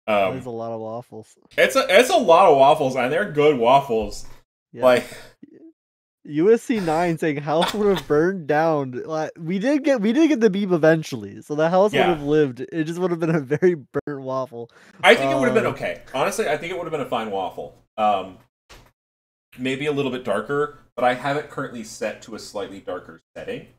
There's a lot of waffles. It's a lot of waffles, and they're good waffles. Yeah. Like USC 9 saying house would have burned down. Like, we did get the beep eventually, so the house would have lived. It just would have been a very burnt waffle. I think it would have been okay. Honestly, I think it would have been a fine waffle. Maybe a little bit darker, but I have it currently set to a slightly darker setting.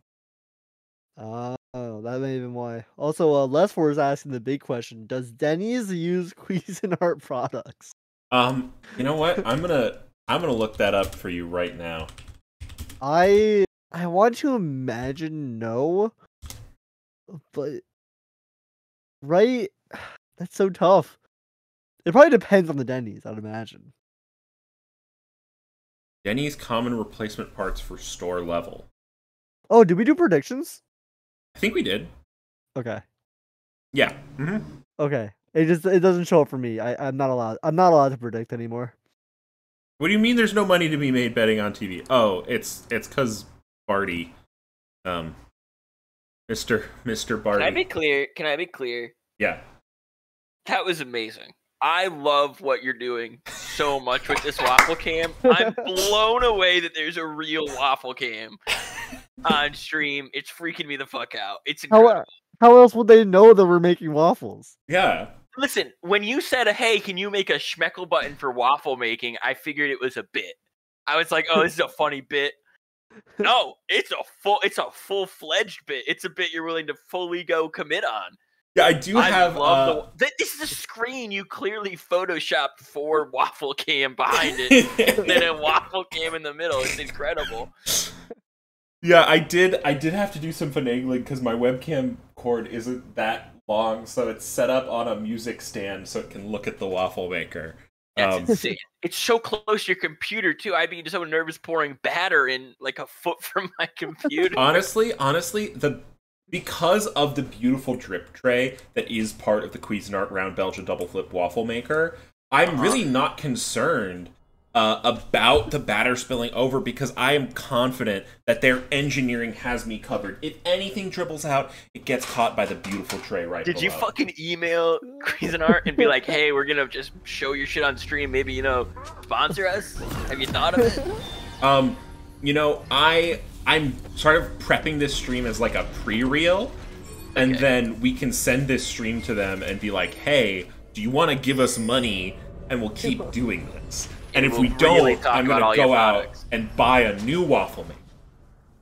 Oh, that may have been why. Also, Les4 is asking the big question: does Denny's use Cuisinart products? You know what? I'm gonna look that up for you right now. I want to imagine no, but right, that's so tough. It probably depends on the Denny's, I'd imagine. Denny's common replacement parts for store level. Oh, did we do predictions? I think we did. Okay. Yeah. Mm-hmm. Okay. It doesn't show up for me. I'm not allowed to predict anymore. What do you mean there's no money to be made betting on TV? Oh, it's cuz Barty. Mr. Barty. Can I be clear? Yeah. That was amazing. I love what you're doing so much with this waffle cam. I'm blown away that there's a real waffle cam on stream. It's freaking me the fuck out. It's incredible. How else would they know that we're making waffles? Yeah. Listen, when you said, hey, can you make a schmeckle button for waffle making, I figured it was a bit. I was like, oh, this is a funny bit. No, it's a full-fledged bit. It's a bit you're willing to fully go commit on. Yeah, I do have. This is a screen you clearly photoshopped for waffle cam behind it, and then a waffle cam in the middle. It's incredible. Yeah, I did have to do some finagling because my webcam cord isn't that long, so it's set up on a music stand so it can look at the waffle maker. That's insane. It's so close to your computer too. I'd be so nervous pouring batter in like a foot from my computer. Honestly, because of the beautiful drip tray that is part of the Cuisinart round Belgian double flip waffle maker, I'm really not concerned about the batter spilling over because I am confident that their engineering has me covered. If anything dribbles out, it gets caught by the beautiful tray right Did below. you fucking email Cuisinart and be like, hey, we're gonna just show your shit on stream, maybe, you know, sponsor us? Have you thought of it? You know, I'm sort of prepping this stream as like a pre-reel, and then we can send this stream to them and be like, hey, do you want to give us money and we'll keep doing this? And if we don't, I'm going to go out and buy a new waffle maker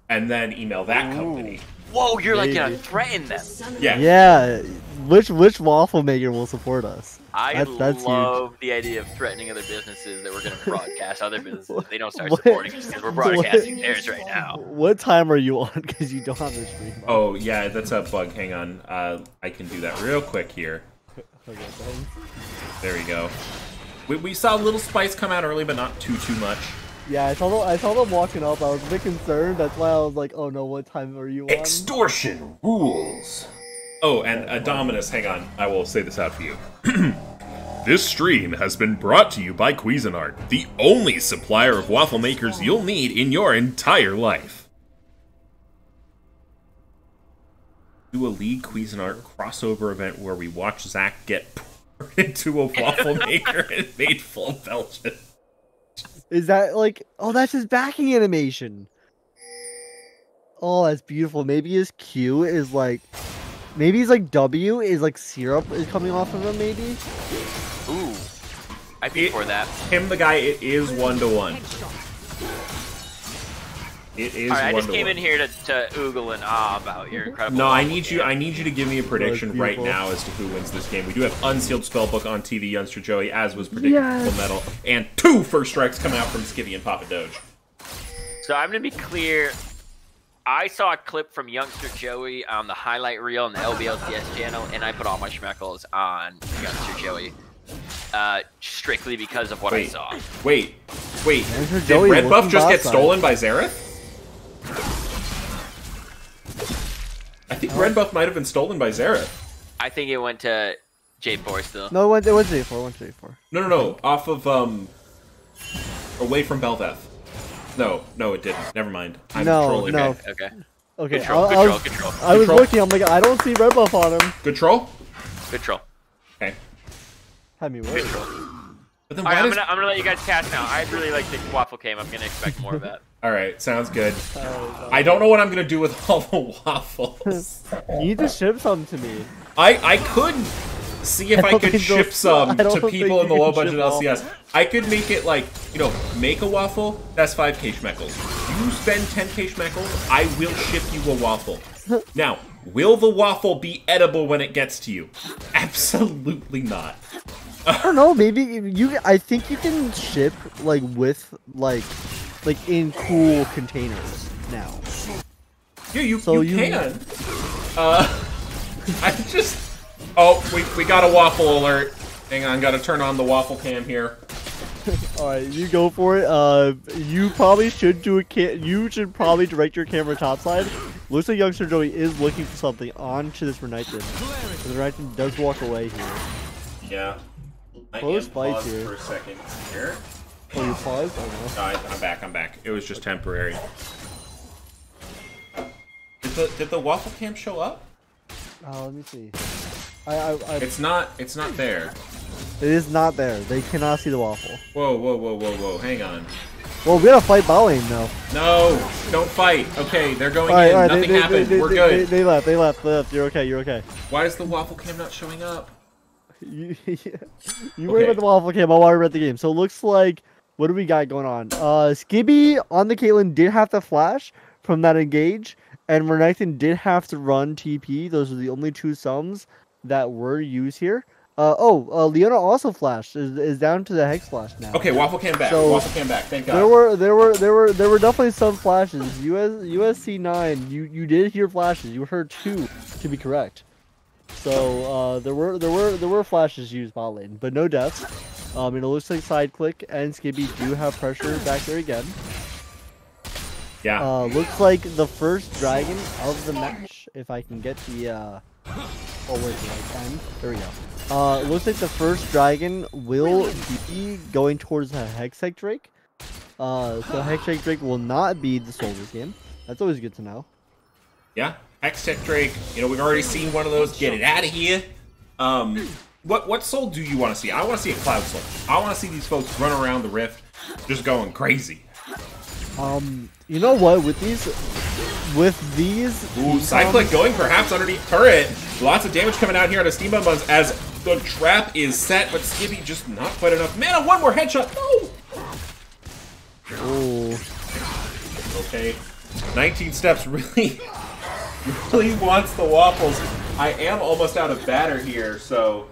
and then email that company. Whoa, you're like gonna threaten them. Yeah. Yeah. Which waffle maker will support us? That's love huge. the idea of threatening other businesses that we're gonna broadcast other businesses if they don't start supporting us because we're broadcasting theirs right now. What time are you on? Because you don't have the stream. Oh, yeah, that's a bug. Hang on. I can do that real quick here. Okay, thanks. There we go. We saw a little spice come out early, but not too much. Yeah, I saw them walking up. I was a bit concerned. That's why I was like, oh no, what time are you on? Extortion rules. Oh, and Dominus, hang on. I will say this out for you. This stream has been brought to you by Cuisinart, the only supplier of waffle makers you'll need in your entire life. Do a League Cuisinart crossover event where we watch Zach get poured into a waffle maker and made full Belgian. Is that like? Oh, that's his backing animation. Oh, that's beautiful. Maybe his Q is like. Maybe he's like W is like syrup is coming off of him. Maybe. Ooh, I'd be for that. Him, the guy. It is 1-to-1. It is. All right, I just came in here to oogle and ah about your incredible. No, I need you to give me a prediction right now as to who wins this game. We do have Unsealed Spellbook on TV, Youngster Joey, as was predicted, Full Metal, and 2 first strikes coming out from Skivvy and Papa Doge. So I'm gonna be clear. I saw a clip from Youngster Joey on the highlight reel on the LBLCS channel, and I put all my schmeckles on Youngster Joey, strictly because of what I saw. Wait. Did Red Buff just get stolen by Xerath? I think Red Buff might have been stolen by Xerath. I think it went to J4 still. No, it went to J4. No. Off of, away from Belveth. No, it didn't. Never mind. I'm trolling. No. Okay. Control. Control. I was looking, I'm like, I don't see Red Buff on him. Good troll? Good troll. Okay. Had me worried. But then I'm gonna let you guys cast now. I really like the waffle game. I'm gonna expect more of that. Alright, sounds good. I don't know what I'm gonna do with all the waffles. You need to ship some to me. I could see if I could ship some to people in the low budget LCS. I could make it like, make a waffle, that's 5k schmeckles. You spend 10k schmeckles, I will ship you a waffle. Now, will the waffle be edible when it gets to you? Absolutely not. I don't know, maybe I think you can ship with in cool containers now. Yeah, you can. I just... Oh, we got a waffle alert. Hang on, gotta turn on the waffle cam here. Alright, you go for it. You probably should do you should probably direct your camera topside. Looks like Youngster Joey is looking for something onto this Renekton. The Renekton does walk away here. Yeah. Close fight here. For a second here. Oh, you paused? Oh, no, I'm back. It was just temporary. Did the waffle cam show up? Let me see. It's not there. It is not there. They cannot see the waffle. Whoa. Hang on. Well, we gotta fight bot lane though. No, don't fight. Okay, they're going in. Nothing happened. We're good. They left. You're okay. Why is the waffle cam not showing up? You worry about the waffle cam. I'll worry about the game. So it looks like, what do we got going on? Skibby on the Caitlyn did have to flash from that engage, and Renekton did have to run TP. Those are the only 2 sums that were used here. Leona also flashed. Is down to the Hex flash now. Okay, waffle cam back. So waffle cam back. Thank God. There were definitely some flashes. USC 9. You did hear flashes. You heard 2 to be correct. So there were flashes used bot lane, but no deaths. It looks like side click and Skibby do have pressure back there again. Yeah. Looks like the first dragon of the match. If I can get the Oh wait, did I end? There we go. It looks like the first dragon will be going towards a Hextech Drake. So Hextech Drake will not be the Soldier game. That's always good to know. Yeah, Hextech Drake. You know, we've already seen one of those. Get it out of here. What soul do you want to see? I want to see a Cloud Soul. I want to see these folks run around the rift, just going crazy. You know what? With these, Ooh, Cyclic going perhaps underneath turret. Lots of damage coming out here on a Steamboat Buns as the trap is set, but Skibby just not quite enough. Man, one more headshot. No. Oh. Okay. 19 steps really wants the waffles. I am almost out of batter here, so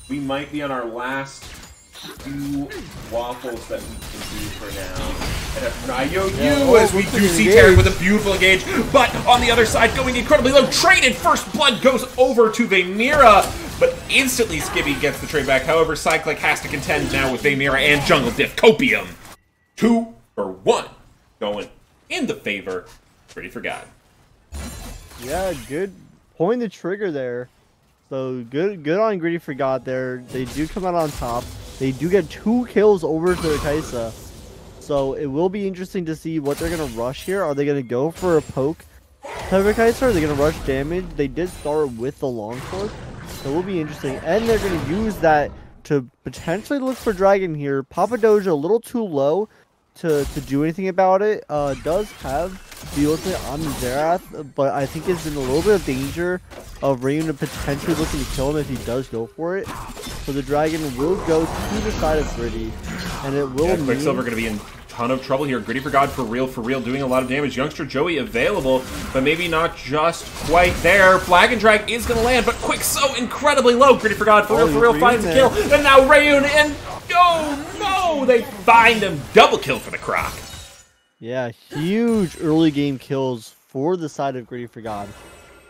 we might be on our last 2 waffles that we can do for now. And as we do see Terry with a beautiful engage, but on the other side going incredibly low. Traded first blood goes over to Vaymira, but instantly Skibby gets the trade back. However, Cyclic has to contend now with Vaymira and Jungle Diff Copium. 2 for 1 going in the favor. Griddy4God. Yeah, good. Pulling the trigger there. So good on Griddy4God there. They do come out on top. They do get 2 kills over to the Kaisa. So it will be interesting to see what they're going to rush here. Are they going to go for a poke type of Kaisa? Are they going to rush damage? They did start with the longsword. So it will be interesting. And they're going to use that to potentially look for Dragon here. Papa Doge a little too low to do anything about it. Does have the ultimate on Xerath, but I think is in a little bit of danger of Raymond potentially looking to kill him if he does go for it. So the Dragon will go to the side of Griddy, and it will mean... Quicksilver going to be in ton of trouble here. Griddy4God for real, doing a lot of damage. Youngster Joey available, but maybe not just quite there. Flag and Drag is going to land, but Quick so incredibly low. Griddy4God for real finds a kill, and now Rayun and... Oh no! They find him. Double kill for the Croc. Yeah, huge early game kills for the side of Griddy4God.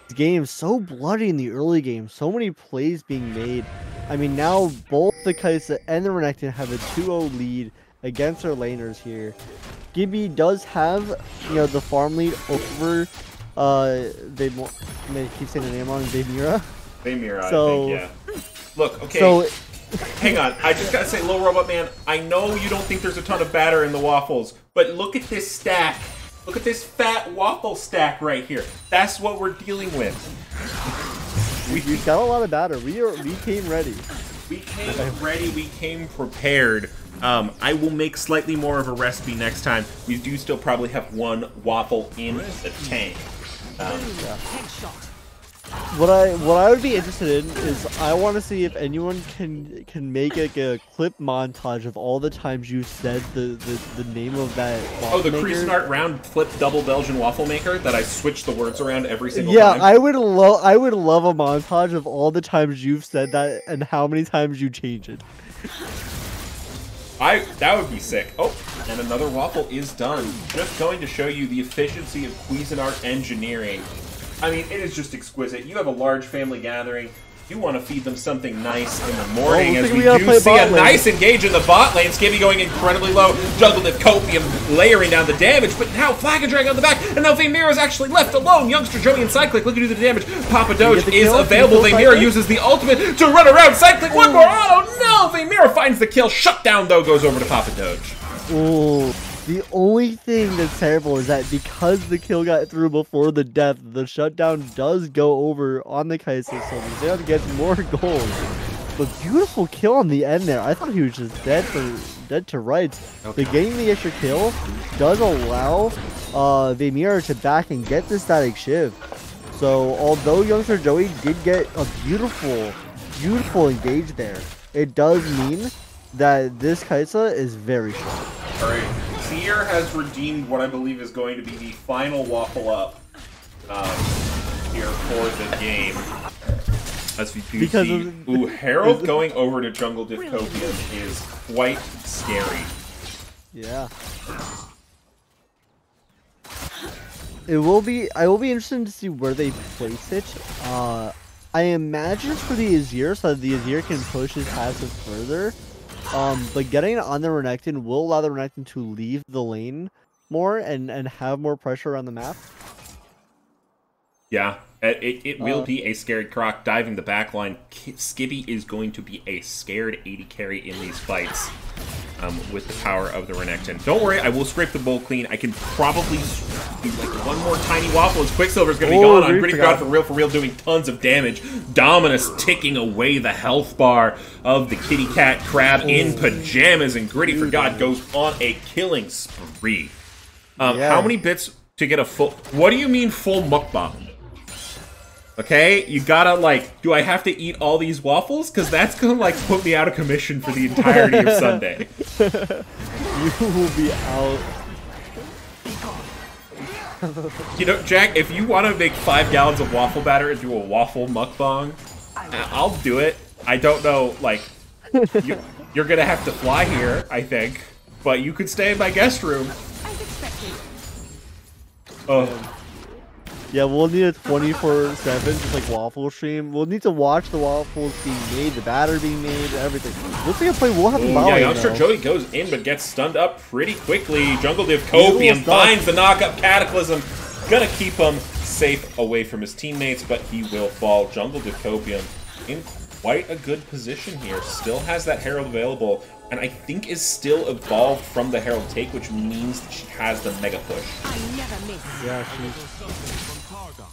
The game so bloody in the early game. So many plays being made. I mean, now both the Kaisa and the Renekton have a 2-0 lead against our laners here. Gibby does have, you know, the farm lead over, they keep saying the name on Vaymira. Vaymira, So, I think, yeah. Look, okay. So, hang on, I just gotta say, Low Robot Man, I know you don't think there's a ton of batter in the waffles, but look at this stack. Look at this fat waffle stack right here. That's what we're dealing with. We've got a lot of batter. We came ready. We came ready, we came prepared. I will make slightly more of a recipe next time. We do still probably have 1 waffle in the tank. What I would be interested in is I want to see if anyone can make like a clip montage of all the times you said the name of that waffle the maker. Creasonart round flip double Belgian waffle maker that I switched the words around every single Yeah, time. I would love a montage of all the times you've said that and how many times you change it. That would be sick. Oh, and another waffle is done. Just going to show you the efficiency of Cuisinart engineering. I mean, it is just exquisite. You have a large family gathering. You want to feed them something nice in the morning, as we do see a nice engage in the bot lane. Skibby going incredibly low. Jungle Diff Copium layering down the damage, but now Flag and Drag on the back, and now Vaymira is actually left alone. Youngster Joey and Cyclic looking to do the damage. Papa Doge is available. Vaymira uses the ultimate to run around. Cyclic, one more. Oh no! Vaymira finds the kill. Shutdown though goes over to Papa Doge. Ooh. The only thing that's terrible is that because the kill got through before the death, the shutdown does go over on the Kaisa, so they have to get more gold. But beautiful kill on the end there. I thought he was just dead to rights. Okay. But getting the extra kill does allow Vaymira to back and get the static shiv. So although Youngster Joey did get a beautiful engage there, it does mean that this Kaisa is very strong. Alright. Seer has redeemed what I believe is going to be the final waffle up here for the game. As we do see, ooh, Herald going over to Jungle Diff Copium is quite scary. Yeah. I will be interested to see where they place it. I imagine it's for the Azir, so that the Azir can push his passive further. But getting it on the Renekton will allow the Renekton to leave the lane more and have more pressure around the map. Yeah, it will be a scared Croc diving the backline. Skibby is going to be a scared AD carry in these fights with the power of the Renekton. Don't worry, I will scrape the bowl clean. I can probably do like one more tiny waffle as Quicksilver's going to be gone on Griddy4God for real, doing tons of damage. Dominus ticking away the health bar of the kitty cat crab in pajamas, and Griddy4God goes on a killing spree. How many bits to get a full... What do you mean full mukbang? Okay, you gotta, like, do I have to eat all these waffles? Because that's gonna, like, put me out of commission for the entirety of Sunday. You will be out. You know, Jack, if you want to make 5 gallons of waffle batter and do a waffle mukbang, I'll do it. I don't know, like, you're gonna have to fly here, I think. But you could stay in my guest room. Oh. Yeah, we'll need a 24/7 just like waffle stream. We'll need to watch the waffles being made, the batter being made, everything. Looks like a play we'll have to yeah, youngster Joey goes in but gets stunned up pretty quickly. Jungle Div Copium finds the knock-up Cataclysm. Gonna keep him safe away from his teammates, but he will fall. Jungle Div Copium in quite a good position here. Still has that Herald available, and I think is still evolved from the Herald take, which means that she has the Mega Push. Yeah, she's...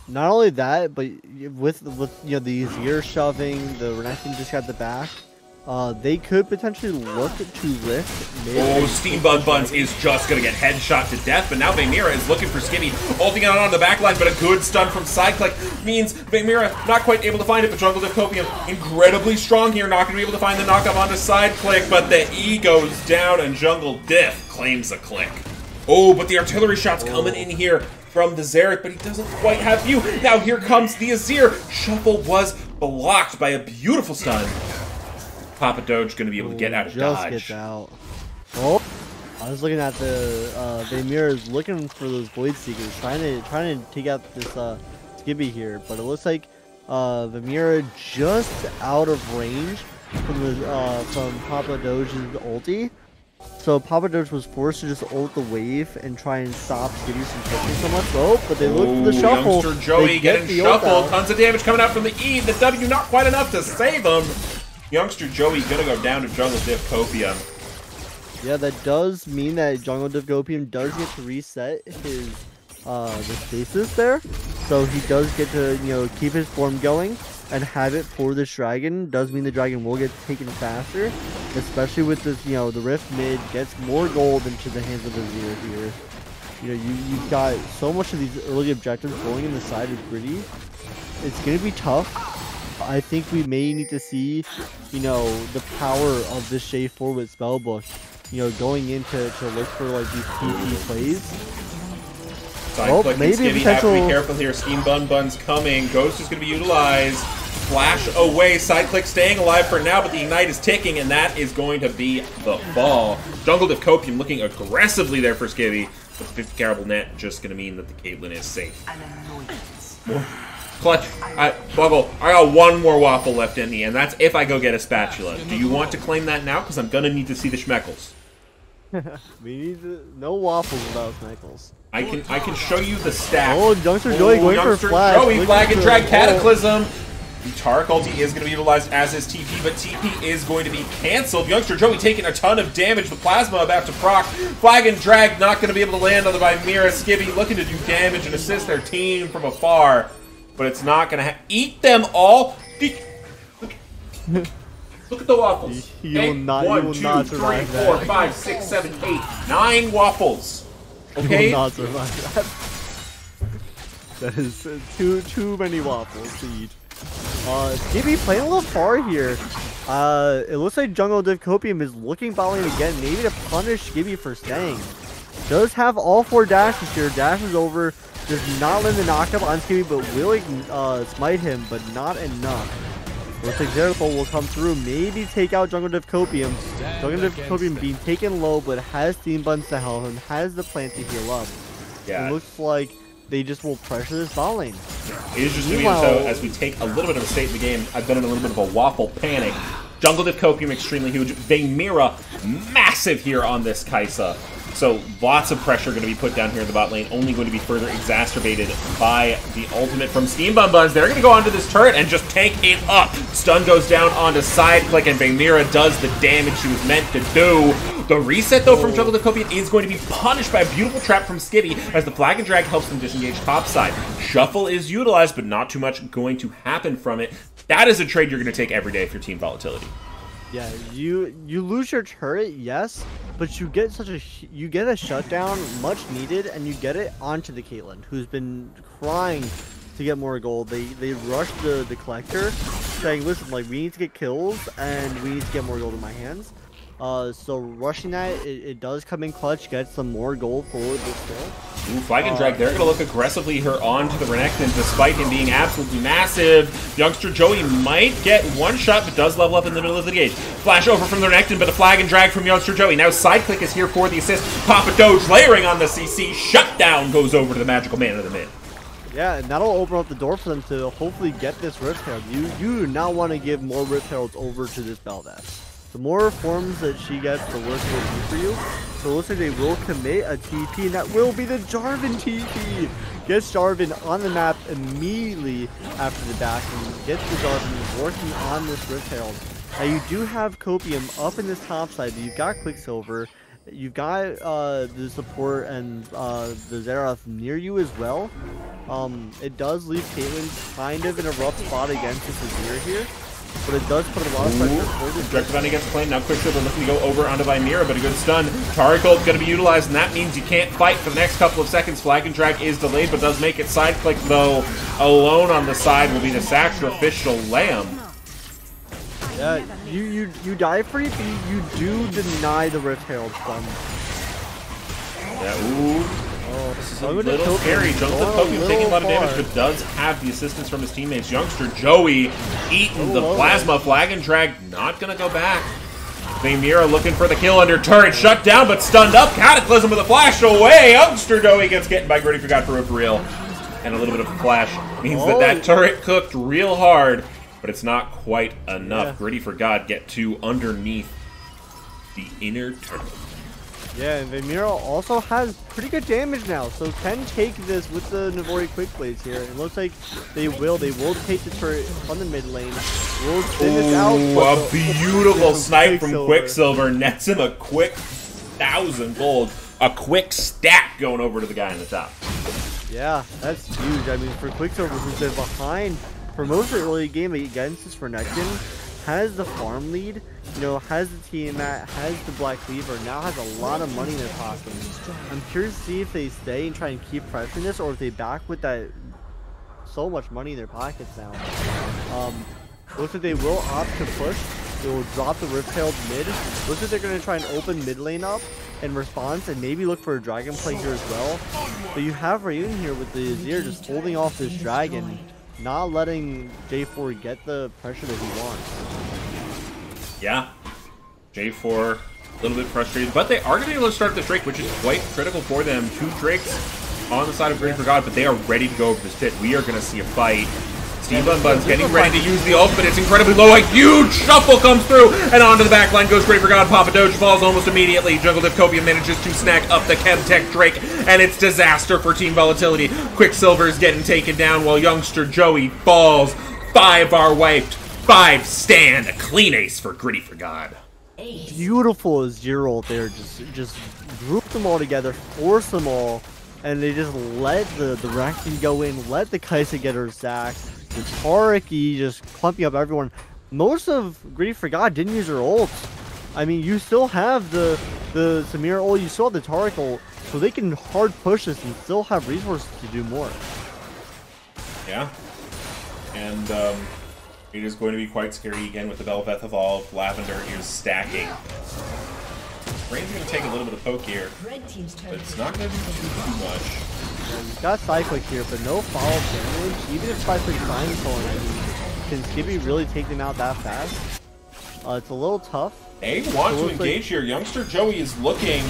Not only that, but with you know the Azir shoving, the Renekton just got the back. They could potentially look to lift. Oh, Steam Bun Buns is just gonna get headshot to death, but now Vamira is looking for Skibby, holding on the backline, but a good stun from Cyclic means Vamira not quite able to find it, but Jungle Div Copium incredibly strong here, not gonna be able to find the knockup onto Cyclic, but the E goes down and Jungle Div claims a click. Oh, but the artillery shot's coming in here from the Xerath, but he doesn't quite have view. Now here comes the Azir. Shuffle was blocked by a beautiful stun. Papa Doge going to be able to get out of dodge. Gets out. Oh, I was looking at the Vamira is looking for those Void Seekers, trying to take out this Skibby here, but it looks like Vamira just out of range from the from Papa Doge's ulti. So Papa Doge was forced to just ult the wave and try and stop Skibby from pushing so much. Oh, but they look for the shuffle. Youngster Joey getting shuffled. Tons of damage coming out from the E. The W not quite enough to save him. Youngster Joey gonna go down to Jungle Div Copium. Yeah, that does mean that Jungle Div Copium does get to reset his the stasis there. So he does get to keep his form going and have it for this dragon. Does mean the dragon will get taken faster, especially with this, the Rift mid gets more gold into the hands of the Azir here. You've got so much of these early objectives going in the side of Griddy. It's gonna be tough. I think we may need to see, the power of this Shay 4 with Spellbook, going into look for like these PP plays. Cyclic and Skibby have to be careful here. Steam Bun Bun's coming. Ghost is going to be utilized. Flash away. Cyclic staying alive for now, but the Ignite is ticking, and that is going to be the fall. Jungle Div Copium looking aggressively there for Skibby, but the 50 Caribal Net just going to mean that the Caitlyn is safe. More. Clutch. Buggle, I got one more waffle left in me, and that's if I go get a spatula. Do you want to claim that now? Because I'm going to need to see the schmeckles. We need no waffles without schmeckles. I can show you the stack. Oh, Youngster Joey going for a flag. Joey flag and drag Cataclysm. The Taric ulti is going to be utilized as his TP, but TP is going to be canceled. Youngster Joey taking a ton of damage. The Plasma about to proc. Flag and drag not going to be able to land on the Vamira. Skibby looking to do damage and assist their team from afar, but it's not going to eat them all. Look at the waffles. You will not, 1, 2, 3, 4, 5, 6, 7, 8, 9 waffles. Okay. You will not survive that. That is too many waffles to eat. Skibby playing a little far here. It looks like Jungle Div Copium is looking bot lane again, maybe to punish Skibby for staying. Does have all 4 dashes here. Dashes over. Does not land the knockup on Skibby, but will smite him, but not enough. Looks like Xerath will come through, maybe take out Jungle Div Copium. Jungle Div Copium being taken low, but has Steam Buns to help him, has the plant to heal up. Yeah. It looks like they just will pressure this bot lane. It is just doing so as we take a little bit of a state in the game. I've been in a little bit of a waffle panic. Jungle Div Copium extremely huge. Vamira massive here on this Kaisa. So lots of pressure going to be put down here in the bot lane, only going to be further exacerbated by the ultimate from Steam Bun Buns. They're going to go onto this turret and just tank it up. Stun goes down onto side click, and Vamira does the damage she was meant to do. The reset, though, from Jungle Dicopian is going to be punished by a beautiful trap from Skibby, as the Flag and Drag helps them disengage topside. Shuffle is utilized, but not too much going to happen from it. That is a trade you're going to take every day if you're Team Volatility. Yeah, you lose your turret, yes, but you get a shutdown, much needed, and you get it onto the Caitlyn, who's been crying to get more gold. They rush the collector, saying, listen, like, we need to get kills and we need to get more gold in my hands. So rushing that, it does come in clutch, gets some more gold for this kill. Ooh, Flag and Drag, they're going to look aggressively here onto the Renekton, despite him being absolutely massive. Youngster Joey might get one shot, but does level up in the middle of the gauge. Flash over from the Renekton, but a Flag and Drag from Youngster Joey. Now side click is here for the assist. Papa Doge layering on the CC. Shutdown goes over to the Magical Man of the mid. Yeah, and that'll open up the door for them to hopefully get this Rift Herald. You do not want to give more Rift Heralds over to this Bel'Veth. The more forms that she gets, the worse it will be for you. So it looks like they will commit a TP, and that will be the Jarvan TP. Gets Jarvan on the map immediately after the back, and gets the Jarvan working on this Rift Herald. Now you do have Copium up in this top side, but you've got Quicksilver, you've got the support and the Xerath near you as well. It does leave Caitlyn kind of in a rough spot against this Azir here. But it does put a lot of pressure forward. Directed on against the plane. Now Quicksilver looking to go over onto Vamira, but a good stun. Taric ult going to be utilized, and that means you can't fight for the next couple of seconds. Flag and Drag is delayed, but does make it side click, though. Alone on the side will be the sacrificial lamb. Yeah, you die for it, but you do deny the Rift Herald stun. Yeah, ooh. This is a little scary. Jungle Dicopian taking a lot of damage, but does have the assistance from his teammates. Youngster Joey eating the plasma. Flag and Drag not going to go back. Vamira looking for the kill under turret. Shut down, but stunned up. Cataclysm with a flash away. Youngster Joey gets getting by Griddy4God for real. And a little bit of a flash means that turret cooked real hard, but it's not quite enough. Yeah. Griddy4God get to underneath the inner turret. Yeah, and Vamira also has pretty good damage now, so can take this with the Navori Quick Blades here. It looks like they will take the turret on the mid lane. We'll spin this out. A beautiful snipe from Quicksilver nets him a quick 1,000 gold. A quick stack going over to the guy in the top. Yeah, that's huge. I mean, for Quicksilver, who's been behind for most of the early game against this Renekton, has the farm lead, you know, has the Tiamat, has the Black Cleaver, now has a lot of money in their pocket. I'm curious to see if they stay and try and keep pressuring this, or if they back with that so much money in their pockets now. Looks like they will opt to push. They will drop the Rift Herald mid. Looks like they're going to try and open mid lane up in response, and maybe look for a dragon play here as well. But you have Rayun here with the Azir just holding off this dragon, not letting J4 get the pressure that he wants. Yeah, J4 a little bit frustrated, but they are going to be able to start this Drake, which is quite critical for them. 2 Drakes on the side of Griddy4God, but they are ready to go over this pit. We are going to see a fight. Steam Bun Bun's getting ready to use the ult, but it's incredibly low. A huge shuffle comes through, and onto the back line goes Griddy4God. Papa Doge falls almost immediately. Jungle Dicopian manages to snag up the Chemtech Drake, and it's disaster for Team Volatility. Quicksilver's getting taken down while Youngster Joey falls. 5 are wiped. 5 stand. A clean ace for Griddy4God. Beautiful Azir ult there. Just group them all together, force them all, and they just let the Renekton go in, let the Kai'Sa get her sack. The Taric just clumping up everyone. Most of Griddy4God didn't use her ult. I mean, you still have the Samira ult, you still have the Taric ult, so they can hard push this and still have resources to do more. Yeah. And it is going to be quite scary again with the Bel'Veth evolved. Lavender is stacking. Rain's going to take a little bit of poke here, but it's not going to do too much. Yeah, you've got Cyclic here, but no follow-up damage. Even if Cyclic finds someone, I mean, can Skibby really take them out that fast? It's a little tough. They want to engage here. Youngster Joey is looking.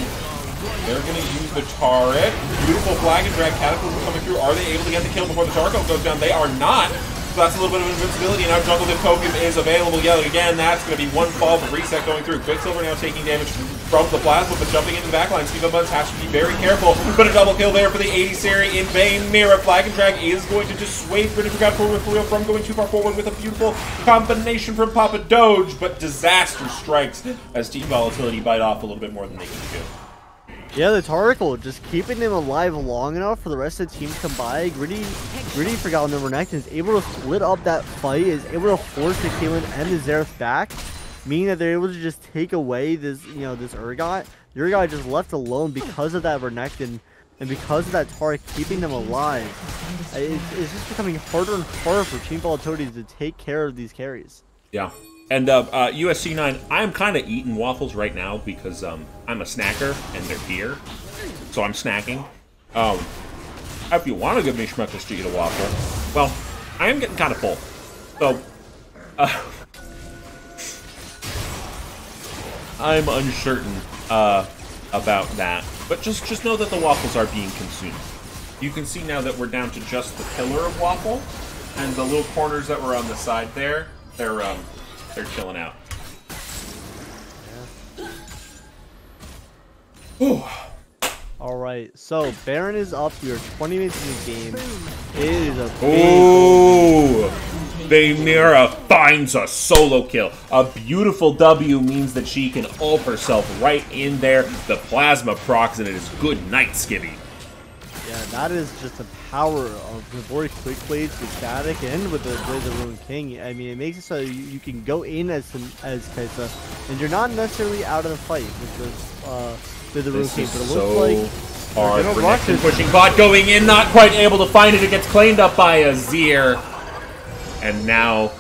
They're going to use the turret. Beautiful Flag and Drag Cataclysm coming through. Are they able to get the kill before the turret goes down? They are not. So that's a little bit of invincibility. Now Jungle Copium is available yet again. That's going to be one fall for reset going through. Quicksilver now taking damage from the plasma, but jumping into the backline. Steve Buns has to be very careful. But a double kill there for the 80 series in vain. Mirror Flag and Drag is going to dissuade Griddy4God for real from going too far forward with a beautiful combination from Papa Doge, but disaster strikes as Team Volatility bite off a little bit more than they can do. Yeah, the Taracle, just keeping them alive long enough for the rest of the team to come by. Griddy4God on the Renekton is able to split up that fight, is able to force the Caitlyn and the Xerath back, meaning that they're able to just take away this, this Urgot. The Urgot just left alone because of that Renekton and because of that Taric keeping them alive. It's just becoming harder and harder for Team Volatility to take care of these carries. Yeah. And USC9, I'm kind of eating waffles right now because I'm a snacker and they're here, so I'm snacking. If you want to give me schmeckles to eat a waffle, well, I am getting kind of full. So, I'm uncertain about that, but just know that the waffles are being consumed. You can see now that we're down to just the pillar of waffle, and the little corners that were on the side there, they're chilling out. Yeah. Alright, so Baron is up here, 20 minutes in the game. It is a big... Vamira finds a solo kill. A beautiful W means that she can ult herself right in there. The plasma procs, and it is good night, Skibby. Yeah, that is just the power of the very quick plays with Static and with the Blaze of Ruin King. I mean, it makes it so you can go in as Kaisa, and you're not necessarily out of the fight with the Ruin King. But it looks like hard. Renekton pushing bot, going in, not quite able to find it. It gets claimed up by Azir, and now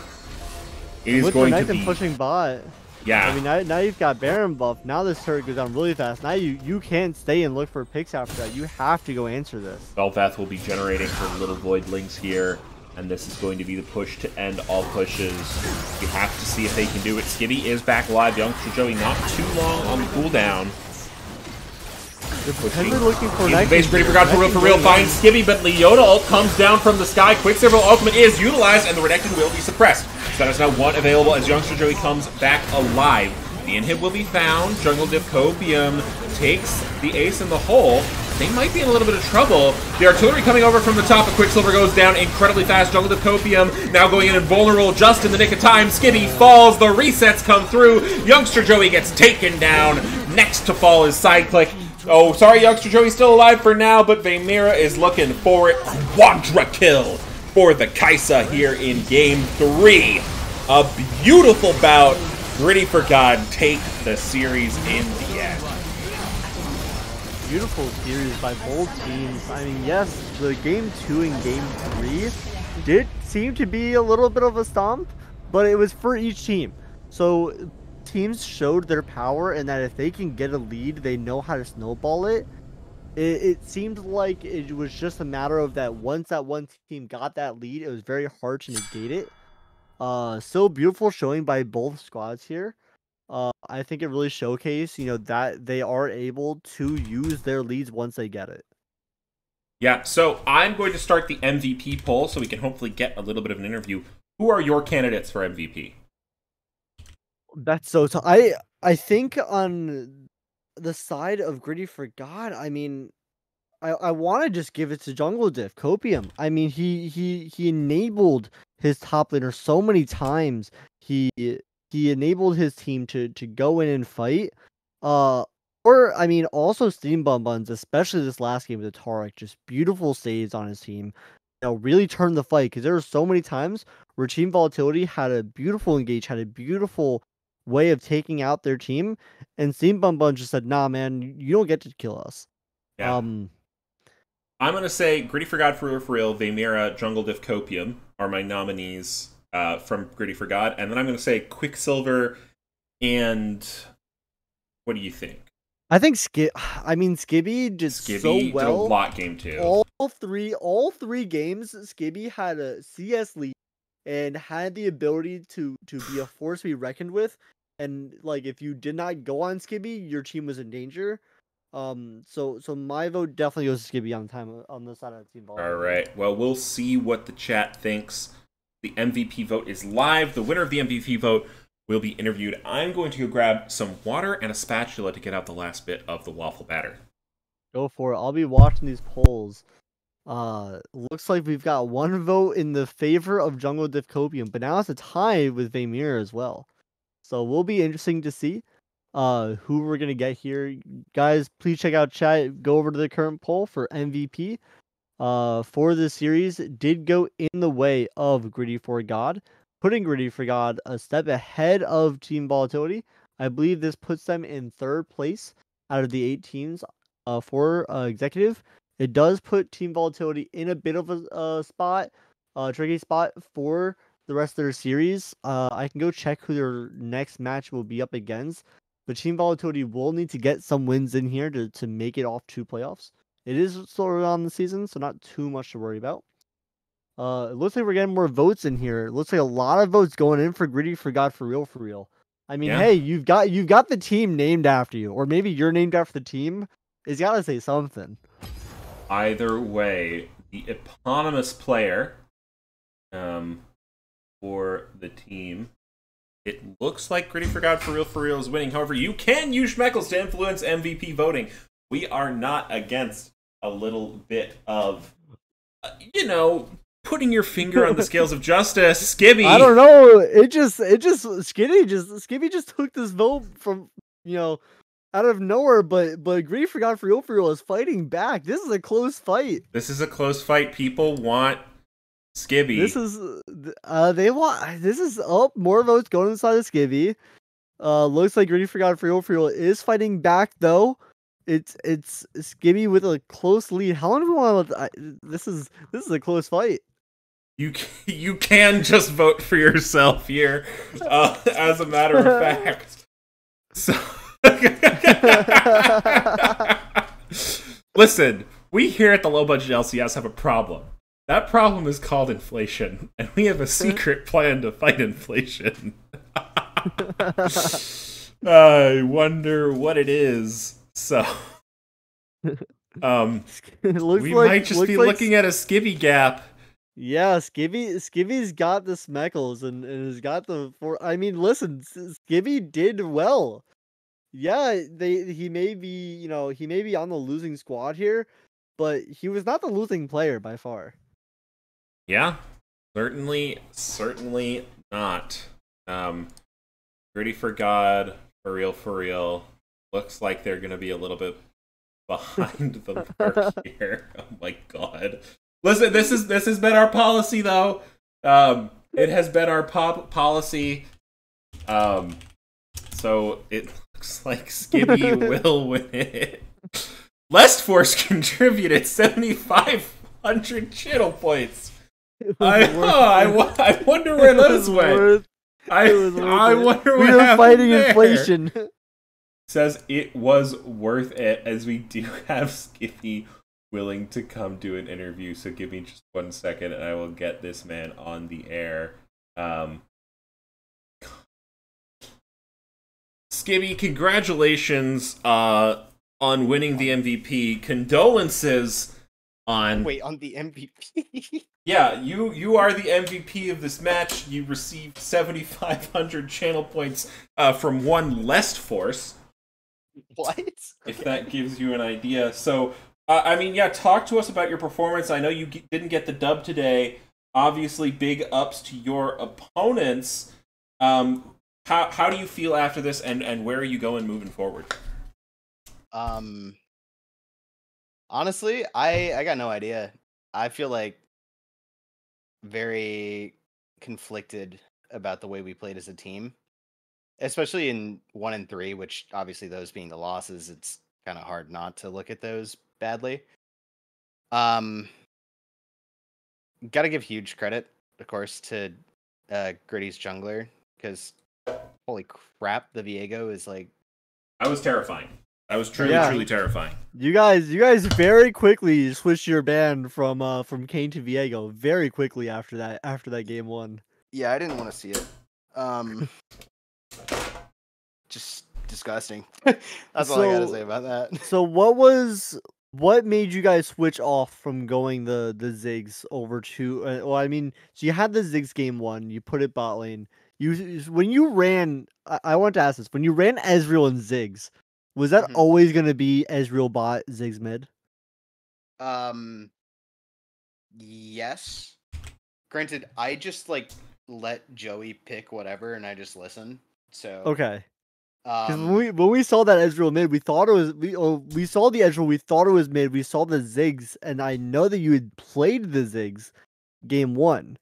it is going to be pushing bot. Yeah. I mean, now you've got Baron buff. Now this turret goes down really fast. Now you can't stay and look for picks after that. You have to go answer this. Bel'Veth will be generating her little Voidlings here, and this is going to be the push to end all pushes. You have to see if they can do it. Skibby is back live. Youngster Joey not too long on the cooldown. They're looking for base Griddy4God for real finds Skibby, but Leota ult comes down from the sky. Quicksilver ultimate is utilized, and the Renekton will be suppressed. So that is now one available as Youngster Joey comes back alive. The inhib will be found. Jungle Copium takes the ace in the hole. They might be in a little bit of trouble. The artillery coming over from the top, but Quicksilver goes down incredibly fast. Jungle Copium now going in invulnerable just in the nick of time. Skibby falls. The resets come through. Youngster Joey gets taken down. Next to fall is Sideclick. Oh, sorry, Youngster Joey's still alive for now, but Vamira is looking for it. Quadra kill for the Kaisa here in Game 3. A beautiful bout. Griddy4God take the series in the end. Beautiful series by both teams. I mean, yes, the Game 2 and Game 3 did seem to be a little bit of a stomp, but it was for each team. So teams showed their power, and that if they can get a lead, they know how to snowball it. It seemed like it was just a matter of that once that one team got that lead, it was very hard to negate it. So beautiful showing by both squads here. I think it really showcased, that they are able to use their leads once they get it. Yeah, so I'm going to start the MVP poll so we can hopefully get a little bit of an interview. Who are your candidates for MVP? That's so tough. I think on the side of Griddy4God, I mean, I want to just give it to Jungle Copium. I mean, he enabled his top laner so many times. He enabled his team to go in and fight. Or I mean, also Steam Buns, especially this last game with the Taric, just beautiful saves on his team. Really turned the fight, because there were so many times where Team Volatility had a beautiful engage, had a beautiful way of taking out their team, and Steam Buns just said, "Nah, man, you don't get to kill us." Yeah. I'm going to say Griddy4God for real, Vamira, Jungle Copium are my nominees from Griddy4God. And then I'm going to say Quicksilver and... What do you think? I think Skibby did so well. Did a lot game 2. All three games, Skibby had a CS lead and had the ability to be a force to be reckoned with. And like, if you did not go on Skibby, your team was in danger. So my vote definitely goes to Skibby on the side of Team Ball. All right. Well, we'll see what the chat thinks. The MVP vote is live. The winner of the MVP vote will be interviewed. I'm going to go grab some water and a spatula to get out the last bit of the waffle batter. Go for it. I'll be watching these polls. Looks like we've got one vote in the favor of Jungle Diffcopium, but now it's a tie with Vamir as well. So will be interesting to see who we're gonna get here. Guys, please check out chat. Go over to the current poll for MVP. For this series did go in the way of Griddy4God, putting Griddy4God a step ahead of Team Volatility. I believe this puts them in third place out of the 8 teams for executive. It does put Team Volatility in a bit of a spot, tricky spot for the rest of their series. I can go check who their next match will be up against, but Team Volatility will need to get some wins in here to make it off to playoffs. It is still early on in the season, so not too much to worry about. It looks like we're getting more votes in here. It looks like a lot of votes going in for Griddy4God for real, for real. I mean, hey, you've got the team named after you, or maybe you're named after the team. It's got to say something. Either way, the eponymous player for the team, it looks like Griddy4God for real is winning. However, you can use Schmeckles to influence MVP voting. We are not against a little bit of, putting your finger on the scales of justice. Skibby. I don't know. Skibby just took this vote from, out of nowhere, but Griddy4God for real is fighting back. This is a close fight. This is a close fight. People want Skibby. This is more votes going inside of Skibby. Looks like Griddy4God for real is fighting back though. It's Skibby with a close lead. How long do we want to? This is a close fight. You can just vote for yourself here, as a matter of fact. So, listen, we here at the Low Budget LCS have a problem. That problem is called inflation, and we have a secret plan to fight inflation. I wonder what it is. So, we might just be looking at a Skibby gap. Yeah, Skibby's got the Schmeckles and has got the I mean, listen, Skibby did well. Yeah, he may be on the losing squad here, but he was not the losing player by far. Yeah, certainly not. Griddy4God for real. Looks like they're gonna be a little bit behind the mark here. Oh my god. Listen, this has been our policy though. It has been our policy. So it looks like Skibby will win it. Lest Force contributed 7,500 channel points. I wonder where those went. I wonder what happened. We were fighting inflation. Says it was worth it, as we do have Skibby willing to come do an interview. So give me just 1 second, and I will get this man on the air. Skibby, congratulations on winning the MVP. Condolences on the MVP. Yeah, you are the MVP of this match. You received 7,500 channel points from one Lest Force. What? If that gives you an idea. So, talk to us about your performance. I know you didn't get the dub today. Obviously, big ups to your opponents. How do you feel after this, and where are you going moving forward? Honestly, I got no idea. I feel like very conflicted about the way we played as a team, especially in 1 and 3, which obviously those being the losses, it's kind of hard not to look at those badly. Got to give huge credit, of course, to Griddy's jungler, because holy crap, the Viego is like... I was terrifying. I was truly terrifying. You guys very quickly switched your ban from Kayn to Viego very quickly after that game 1. Yeah, I didn't want to see it. Just disgusting. That's all I gotta say about that. So what was What made you guys switch off from going the Ziggs over to? Well, I mean, so you had the Ziggs game one, you put it bot lane. When you ran, I want to ask this: when you ran Ezreal and Ziggs, was that Mhm. always going to be Ezreal bot, Ziggs mid? Yes. Granted, I just like let Joey pick whatever, and I just listen. So Okay. Because um, when we saw that Ezreal mid, we thought it was we saw the Ezreal, we thought it was mid. We saw the Ziggs, and I know that you had played the Ziggs game one,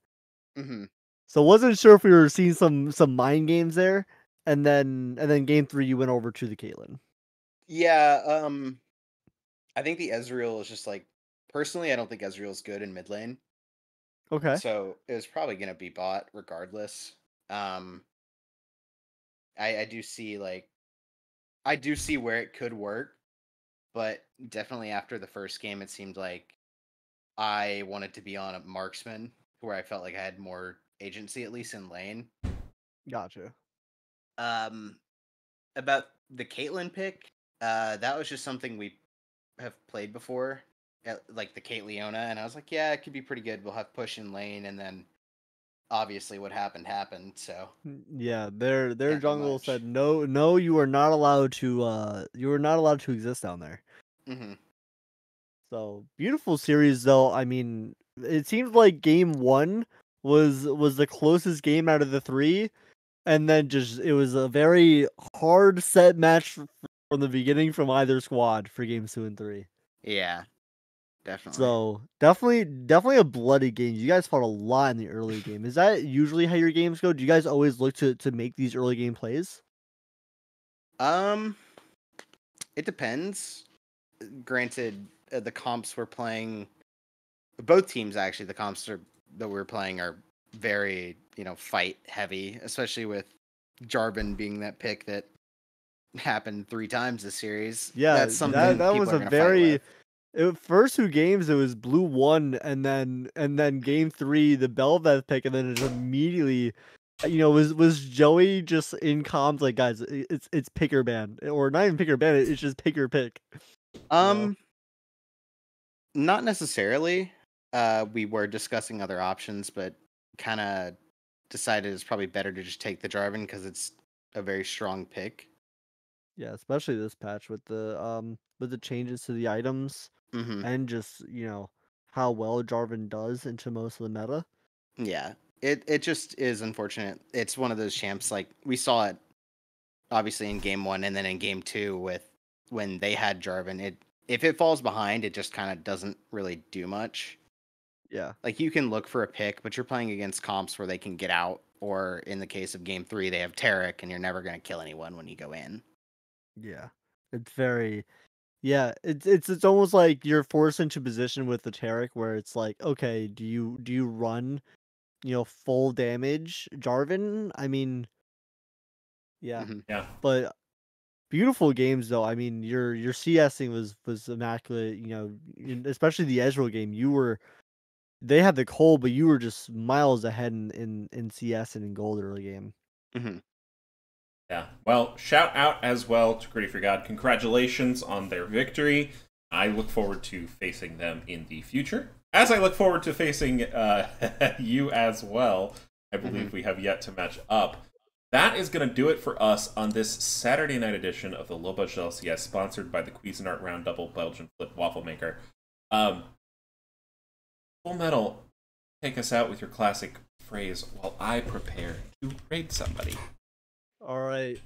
mhm. so wasn't sure if we were seeing some mind games there. And then game three, you went over to the Caitlyn. Yeah. I think the Ezreal is just like personally, I don't think Ezreal's good in mid lane, Okay, so it was probably gonna be bot regardless. Um, I do see like I do see where it could work, but definitely after the first game, it seemed like I wanted to be on a marksman where I felt like I had more agency, at least in lane. gotcha. Um, about the Caitlyn pick, that was just something we have played before, like the Kate Leona, and I was like, yeah, it could be pretty good. We'll have push in lane, and then obviously what happened. So Yeah, their can't do jungle much. said no, you are not allowed to exist down there. Hmm. So beautiful series though. I mean, it seems like game one was the closest game out of the three, and then just it was a very hard set match from the beginning from either squad for games two and three. Yeah, definitely. So definitely a bloody game. You guys fought a lot in the early game. Is that usually how your games go? Do you guys always look to make these early game plays? Um, it depends. Granted, the comps we're playing, both teams actually, the comps that we're playing are very fight heavy, especially with Jarvan being that pick that happened 3 times this series. Yeah, That's something that people was are a gonna fight very with. first two games it was blue one, and then game three the Belveth pick, and then it immediately, was Joey just in comms like, guys, it's pick or ban, or not even pick or ban, it's just pick or pick. You know? Um, not necessarily. We were discussing other options, but kind of decided it's probably better to just take the Jarvan because it's a very strong pick. Yeah, especially this patch with the changes to the items Hmm. and just how well Jarvan does into most of the meta. Yeah, it just is unfortunate. It's one of those champs like we saw it obviously in game one and then in game two with when they had Jarvan. It if it falls behind, it just kind of doesn't really do much. Yeah. Like you can look for a pick, but you're playing against comps where they can get out, or in the case of game three, they have Taric, and you're never gonna kill anyone when you go in. Yeah. It's very Yeah, it's almost like you're forced into position with the Taric where it's like, okay, do you run, full damage Jarvan? I mean, yeah. Hmm. Yeah. But beautiful games though. I mean, your CSing was immaculate, especially the Ezreal game. They had the cold, but you were just miles ahead in CS and in gold early game. Hmm. Yeah. Well, shout out as well to Griddy4God. Congratulations on their victory. I look forward to facing them in the future. As I look forward to facing you as well. I believe we have yet to match up. That is going to do it for us on this Saturday night edition of the LBLCS, sponsored by the Cuisinart Round Double Belgian Flip Waffle Maker. Full Metal, take us out with your classic phrase while I prepare to raid somebody. All right.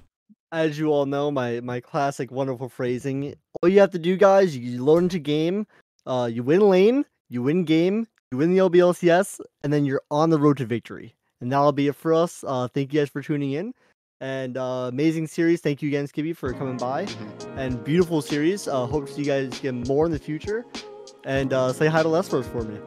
As you all know, my classic wonderful phrasing. All you have to do, guys, you load into game, you win lane, you win game, you win the LBLCS, and then you're on the road to victory. And that'll be it for us. Thank you guys for tuning in. And amazing series. Thank you again, Skibby, for coming by. And beautiful series. Hope to see you guys get more in the future. And say hi to Lesbos for me.